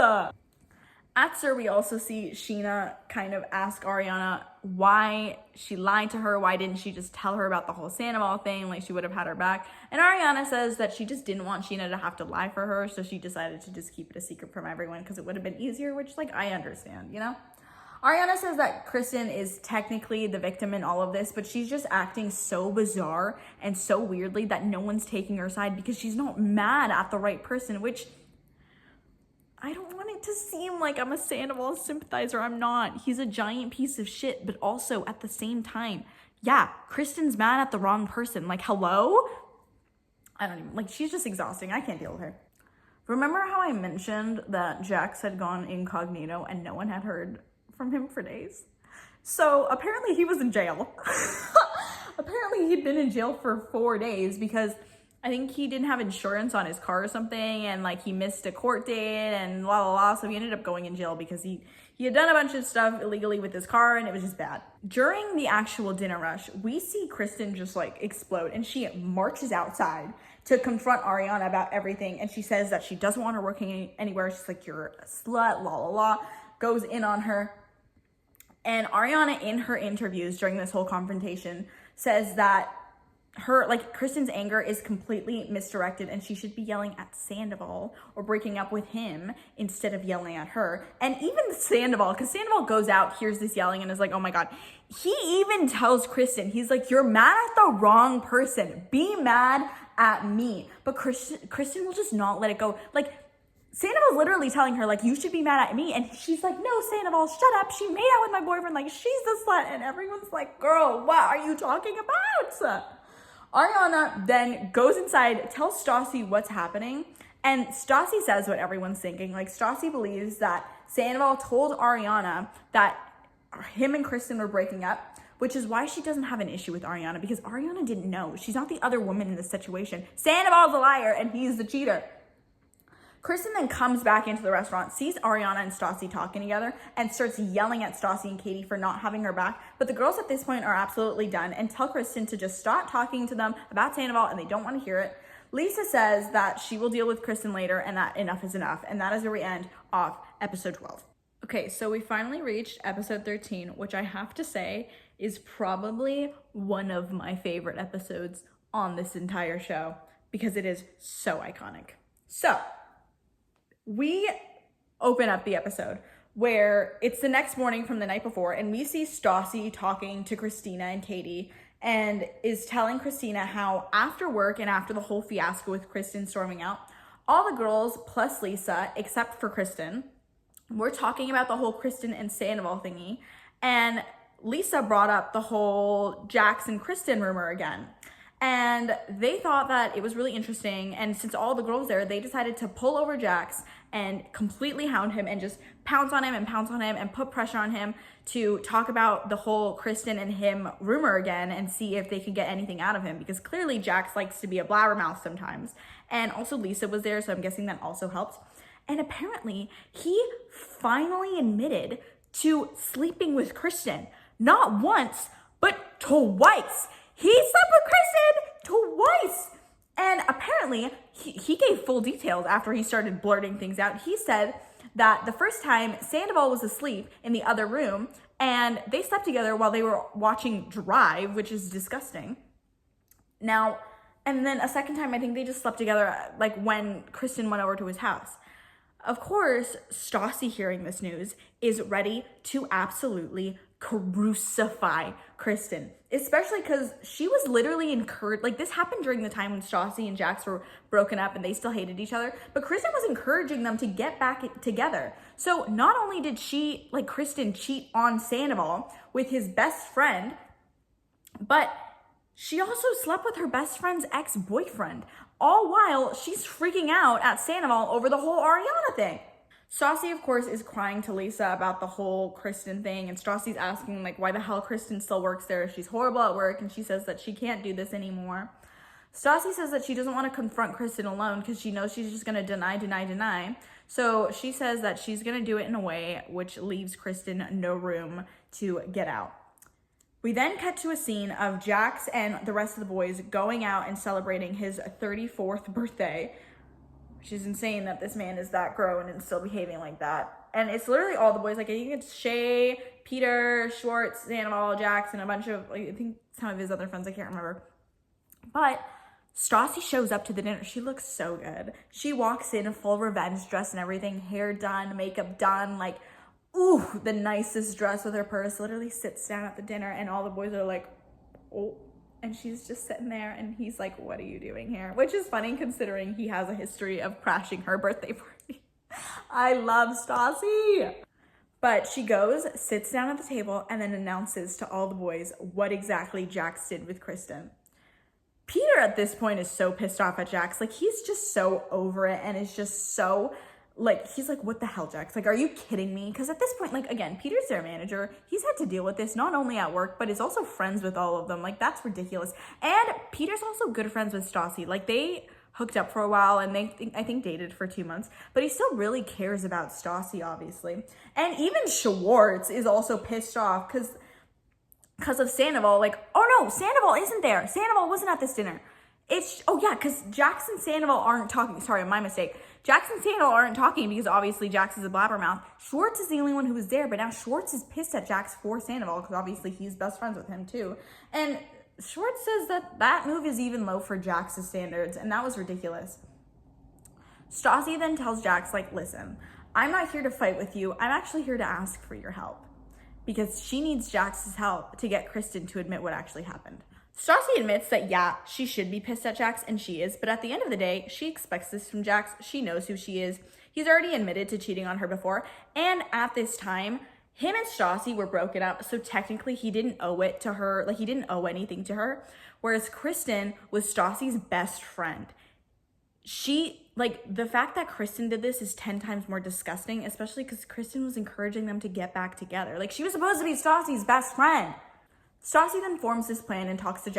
At SUR, we also see Sheena kind of ask Ariana why she lied to her. Why didn't she just tell her about the whole Sandoval thing? Like, she would have had her back. And Ariana says that she just didn't want Sheena to have to lie for her, so she decided to just keep it a secret from everyone because it would have been easier, which, like, I understand, you know? Ariana says that Kristen is technically the victim in all of this, but she's just acting so bizarre and so weirdly that no one's taking her side because she's not mad at the right person, which I don't want it to seem like I'm a Sandoval sympathizer. I'm not. He's a giant piece of shit, but also at the same time, yeah, Kristen's mad at the wrong person. Like, hello? I don't even, like, she's just exhausting. I can't deal with her. Remember how I mentioned that Jax had gone incognito and no one had heard from him for days? So apparently he was in jail. Apparently he'd been in jail for 4 days because I think he didn't have insurance on his car or something, and like he missed a court date and la la la. So he ended up going in jail because he had done a bunch of stuff illegally with his car and it was just bad. During the actual dinner rush, we see Kristen just like explode, and she marches outside to confront Ariana about everything. And she says that she doesn't want her working anywhere. She's like, you're a slut, la la la, goes in on her. And Ariana, in her interviews during this whole confrontation, says that Kristen's anger is completely misdirected and she should be yelling at Sandoval or breaking up with him instead of yelling at her. And even Sandoval, because Sandoval goes out, hears this yelling, and is like, oh my God. He even tells Kristen, he's like, you're mad at the wrong person. Be mad at me. But Kristen will just not let it go. Like, Sandoval's literally telling her, like, you should be mad at me. And she's like, no, Sandoval, shut up. She made out with my boyfriend. Like, she's the slut. And everyone's like, girl, what are you talking about? Ariana then goes inside, tells Stassi what's happening. And Stassi says what everyone's thinking. Like, Stassi believes that Sandoval told Ariana that him and Kristen were breaking up, which is why she doesn't have an issue with Ariana, because Ariana didn't know. She's not the other woman in this situation. Sandoval's a liar and he's the cheater. Kristen then comes back into the restaurant, sees Ariana and Stassi talking together, and starts yelling at Stassi and Katie for not having her back. But the girls at this point are absolutely done and tell Kristen to just stop talking to them about Sandoval, and they don't want to hear it. Lisa says that she will deal with Kristen later and that enough is enough. And that is where we end off episode 12. Okay, so we finally reached episode 13, which I have to say is probably one of my favorite episodes on this entire show because it is so iconic. So we open up the episode where it's the next morning from the night before, and we see Stassi talking to Christina and Katie and is telling Christina how after work and after the whole fiasco with Kristen storming out, All the girls plus Lisa, except for Kristen, were talking about the whole Kristen and Sandoval thingy. And Lisa brought up the whole Jax and Kristen rumor again. And they thought that it was really interesting. And since all the girls there, they decided to pull over Jax and completely hound him and just pounce on him and put pressure on him to talk about the whole Kristen and him rumor again and see if they could get anything out of him, because clearly Jax likes to be a blabbermouth sometimes. And also Lisa was there, so I'm guessing that also helped. And apparently he finally admitted to sleeping with Kristen, not once, but twice. He slept with Kristen twice. And apparently he gave full details after he started blurting things out. He said that the first time Sandoval was asleep in the other room and they slept together while they were watching Drive, which is disgusting. Now, and then a second time, I think they just slept together like when Kristen went over to his house. Of course, Stassi, hearing this news, is ready to absolutely crucify Kristen, especially because she was literally encouraged. Like, this happened during the time when Stassi and Jax were broken up and they still hated each other, but Kristen was encouraging them to get back together. So not only did she, like Kristen, cheat on Sandoval with his best friend, but she also slept with her best friend's ex-boyfriend, all while she's freaking out at Sandoval over the whole Ariana thing. Stassi, of course, is crying to Lisa about the whole Kristen thing, and Stassi's asking, like, why the hell Kristen still works there. She's horrible at work, and she says that she can't do this anymore. Stassi says that she doesn't want to confront Kristen alone because she knows she's just going to deny. So she says that she's going to do it in a way which leaves Kristen no room to get out. We then cut to a scene of Jax and the rest of the boys going out and celebrating his 34th birthday, which is insane that this man is that grown and still behaving like that. And it's literally all the boys. Like, I think it's Shay, Peter, Schwartz, Sandoval, Jax, and a bunch of, like, I think some of his other friends, I can't remember. But Stassi shows up to the dinner. She looks so good. She walks in full revenge dress and everything, hair done, makeup done, like, ooh, the nicest dress with her purse, literally sits down at the dinner and all the boys are like, oh, and she's just sitting there and he's like, what are you doing here? Which is funny considering he has a history of crashing her birthday party. I love Stassi. But she goes, sits down at the table, and then announces to all the boys what exactly Jax did with Kristen. Peter at this point is so pissed off at Jax. Like, he's just so over it and is just so... like, he's like, what the hell, Jax? Like, are you kidding me? Because at this point, like, again, Peter's their manager. He's had to deal with this not only at work, but is also friends with all of them. Like, that's ridiculous. And Peter's also good friends with Stassi. Like, they hooked up for a while and I think dated for 2 months. But he still really cares about Stassi, obviously. And even Schwartz is also pissed off because of Sandoval. Like, oh no, Sandoval isn't there. Sandoval wasn't at this dinner. Oh yeah, because Jax and Sandoval aren't talking. Sorry, my mistake. Jax and Sandoval aren't talking because obviously Jax is a blabbermouth. Schwartz is the only one who was there, but now Schwartz is pissed at Jax for Sandoval because obviously he's best friends with him too. And Schwartz says that move is even low for Jax's standards, and that was ridiculous. Stassi then tells Jax, like, listen, I'm not here to fight with you. I'm actually here to ask for your help because she needs Jax's help to get Kristen to admit what actually happened. Stassi admits that, yeah, she should be pissed at Jax, and she is, but at the end of the day, she expects this from Jax. She knows who she is. He's already admitted to cheating on her before, and at this time, him and Stassi were broken up, so technically he didn't owe it to her, like, he didn't owe anything to her, whereas Kristen was Stassi's best friend. The fact that Kristen did this is 10 times more disgusting, especially because Kristen was encouraging them to get back together. Like, she was supposed to be Stassi's best friend. Stassi then forms this plan and talks to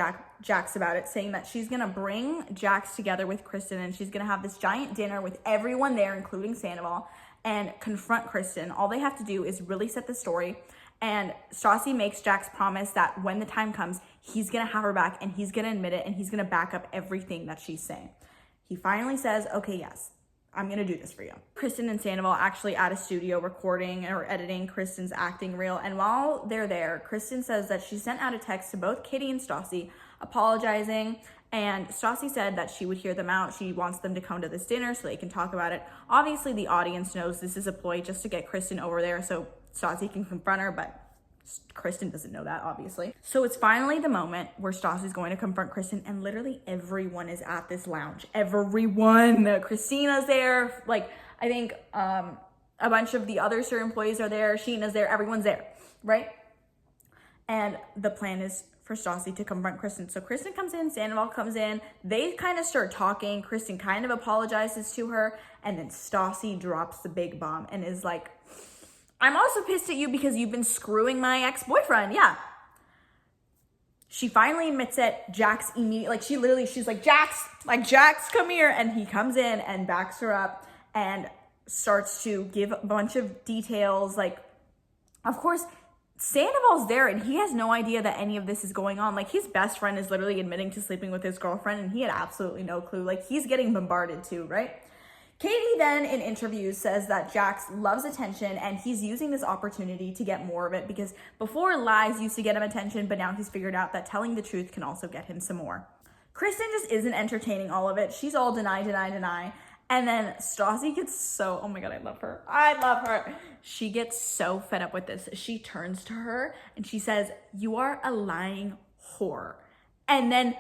Jax about it, saying that she's going to bring Jax together with Kristen and she's going to have this giant dinner with everyone there, including Sandoval, and confront Kristen. All they have to do is really set the story, and Stassi makes Jax promise that when the time comes, he's going to have her back and he's going to admit it and he's going to back up everything that she's saying. He finally says, okay, yes, I'm going to do this for you. Kristen and Sandoval actually at a studio recording or editing Kristen's acting reel. And while they're there, Kristen says that she sent out a text to both Kitty and Stassi apologizing. And Stassi said that she would hear them out. She wants them to come to this dinner so they can talk about it. Obviously, the audience knows this is a ploy just to get Kristen over there so Stassi can confront her, but Kristen doesn't know that, obviously. So it's finally the moment where Stassi's going to confront Kristen, and literally everyone is at this lounge. Everyone. Christina's there. Like, I think a bunch of the other SUR employees are there. Sheena's there. Everyone's there, right? And the plan is for Stassi to confront Kristen. So Kristen comes in, Sandoval comes in. They kind of start talking. Kristen kind of apologizes to her. And then Stassi drops the big bomb and is like, I'm also pissed at you because you've been screwing my ex-boyfriend. Yeah. She finally admits it. Jax immediately, she's like, Jax, come here. And he comes in and backs her up and starts to give a bunch of details. Like, of course, Sandoval's there and he has no idea that any of this is going on. Like, his best friend is literally admitting to sleeping with his girlfriend and he had absolutely no clue. Like, he's getting bombarded too, right? Katie then in interviews says that Jax loves attention and he's using this opportunity to get more of it because before lies used to get him attention, but now he's figured out that telling the truth can also get him some more. Kristen just isn't entertaining all of it. She's all deny. And then Stassi gets so, oh my God, I love her. She gets so fed up with this. She turns to her and she says, you are a lying whore. And then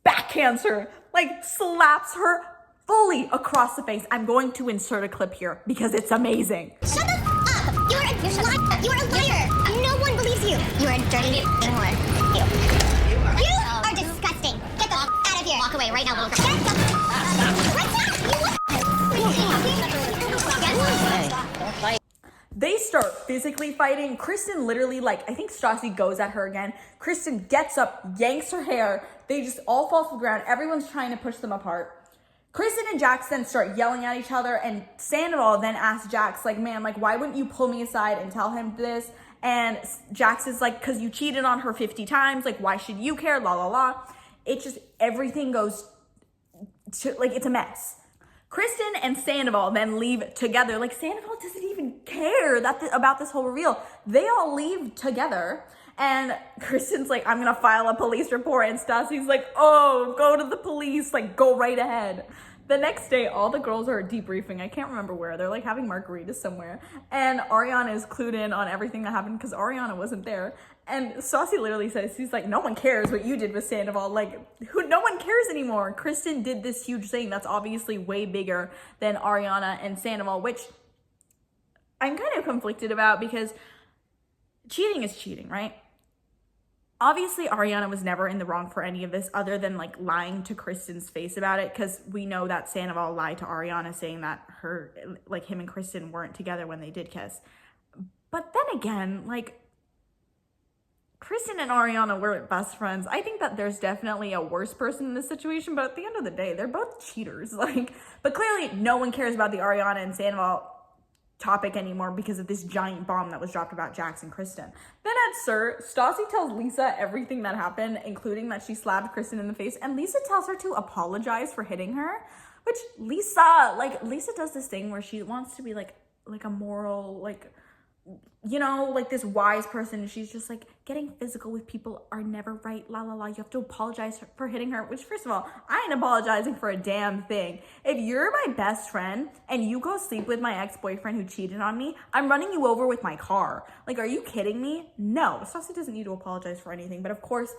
backhands her, like slaps her fully across the face. I'm going to insert a clip here because it's amazing. Shut the up! You are a liar! No one believes you! You are a dirty whore. You are disgusting! Get the out of here! Walk away right now, little girl. Get the They start physically fighting. Kristen literally, I think Stassi goes at her again. Kristen gets up, yanks her hair. They just all fall to the ground. Everyone's trying to push them apart. Kristen and Jax then start yelling at each other, and Sandoval then asks Jax, man, why wouldn't you pull me aside and tell him this? And Jax is like, because you cheated on her 50 times, why should you care, la la la. It just, everything goes to, it's a mess. Kristen and Sandoval then leave together. Sandoval doesn't even care about this whole reveal. They all leave together. And Kristen's like, I'm going to file a police report. And Stassi's like, oh, go to the police. Go right ahead. The next day, all the girls are debriefing. I can't remember where. They're having margaritas somewhere. And Ariana is clued in on everything that happened because Ariana wasn't there. And Stassi literally says, he's like, no one cares what you did with Sandoval. No one cares anymore. Kristen did this huge thing that's obviously way bigger than Ariana and Sandoval, which I'm kind of conflicted about because cheating is cheating, right? Obviously, Ariana was never in the wrong for any of this other than lying to Kristen's face about it, because we know that Sandoval lied to Ariana saying that him and Kristen weren't together when they did kiss. But then again, Kristen and Ariana were best friends. I think that there's definitely a worse person in this situation, but at the end of the day, they're both cheaters. But clearly no one cares about the Ariana and Sandoval topic anymore because of this giant bomb that was dropped about Jax and Kristen. Then at SUR, Stassi tells Lisa everything that happened, including that she slapped Kristen in the face, and Lisa tells her to apologize for hitting her, which Lisa does this thing where she wants to be a moral, this wise person. She's just getting physical with people are never right, la la la. You have to apologize for hitting her, which first of all, I ain't apologizing for a damn thing. If you're my best friend and you go sleep with my ex-boyfriend who cheated on me, I'm running you over with my car. Are you kidding me? No, Stassi doesn't need to apologize for anything. But of course,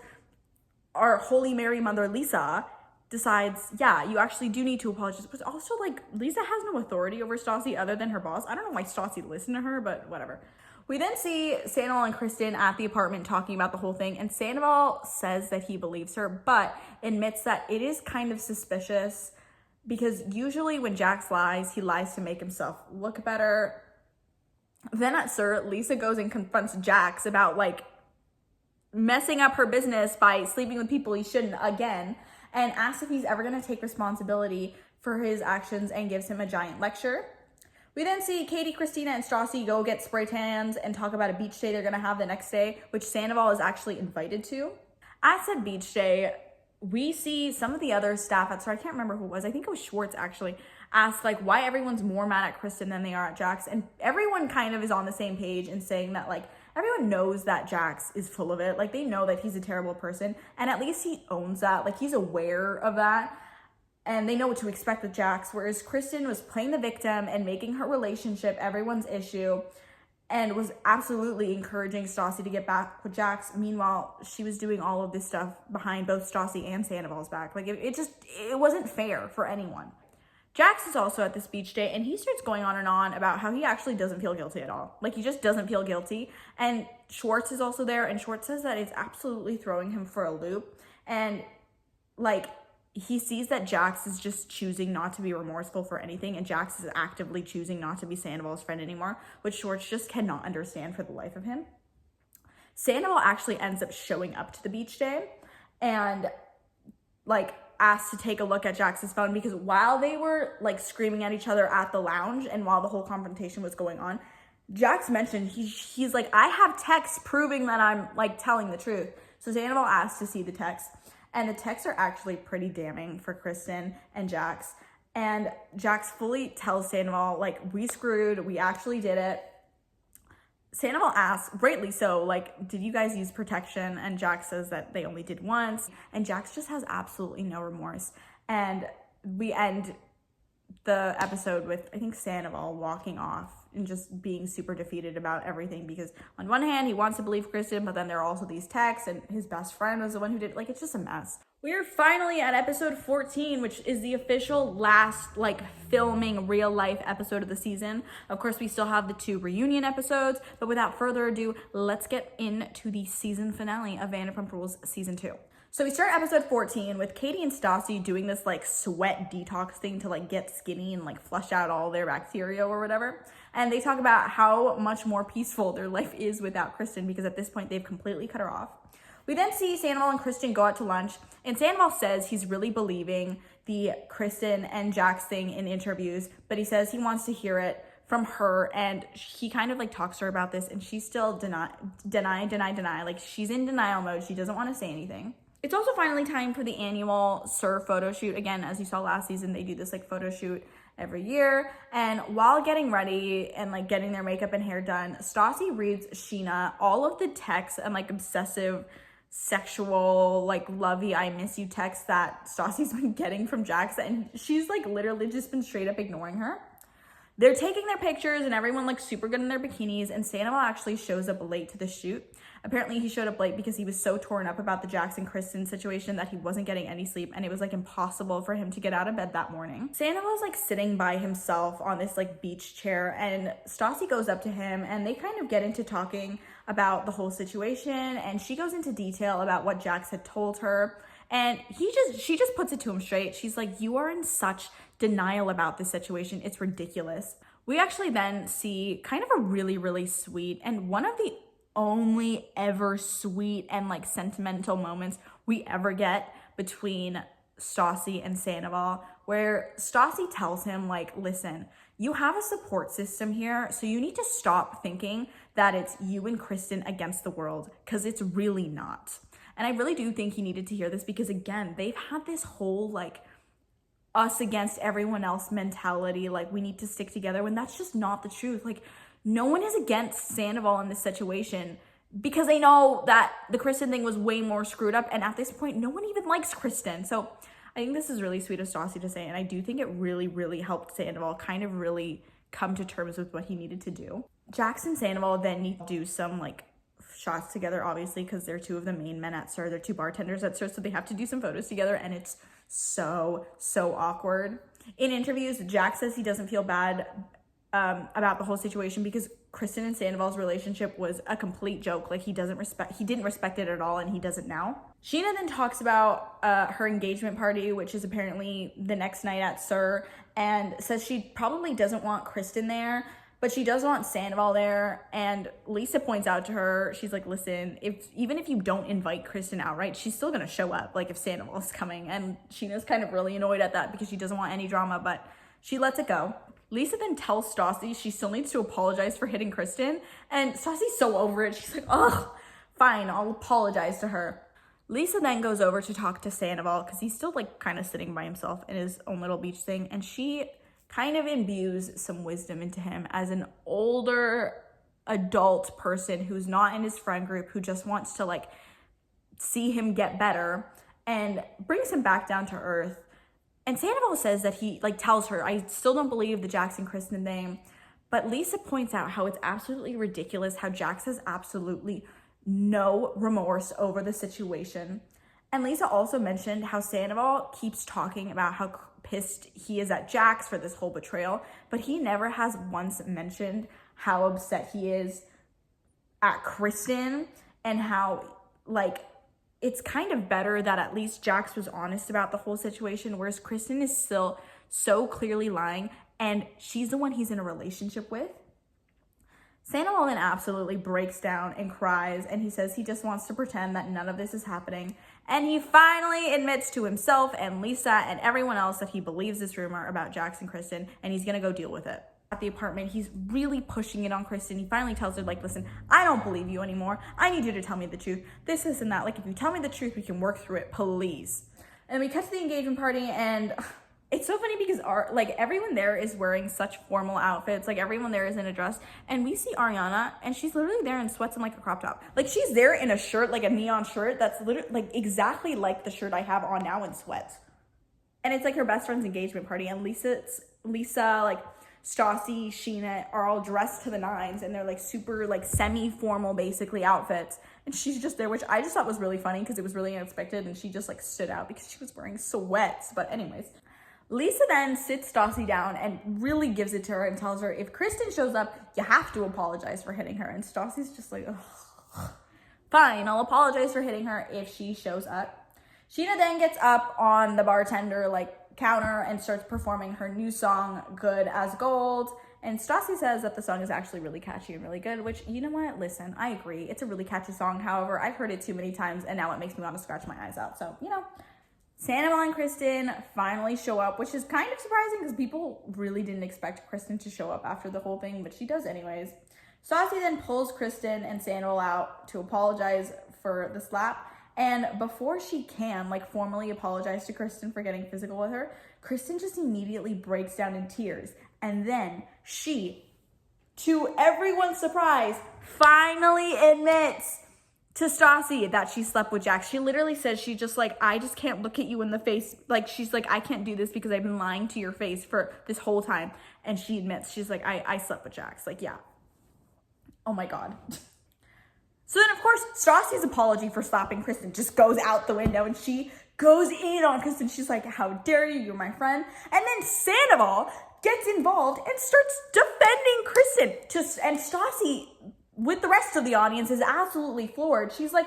our Holy Mary Mother Lisa decides, yeah, you actually do need to apologize. But also, Lisa has no authority over Stassi other than her boss. I don't know why Stassi listened to her, but whatever. We then see Sandoval and Kristen at the apartment talking about the whole thing, and Sandoval says that he believes her, but admits that it is kind of suspicious because usually when Jax lies, he lies to make himself look better. Then at SUR, Lisa goes and confronts Jax about messing up her business by sleeping with people he shouldn't again, and asks if he's ever going to take responsibility for his actions and gives him a giant lecture. We then see Katie, Christina, and Stassi go get spray tans and talk about a beach day they're going to have the next day, which Sandoval is actually invited to. At said beach day, we see some of the other staff at SUR, I can't remember who it was, I think it was Schwartz actually, ask why everyone's more mad at Kristen than they are at Jax. And everyone kind of is on the same page in saying that everyone knows that Jax is full of it. They know that he's a terrible person, and at least he owns that. He's aware of that. And they know what to expect with Jax, whereas Kristen was playing the victim and making her relationship everyone's issue. and was absolutely encouraging Stassi to get back with Jax. Meanwhile, she was doing all of this stuff behind both Stassi and Sandoval's back. Like, it wasn't fair for anyone. Jax is also at this beach day, and he starts going on and on about how he actually doesn't feel guilty at all. Like, he just doesn't feel guilty. And Schwartz is also there, and Schwartz says that it's absolutely throwing him for a loop. And, like, he sees that Jax is just choosing not to be remorseful for anything, and Jax is actively choosing not to be Sandoval's friend anymore, which Schwartz just cannot understand for the life of him. Sandoval actually ends up showing up to the beach day and, like, asked to take a look at Jax's phone, because while they were, like, screaming at each other at the lounge and while the whole confrontation was going on, Jax mentioned he's like, I have texts proving that I'm, like, telling the truth. So Sandoval asked to see the texts. And the texts are actually pretty damning for Kristen and Jax. And Jax fully tells Sandoval, like, we screwed, we actually did it. Sandoval asks, rightly so, like, did you guys use protection? And Jax says that they only did once. And Jax just has absolutely no remorse. And we end the episode with, I think, Sandoval walking off and just being super defeated about everything, because on one hand he wants to believe Kristen, but then there are also these texts, and his best friend was the one who did, like, it's just a mess. We're finally at episode 14, which is the official last, like, filming real life episode of the season. Of course, we still have the 2 reunion episodes, but without further ado, let's get into the season finale of Vanderpump Rules season 2. So we start episode 14 with Katie and Stassi doing this, like, sweat detox thing to, like, get skinny and, like, flush out all their bacteria or whatever. And they talk about how much more peaceful their life is without Kristen, because at this point they've completely cut her off. We then see Sandoval and Kristen go out to lunch, and Sandoval says he's really believing the Kristen and Jax thing in interviews, but he says he wants to hear it from her, and he kind of, like, talks to her about this, and she's still deny. Like, she's in denial mode. She doesn't want to say anything. It's also finally time for the annual SUR photo shoot. Again, as you saw last season, they do this, like, photo shoot every year. And while getting ready and, like, getting their makeup and hair done, Stassi reads Sheena all of the texts and, like, obsessive sexual, like, lovey I miss you texts that Stassi's been getting from Jax, and she's, like, literally just been straight up ignoring her. They're taking their pictures, and everyone looks super good in their bikinis, and Sandoval actually shows up late to the shoot. Apparently he showed up late because he was so torn up about the Jax and Kristen situation that he wasn't getting any sleep, and it was, like, impossible for him to get out of bed that morning. Sandoval's, like, sitting by himself on this, like, beach chair, and Stassi goes up to him, and they kind of get into talking about the whole situation, and she goes into detail about what Jax had told her, and she just puts it to him straight. She's like, you are in such denial about this situation. It's ridiculous. We actually then see kind of a really, really sweet, and one of the only ever sweet and, like, sentimental moments we ever get between Stassi and Sandoval, where Stassi tells him, like, listen, you have a support system here, so you need to stop thinking that it's you and Kristen against the world, because it's really not. And I really do think he needed to hear this, because, again, they've had this whole, like, us against everyone else mentality, like, we need to stick together, when that's just not the truth. Like, no one is against Sandoval in this situation, because they know that the Kristen thing was way more screwed up, and at this point, no one even likes Kristen. So I think this is really sweet of Stassi to say, and I do think it really, really helped Sandoval kind of really come to terms with what he needed to do. Jax and Sandoval then need to do some, like, shots together, obviously, because they're 2 of the main men at SUR. They're 2 bartenders at SUR, so they have to do some photos together, and it's so awkward. In interviews, Jax says he doesn't feel bad about the whole situation because Kristen and Sandoval's relationship was a complete joke. Like, he didn't respect it at all, and he doesn't now. Sheena then talks about her engagement party, which is apparently the next night at SUR, and says she probably doesn't want Kristen there, but she does want Sandoval there. And Lisa points out to her, she's like, listen, even if you don't invite Kristen outright, she's still gonna show up, like, if Sandoval's coming. And Sheena's kind of really annoyed at that because she doesn't want any drama, but she lets it go. Lisa then tells Stassi she still needs to apologize for hitting Kristen, and Stassi's so over it. She's like, oh, fine, I'll apologize to her. Lisa then goes over to talk to Sandoval because he's still, like, kind of sitting by himself in his own little beach thing, and she kind of imbues some wisdom into him as an older adult person who's not in his friend group, who just wants to, like, see him get better, and brings him back down to earth. And Sandoval says that he, like, tells her, I still don't believe the Jax and Kristen thing, But Lisa points out how it's absolutely ridiculous how Jax has absolutely no remorse over the situation. And Lisa also mentioned how Sandoval keeps talking about how pissed he is at Jax for this whole betrayal, but he never has once mentioned how upset he is at Kristen, and how, like, it's kind of better that at least Jax was honest about the whole situation, whereas Kristen is still so clearly lying, and she's the one he's in a relationship with. Sandoval then absolutely breaks down and cries, and he says he just wants to pretend that none of this is happening. And he finally admits to himself and Lisa and everyone else that he believes this rumor about Jax and Kristen, and he's gonna go deal with it. At the apartment, he's really pushing it on Kristen. He finally tells her, like, listen, I don't believe you anymore. I need you to tell me the truth. This and that. Like, if you tell me the truth, we can work through it, please. And we cut to the engagement party, and it's so funny because everyone there is wearing such formal outfits. Like, everyone there is in a dress, and we see Ariana, and she's literally there in sweats and like a crop top. Like, she's there in a shirt, like a neon shirt that's literally like exactly like the shirt I have on now in sweats. And it's like her best friend's engagement party, and Lisa, like Stassi, Sheena are all dressed to the nines, and they're like super like semi-formal basically outfits, and she's just there, which I just thought was really funny because it was really unexpected, and she just like stood out because she was wearing sweats. But anyways, Lisa then sits Stassi down and really gives it to her and tells her, if Kristen shows up, you have to apologize for hitting her. And Stassi's just like, ugh. Fine, I'll apologize for hitting her if she shows up. Sheena then gets up on the bartender like counter and starts performing her new song, Good as Gold. And Stassi says that the song is actually really catchy and really good, which, you know what? Listen, I agree. It's a really catchy song. However, I've heard it too many times, and now it makes me want to scratch my eyes out. So, you know, Sandoval and Kristen finally show up, which is kind of surprising because people really didn't expect Kristen to show up after the whole thing, but she does anyways. Stassi then pulls Kristen and Sandoval out to apologize for the slap. And before she can, like, formally apologize to Kristen for getting physical with her, Kristen just immediately breaks down in tears. And then she, to everyone's surprise, finally admits to Stassi that she slept with Jax. She literally says, she just like, I just can't look at you in the face. Like, she's like, I can't do this because I've been lying to your face for this whole time. And she admits, she's like, I slept with Jax. Like, yeah. Oh my God. So then, of course, Stassi's apology for slapping Kristen just goes out the window, and she goes in on Kristen. She's like, how dare you? You're my friend. And then Sandoval gets involved and starts defending Kristen. And Stassi, with the rest of the audience, is absolutely floored. She's like,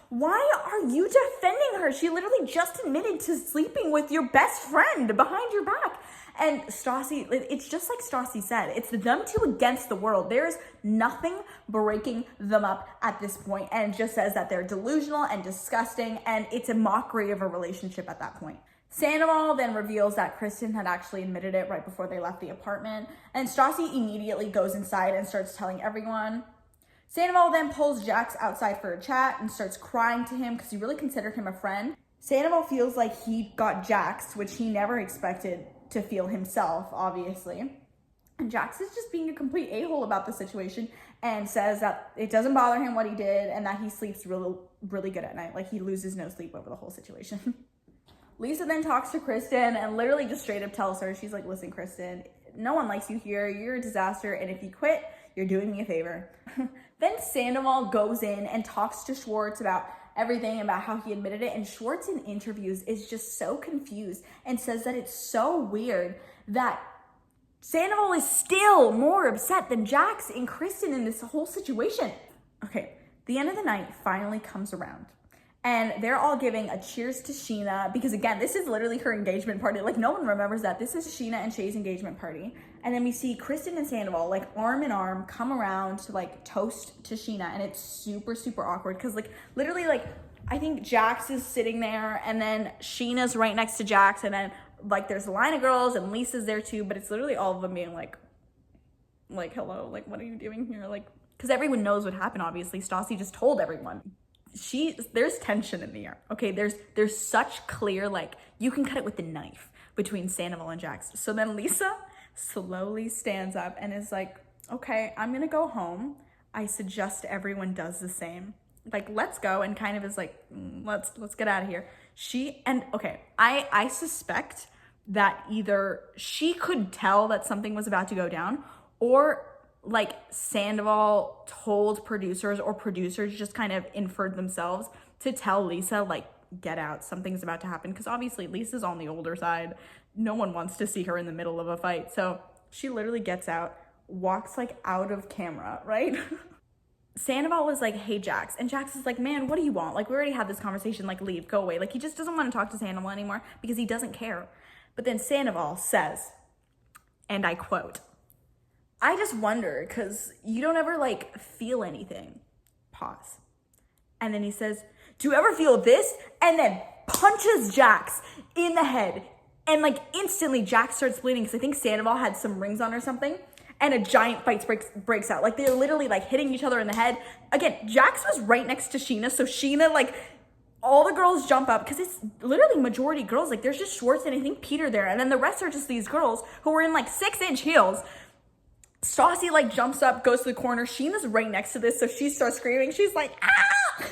why are you defending her? She literally just admitted to sleeping with your best friend behind your back. And Stassi, it's just like Stassi said, it's them two against the world. There's nothing breaking them up at this point, and just says that they're delusional and disgusting, and it's a mockery of a relationship at that point. Sandoval then reveals that Kristen had actually admitted it right before they left the apartment, and Stassi immediately goes inside and starts telling everyone. Sandoval then pulls Jax outside for a chat and starts crying to him because he really considered him a friend. Sandoval feels like he got Jax, which he never expected to feel himself, obviously. And Jax is just being a complete a-hole about the situation and says that it doesn't bother him what he did and that he sleeps really, really good at night. Like, he loses no sleep over the whole situation. Lisa then talks to Kristen and literally just straight up tells her, she's like, listen, Kristen, no one likes you here. You're a disaster. And if you quit, you're doing me a favor. Then Sandoval goes in and talks to Schwartz about everything, about how he admitted it. And Schwartz in interviews is just so confused and says that it's so weird that Sandoval is still more upset than Jax and Kristen in this whole situation. Okay, the end of the night finally comes around. And they're all giving a cheers to Sheena because, again, this is literally her engagement party. Like, no one remembers that. This is Sheena and Shay's engagement party. And then we see Kristen and Sandoval, like, arm in arm, come around to, like, toast to Sheena. And it's super, super awkward because, like, literally, like, I think Jax is sitting there and then Sheena's right next to Jax. And then, like, there's a line of girls and Lisa's there too. But it's literally all of them being like, hello, like, what are you doing here? Like, because everyone knows what happened, obviously. Stassi just told everyone. There's tension in the air. Okay, there's such clear, like, you can cut it with the knife between Sandoval and Jax. So then Lisa slowly stands up and is like, okay, I'm gonna go home. I suggest everyone does the same. Like, let's go, and kind of is like, let's get out of here. I suspect that either she could tell that something was about to go down, or like Sandoval told producers, or producers just kind of inferred themselves to tell Lisa, like, get out, something's about to happen, because obviously Lisa's on the older side. No one wants to see her in the middle of a fight. So she literally gets out, walks like out of camera, right? Sandoval was like, hey, Jax. And Jax is like, man, what do you want? Like, we already had this conversation, like, leave, go away. Like, he just doesn't want to talk to Sandoval anymore because he doesn't care. But then Sandoval says, and I quote, I just wonder, because you don't ever like feel anything. Pause. And then he says, do you ever feel this? And then punches Jax in the head. And like instantly Jax starts bleeding because I think Sandoval had some rings on or something. And a giant fight breaks out. Like, they're literally like hitting each other in the head. Again, Jax was right next to Sheena. So Sheena, like, all the girls jump up because it's literally majority girls. Like, there's just Schwartz and I think Peter there. And then the rest are just these girls who were in like 6-inch heels. Stassi like jumps up, goes to the corner. Sheena's right next to this. So she starts screaming. She's like, ah! You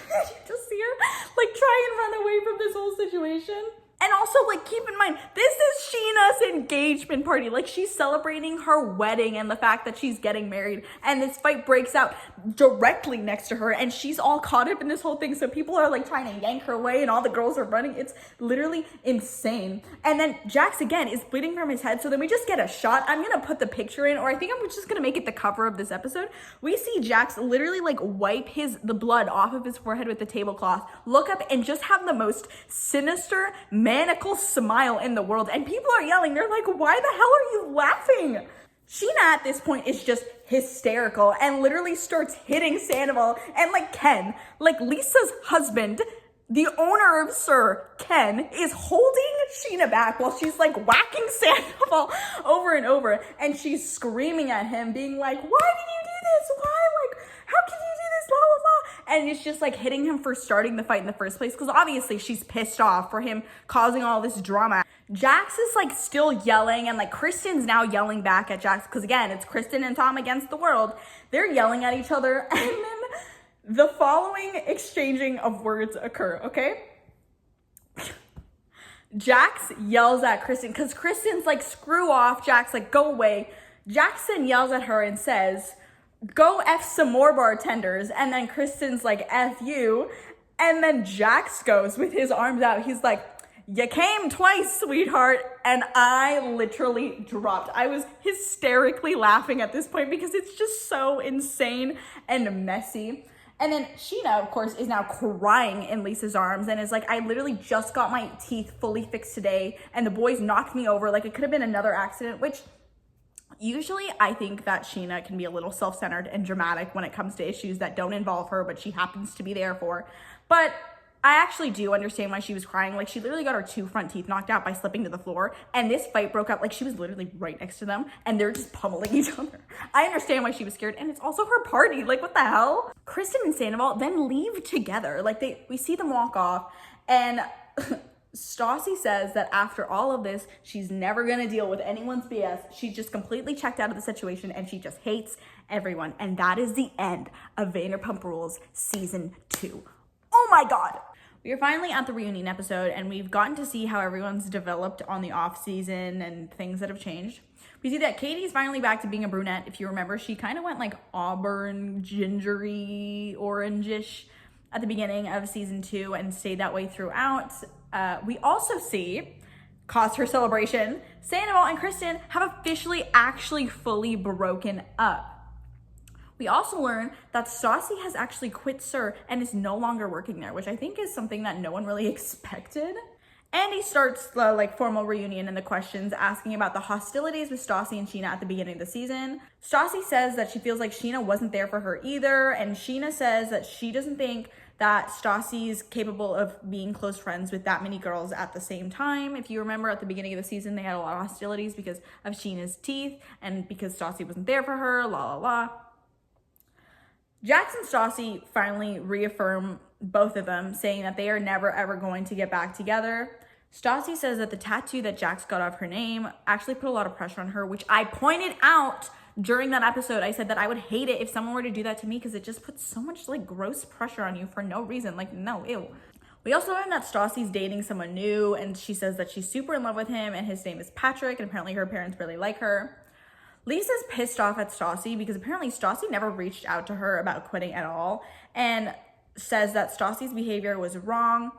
just see her like try and run away from this whole situation. And also, like, keep in mind, this is Sheena's engagement party. Like, she's celebrating her wedding and the fact that she's getting married. And this fight breaks out directly next to her. And she's all caught up in this whole thing. So people are, like, trying to yank her away. And all the girls are running. It's literally insane. And then Jax, again, is bleeding from his head. So then we just get a shot. I'm going to put the picture in. Or I think I'm just going to make it the cover of this episode. We see Jax literally, like, wipe the blood off of his forehead with the tablecloth. Look up and just have the most sinister, maniacal smile in the world, and people are yelling. They're like, why the hell are you laughing? Sheena at this point is just hysterical and literally starts hitting Sandoval and like Ken, like Lisa's husband, the owner of Sir Ken, is holding Sheena back while she's like whacking Sandoval over and over, and she's screaming at him being like, why did you do this? Why? Like, how can you do this? Blah, blah, blah. And it's just like hitting him for starting the fight in the first place, because obviously she's pissed off for him causing all this drama. Jax is like still yelling, and like Kristen's now yelling back at Jax, because again, it's Kristen and Tom against the world. They're yelling at each other, and then the following exchanging of words occur, okay? Jax yells at Kristen, because Kristen's like, screw off, Jax, like, go away. Jackson yells at her and says, go F some more bartenders. And then Kristen's like, F you. And then Jax goes with his arms out. He's like, you came twice, sweetheart. And I literally dropped. I was hysterically laughing at this point because it's just so insane and messy. And then Sheena, of course, is now crying in Lisa's arms and is like, I literally just got my teeth fully fixed today and the boys knocked me over. Like, it could have been another accident, which usually I think that Sheena can be a little self-centered and dramatic when it comes to issues that don't involve her, but she happens to be there for. But I actually do understand why she was crying. Like, she literally got her 2 front teeth knocked out by slipping to the floor, and this fight broke out. Like, she was literally right next to them, and they're just pummeling each other. I understand why she was scared, and it's also her party. Like, what the hell? Kristen and Sandoval then leave together. Like, we see them walk off, and Stassi says that after all of this, she's never gonna deal with anyone's BS. She just completely checked out of the situation, and she just hates everyone. And that is the end of Vanderpump Rules Season 2. Oh my God. We are finally at the reunion episode, and we've gotten to see how everyone's developed on the off season and things that have changed. We see that Katie's finally back to being a brunette. If you remember, she kind of went like auburn, gingery, orangish at the beginning of season 2 and stayed that way throughout. We also see, cause her celebration, Sandoval and Kristen have officially actually fully broken up. We also learn that Stassi has actually quit Sir and is no longer working there, which I think is something that no one really expected. And he starts the like formal reunion and the questions asking about the hostilities with Stassi and Sheena at the beginning of the season. Stassi says that she feels like Sheena wasn't there for her either, and Sheena says that she doesn't think that Stassi is capable of being close friends with that many girls at the same time. If you remember at the beginning of the season, they had a lot of hostilities because of Sheena's teeth and because Stassi wasn't there for her, la la la. Jax and Stassi finally reaffirm, both of them, saying that they are never ever going to get back together. Stassi says that the tattoo that Jax got off her name actually put a lot of pressure on her, which I pointed out during that episode. I said that I would hate it if someone were to do that to me because it just puts so much like gross pressure on you for no reason. Like, no, ew. We also learned that Stassi's dating someone new, and she says that she's super in love with him and his name is Patrick, and apparently her parents really like her. Lisa's pissed off at Stassi because apparently Stassi never reached out to her about quitting at all and says that Stassi's behavior was wrong,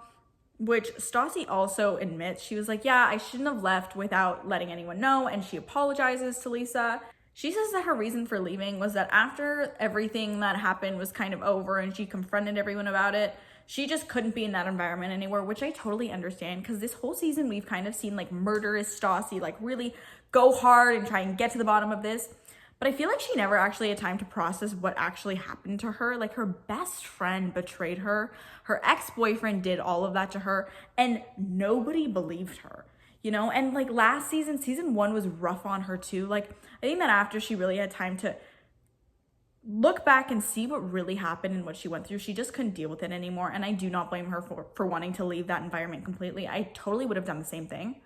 which Stassi also admits. She was like, yeah, I shouldn't have left without letting anyone know, and she apologizes to Lisa. She says that her reason for leaving was that after everything that happened was kind of over and she confronted everyone about it, she just couldn't be in that environment anymore, which I totally understand, because this whole season we've kind of seen like murderous Stassi like really go hard and try and get to the bottom of this. But I feel like she never actually had time to process what actually happened to her. Like, her best friend betrayed her. Her ex-boyfriend did all of that to her, and nobody believed her, you know? And like last season, season 1 was rough on her too. Like, I think that after she really had time to look back and see what really happened and what she went through, she just couldn't deal with it anymore. And I do not blame her for wanting to leave that environment completely. I totally would have done the same thing.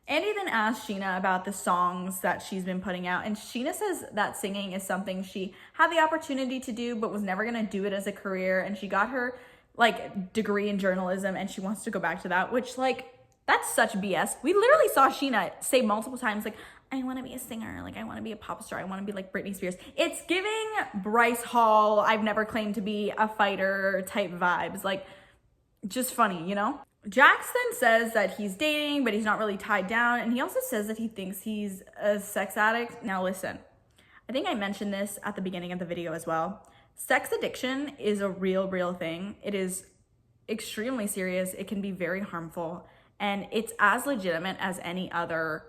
Andy then asked Sheena about the songs that she's been putting out, and Sheena says that singing is something she had the opportunity to do but was never going to do it as a career, and she got her like degree in journalism and she wants to go back to that, which like that's such BS. We literally saw Sheena say multiple times like, I want to be a singer, like I want to be a pop star, I want to be like Britney Spears. It's giving Bryce Hall, I've never claimed to be a fighter type vibes, like just funny, you know? Jackson says that he's dating, but he's not really tied down. And he also says that he thinks he's a sex addict. Now listen, I think I mentioned this at the beginning of the video as well. Sex addiction is a real thing. It is extremely serious. It can be very harmful. And it's as legitimate as any other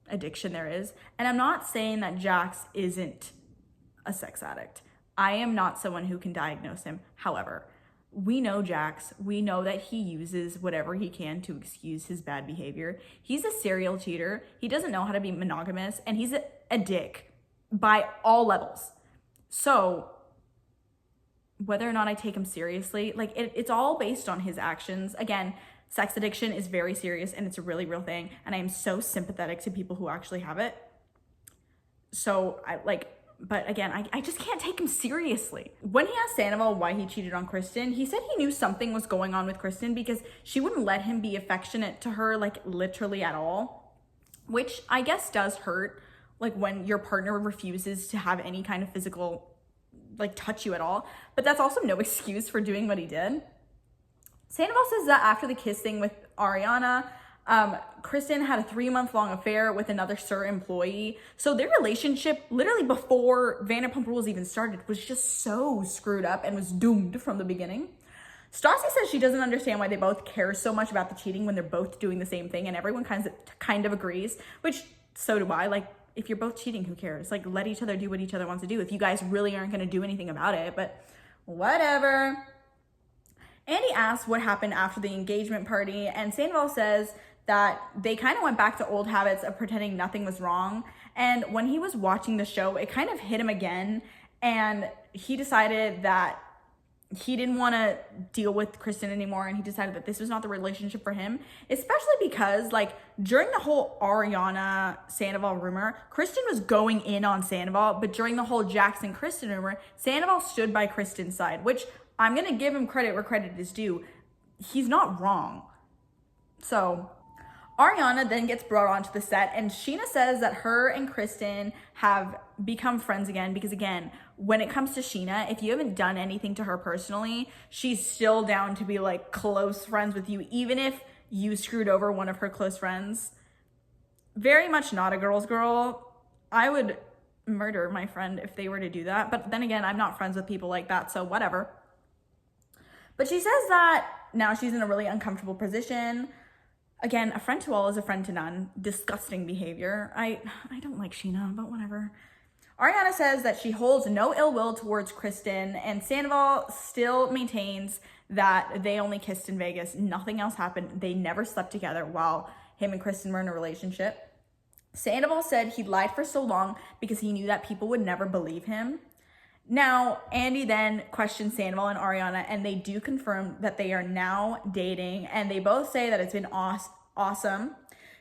addiction there is. And I'm not saying that Jax isn't a sex addict. I am not someone who can diagnose him. However, we know Jax. We know that he uses whatever he can to excuse his bad behavior. He's a serial cheater. He doesn't know how to be monogamous, and he's a dick by all levels. So whether or not I take him seriously, like it's all based on his actions. Again, sex addiction is very serious and it's a really real thing. And I am so sympathetic to people who actually have it. So but again, I just can't take him seriously. When he asked Sandoval why he cheated on Kristen, he said he knew something was going on with Kristen because she wouldn't let him be affectionate to her, like literally at all, which I guess does hurt, like when your partner refuses to have any kind of physical, like touch you at all. But that's also no excuse for doing what he did. Sandoval says that after the kissing with Ariana, Kristen had a 3-month-long affair with another SUR employee. So their relationship, literally before Vanderpump Rules even started, was just so screwed up and was doomed from the beginning. Stassi says she doesn't understand why they both care so much about the cheating when they're both doing the same thing, and everyone kind of agrees, which so do I. Like, if you're both cheating, who cares? Like, let each other do what each other wants to do if you guys really aren't going to do anything about it, but whatever. Andy asks what happened after the engagement party, and Sandoval says that they kind of went back to old habits of pretending nothing was wrong. And when he was watching the show, it kind of hit him again, and he decided that he didn't want to deal with Kristen anymore, and he decided that this was not the relationship for him, especially because like during the whole Ariana Sandoval rumor, Kristen was going in on Sandoval, but during the whole Jackson Kristen rumor, Sandoval stood by Kristen's side, which I'm going to give him credit where credit is due. He's not wrong. So Ariana then gets brought onto the set, and Sheena says that her and Kristen have become friends again because, again, when it comes to Sheena, if you haven't done anything to her personally, she's still down to be like close friends with you, even if you screwed over one of her close friends. Very much not a girl's girl. I would murder my friend if they were to do that. But then again, I'm not friends with people like that, so whatever. But she says that now she's in a really uncomfortable position. Again, a friend to all is a friend to none. Disgusting behavior. I don't like Sheena, but whatever. Ariana says that she holds no ill will towards Kristen, and Sandoval still maintains that they only kissed in Vegas. Nothing else happened. They never slept together while him and Kristen were in a relationship. Sandoval said he lied for so long because he knew that people would never believe him. Now, Andy then questions Sandoval and Ariana, and they do confirm that they are now dating, and they both say that it's been awesome.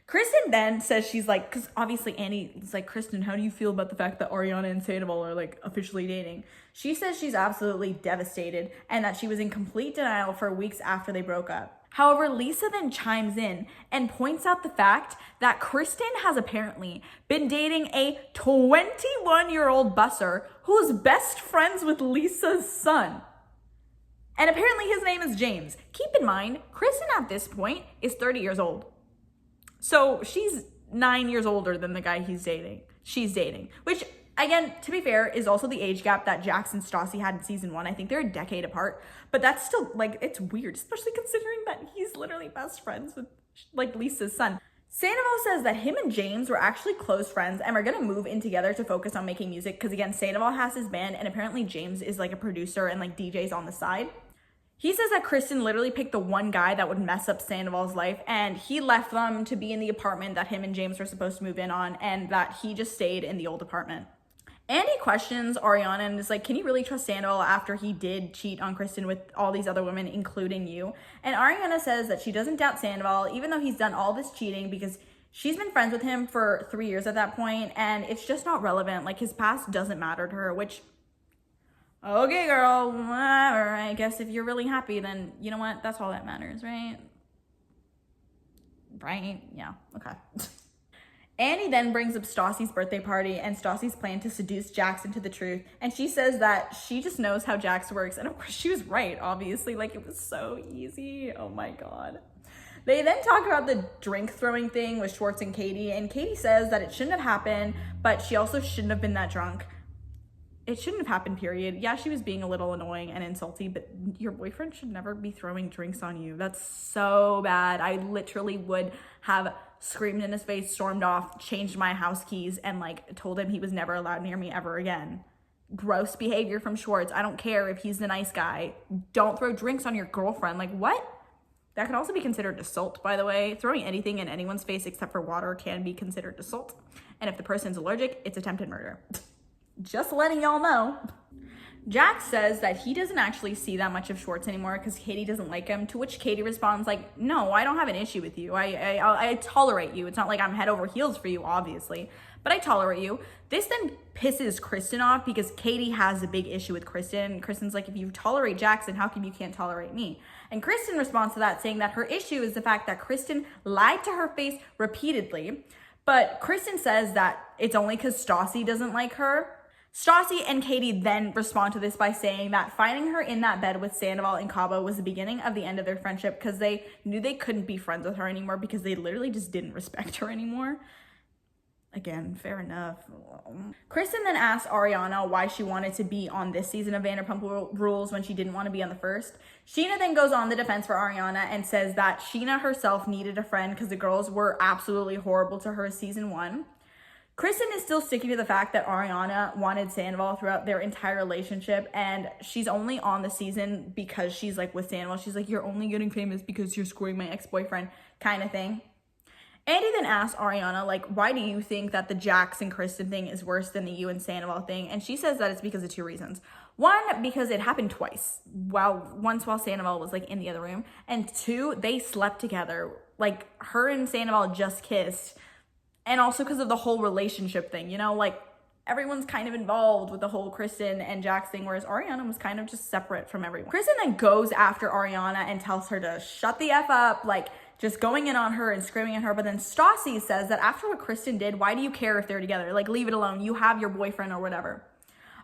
Kristen then says she's like, because obviously Andy is like, Kristen, how do you feel about the fact that Ariana and Sandoval are like officially dating? She says she's absolutely devastated and that she was in complete denial for weeks after they broke up. However, Lisa then chimes in and points out the fact that Kristen has apparently been dating a 21-year-old busser who's best friends with Lisa's son. And apparently his name is James. Keep in mind, Kristen at this point is 30 years old. So she's 9 years older than the guy she's dating, which, again, to be fair, is also the age gap that Jax and Stassi had in season 1. I think they're a decade apart, but that's still, like, it's weird, especially considering that he's literally best friends with, like, Lisa's son. Sandoval says that him and James were actually close friends and are gonna move in together to focus on making music, because, again, Sandoval has his band, and apparently James is, like, a producer and, like, DJs on the side. He says that Kristen literally picked the one guy that would mess up Sandoval's life, and he left them to be in the apartment that him and James were supposed to move in on, and that he just stayed in the old apartment. Andy questions Ariana and is like, can you really trust Sandoval after he did cheat on Kristen with all these other women, including you? And Ariana says that she doesn't doubt Sandoval, even though he's done all this cheating, because she's been friends with him for 3 years at that point, and it's just not relevant. Like, his past doesn't matter to her, which, okay, girl, whatever. I guess if you're really happy, then you know what? That's all that matters, right? Right? Yeah, okay. Annie then brings up Stassi's birthday party and Stassi's plan to seduce Jax into the truth. And she says that she just knows how Jax works. And of course, she was right, obviously. Like, it was so easy. Oh my God. They then talk about the drink throwing thing with Schwartz and Katie. And Katie says that it shouldn't have happened, but she also shouldn't have been that drunk. It shouldn't have happened, period. Yeah, she was being a little annoying and insulty, but your boyfriend should never be throwing drinks on you. That's so bad. I literally would have screamed in his face, stormed off, changed my house keys, and like told him he was never allowed near me ever again. Gross behavior from Schwartz. I don't care if he's the nice guy. Don't throw drinks on your girlfriend. Like, what? That could also be considered assault, by the way. Throwing anything in anyone's face except for water can be considered assault. And if the person's allergic, it's attempted murder. Just letting y'all know. Jax says that he doesn't actually see that much of Schwartz anymore because Katie doesn't like him, to which Katie responds like, no, I don't have an issue with you. I tolerate you. It's not like I'm head over heels for you, obviously, but I tolerate you. This then pisses Kristen off because Katie has a big issue with Kristen. Kristen's like, if you tolerate Jackson, how come you can't tolerate me? And Kristen responds to that saying that her issue is the fact that Kristen lied to her face repeatedly, but Kristen says that it's only because Stassi doesn't like her. Stassi and Katie then respond to this by saying that finding her in that bed with Sandoval and Cabo was the beginning of the end of their friendship because they knew they couldn't be friends with her anymore because they literally just didn't respect her anymore. Again, fair enough. Kristen then asked Ariana why she wanted to be on this season of Vanderpump Rules when she didn't want to be on the first. Sheena then goes on the defense for Ariana and says that Sheena herself needed a friend because the girls were absolutely horrible to her season 1. Kristen is still sticking to the fact that Ariana wanted Sandoval throughout their entire relationship, and she's only on the season because she's like with Sandoval. She's like, you're only getting famous because you're screwing my ex-boyfriend kind of thing. Andy then asks Ariana, like, why do you think that the Jax and Kristen thing is worse than the you and Sandoval thing? And she says that it's because of 2 reasons. One, because it happened twice. Once while Sandoval was like in the other room. And 2, they slept together. Like, her and Sandoval just kissed. And also because of the whole relationship thing, you know, like everyone's kind of involved with the whole Kristen and Jax thing, whereas Ariana was kind of just separate from everyone. Kristen then goes after Ariana and tells her to shut the F up, like just going in on her and screaming at her. But then Stassi says that after what Kristen did, why do you care if they're together? Like, leave it alone. You have your boyfriend or whatever.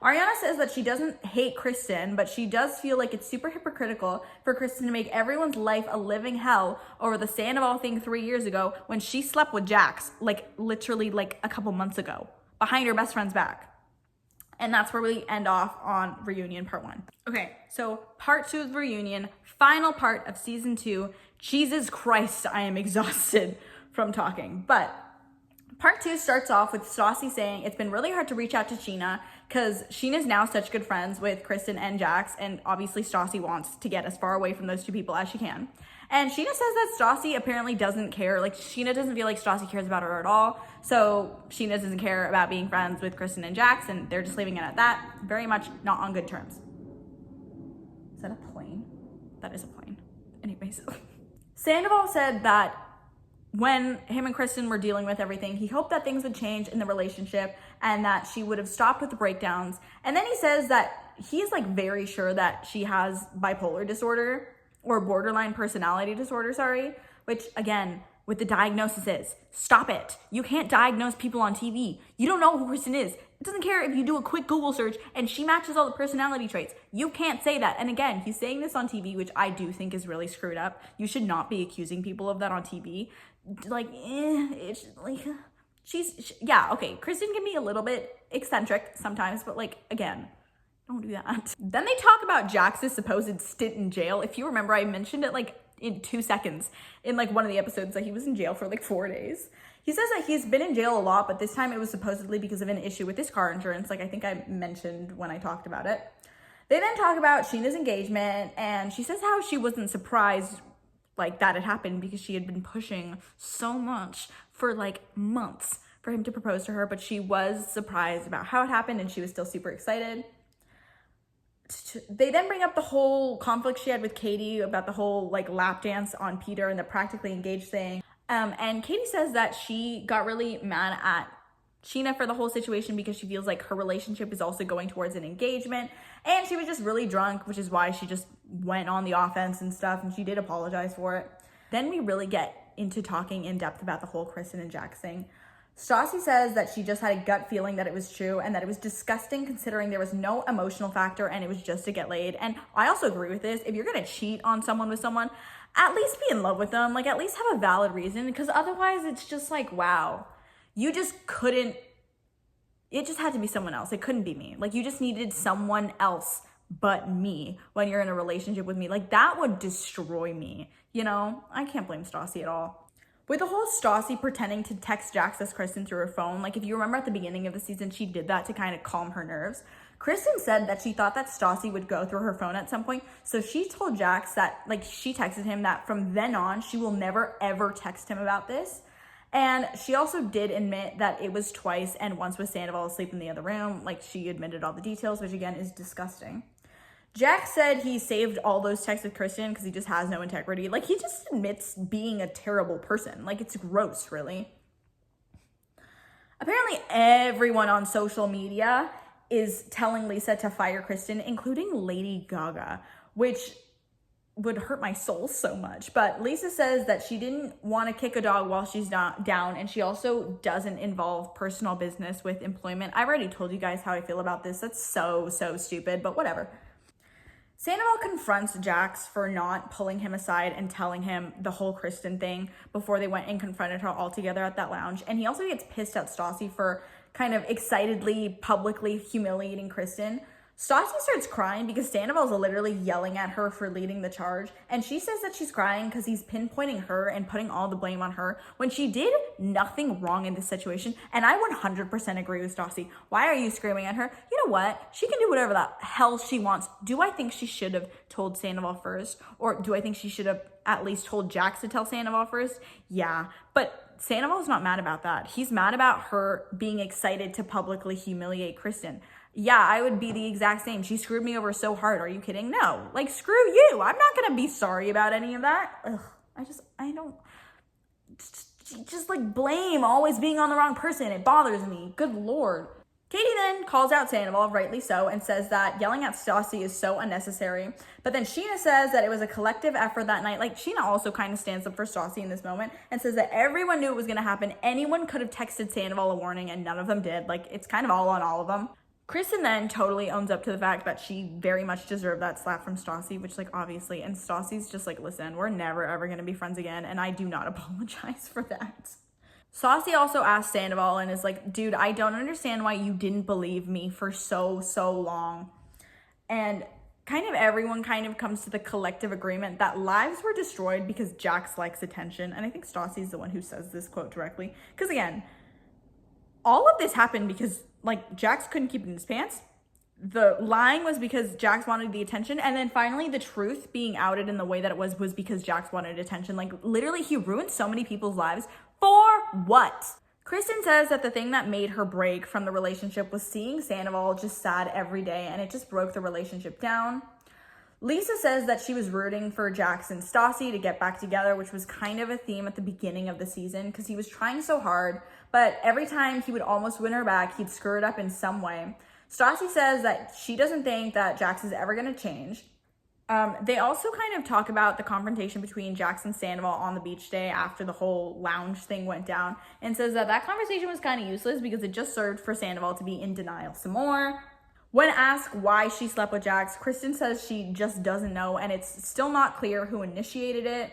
Ariana says that she doesn't hate Kristen, but she does feel like it's super hypocritical for Kristen to make everyone's life a living hell over the Sandoval thing 3 years ago when she slept with Jax, like literally like a couple months ago, behind her best friend's back. And that's where we end off on Reunion Part 1. Okay, so Part 2 of Reunion, final part of Season 2. Jesus Christ, I am exhausted from talking, but Part 2 starts off with Stassi saying it's been really hard to reach out to Sheena because Sheena's now such good friends with Kristen and Jax, and obviously Stassi wants to get as far away from those 2 people as she can. And Sheena says that Stassi apparently doesn't care. Like, Sheena doesn't feel like Stassi cares about her at all. So Sheena doesn't care about being friends with Kristen and Jax, and they're just leaving it at that. Very much not on good terms. Is that a plane? That is a plane. Anyways. Sandoval said that when him and Kristen were dealing with everything, he hoped that things would change in the relationship and that she would have stopped with the breakdowns. And then he says that he is like very sure that she has bipolar disorder. or borderline personality disorder, sorry, which again, with the diagnosis is, stop it. You can't diagnose people on TV. You don't know who Kristen is. It doesn't care if you do a quick Google search and she matches all the personality traits. You can't say that. And again, he's saying this on TV, which I do think is really screwed up. You should not be accusing people of that on TV. Like, it's like, yeah, okay, Kristen can be a little bit eccentric sometimes, but like, again, don't do that. Then they talk about Jax's supposed stint in jail. If you remember, I mentioned it like in 2 seconds in like one of the episodes that he was in jail for like 4 days. He says that he's been in jail a lot, but this time it was supposedly because of an issue with his car insurance, like I think I mentioned when I talked about it. They then talk about Sheena's engagement, and she says how she wasn't surprised like that had happened because she had been pushing so much for like months for him to propose to her, but she was surprised about how it happened and she was still super excited. They then bring up the whole conflict she had with Katie about the whole like lap dance on Peter and the practically engaged thing. And Katie says that she got really mad at Sheena for the whole situation because she feels like her relationship is also going towards an engagement, and she was just really drunk, which is why she just went on the offense and stuff, and she did apologize for it. Then we really get into talking in depth about the whole Kristen and Jax thing. Stassi says that she just had a gut feeling that it was true and that it was disgusting considering there was no emotional factor and it was just to get laid. And I also agree with this. If you're gonna cheat on someone with someone, at least be in love with them. Like, at least have a valid reason, because otherwise it's just like, wow, you just couldn't, it just had to be someone else. It couldn't be me. Like, you just needed someone else but me when you're in a relationship with me. Like, that would destroy me, you know? I can't blame Stassi at all. With the whole Stassi pretending to text Jax as Kristen through her phone, like if you remember at the beginning of the season, she did that to kind of calm her nerves. Kristen said that she thought that Stassi would go through her phone at some point. So she told Jax that, like, she texted him that from then on, she will never ever text him about this. And she also did admit that it was twice and once with Sandoval asleep in the other room. Like, she admitted all the details, which again is disgusting. Jax said he saved all those texts with Kristen because he just has no integrity. Like, he just admits being a terrible person. Like, it's gross, really. Apparently, everyone on social media is telling Lisa to fire Kristen, including Lady Gaga, which would hurt my soul so much. But Lisa says that she didn't want to kick a dog while she's not down, and she also doesn't involve personal business with employment. I've already told you guys how I feel about this. That's so stupid, but whatever. Sandoval confronts Jax for not pulling him aside and telling him the whole Kristen thing before they went and confronted her all together at that lounge. And he also gets pissed at Stassi for kind of excitedly, publicly humiliating Kristen. Stassi starts crying because Sandoval's literally yelling at her for leading the charge. And she says that she's crying because he's pinpointing her and putting all the blame on her when she did nothing wrong in this situation. And I 100% agree with Stassi. Why are you screaming at her? You know what? She can do whatever the hell she wants. Do I think she should have told Sandoval first? Or do I think she should have at least told Jax to tell Sandoval first? Yeah, but Sandoval's not mad about that. He's mad about her being excited to publicly humiliate Kristen. Yeah, I would be the exact same. She screwed me over so hard. Are you kidding? No. Like, screw you. I'm not going to be sorry about any of that. Ugh, I don't, just like blame always being on the wrong person. It bothers me. Good Lord. Katie then calls out Sandoval, rightly so, and says that yelling at Stassi is so unnecessary. But then Sheena says that it was a collective effort that night. Like, Sheena also kind of stands up for Stassi in this moment and says that everyone knew it was going to happen. Anyone could have texted Sandoval a warning and none of them did. Like, it's kind of all on all of them. Kristen then totally owns up to the fact that she very much deserved that slap from Stassi, which, like, obviously, and Stassi's just like, listen, we're never ever gonna be friends again, and I do not apologize for that. Stassi also asked Sandoval and is like, dude, I don't understand why you didn't believe me for so long. And kind of everyone kind of comes to the collective agreement that lives were destroyed because Jax likes attention. And I think Stassi's the one who says this quote directly. Because again, all of this happened because, like, Jax couldn't keep it in his pants. The lying was because Jax wanted the attention. And then finally, the truth being outed in the way that it was because Jax wanted attention. Like, literally, he ruined so many people's lives. For what? Kristen says that the thing that made her break from the relationship was seeing Sandoval just sad every day, and it just broke the relationship down. Lisa says that she was rooting for Jax and Stassi to get back together, which was kind of a theme at the beginning of the season because he was trying so hard, but every time he would almost win her back, he'd screw it up in some way. Stassi says that she doesn't think that Jax is ever going to change. They also kind of talk about the confrontation between Jax and Sandoval on the beach day after the whole lounge thing went down, and says that that conversation was kind of useless because it just served for Sandoval to be in denial some more. When asked why she slept with Jax, Kristen says she just doesn't know, and it's still not clear who initiated it.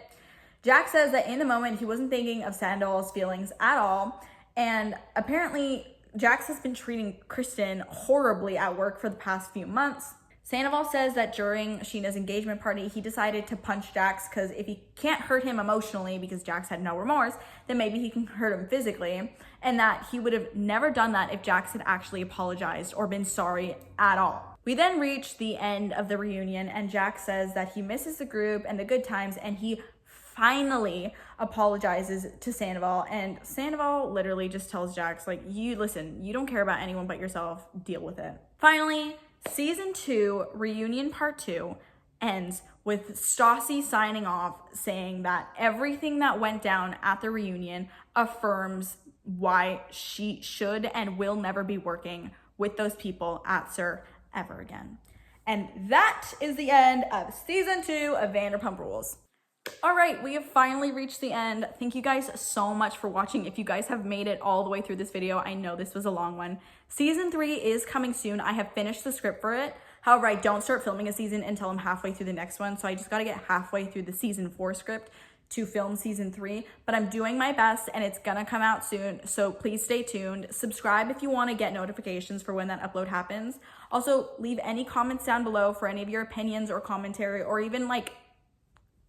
Jax says that in the moment he wasn't thinking of Sandoval's feelings at all, and apparently Jax has been treating Kristen horribly at work for the past few months. Sandoval says that during Sheena's engagement party, he decided to punch Jax because if he can't hurt him emotionally because Jax had no remorse, then maybe he can hurt him physically, and that he would have never done that if Jax had actually apologized or been sorry at all. We then reach the end of the reunion, and Jax says that he misses the group and the good times, and he finally apologizes to Sandoval, and Sandoval literally just tells Jax, like, you don't care about anyone but yourself, deal with it. Finally, Season 2, Reunion Part 2, ends with Stassi signing off saying that everything that went down at the reunion affirms why she should and will never be working with those people at SUR ever again. And that is the end of Season 2 of Vanderpump Rules. All right, we have finally reached the end. Thank you guys so much for watching. If you guys have made it all the way through this video, I know this was a long one. Season 3 is coming soon. I have finished the script for it. However, I don't start filming a season until I'm halfway through the next one. So I just got to get halfway through the Season 4 script to film Season 3. But I'm doing my best and it's going to come out soon. So please stay tuned. Subscribe if you want to get notifications for when that upload happens. Also, leave any comments down below for any of your opinions or commentary, or even like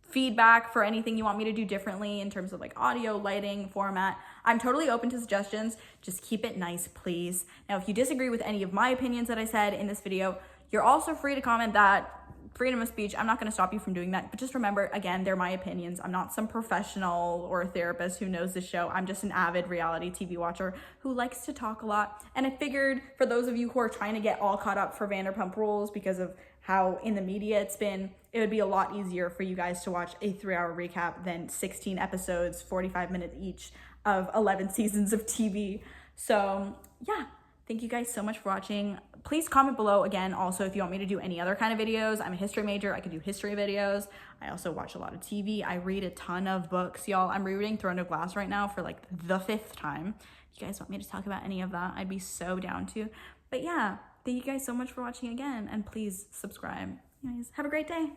feedback for anything you want me to do differently in terms of like audio, lighting, format. I'm totally open to suggestions. Just keep it nice, please. Now, if you disagree with any of my opinions that I said in this video, you're also free to comment that. Freedom of speech. I'm not going to stop you from doing that. But just remember, again, they're my opinions. I'm not some professional or a therapist who knows the show. I'm just an avid reality TV watcher who likes to talk a lot. And I figured for those of you who are trying to get all caught up for Vanderpump Rules because of how in the media it's been, it would be a lot easier for you guys to watch a 3-hour recap than 16 episodes, 45 minutes each of 11 seasons of TV. So yeah, thank you guys so much for watching. Please comment below again also if you want me to do any other kind of videos. I'm a history major. I could do history videos. I also watch a lot of TV. I read a ton of books, y'all. I'm rereading Throne of Glass right now for like the 5th time. If you guys want me to talk about any of that, I'd be so down to. But yeah, thank you guys so much for watching again, and please subscribe. Anyways, have a great day.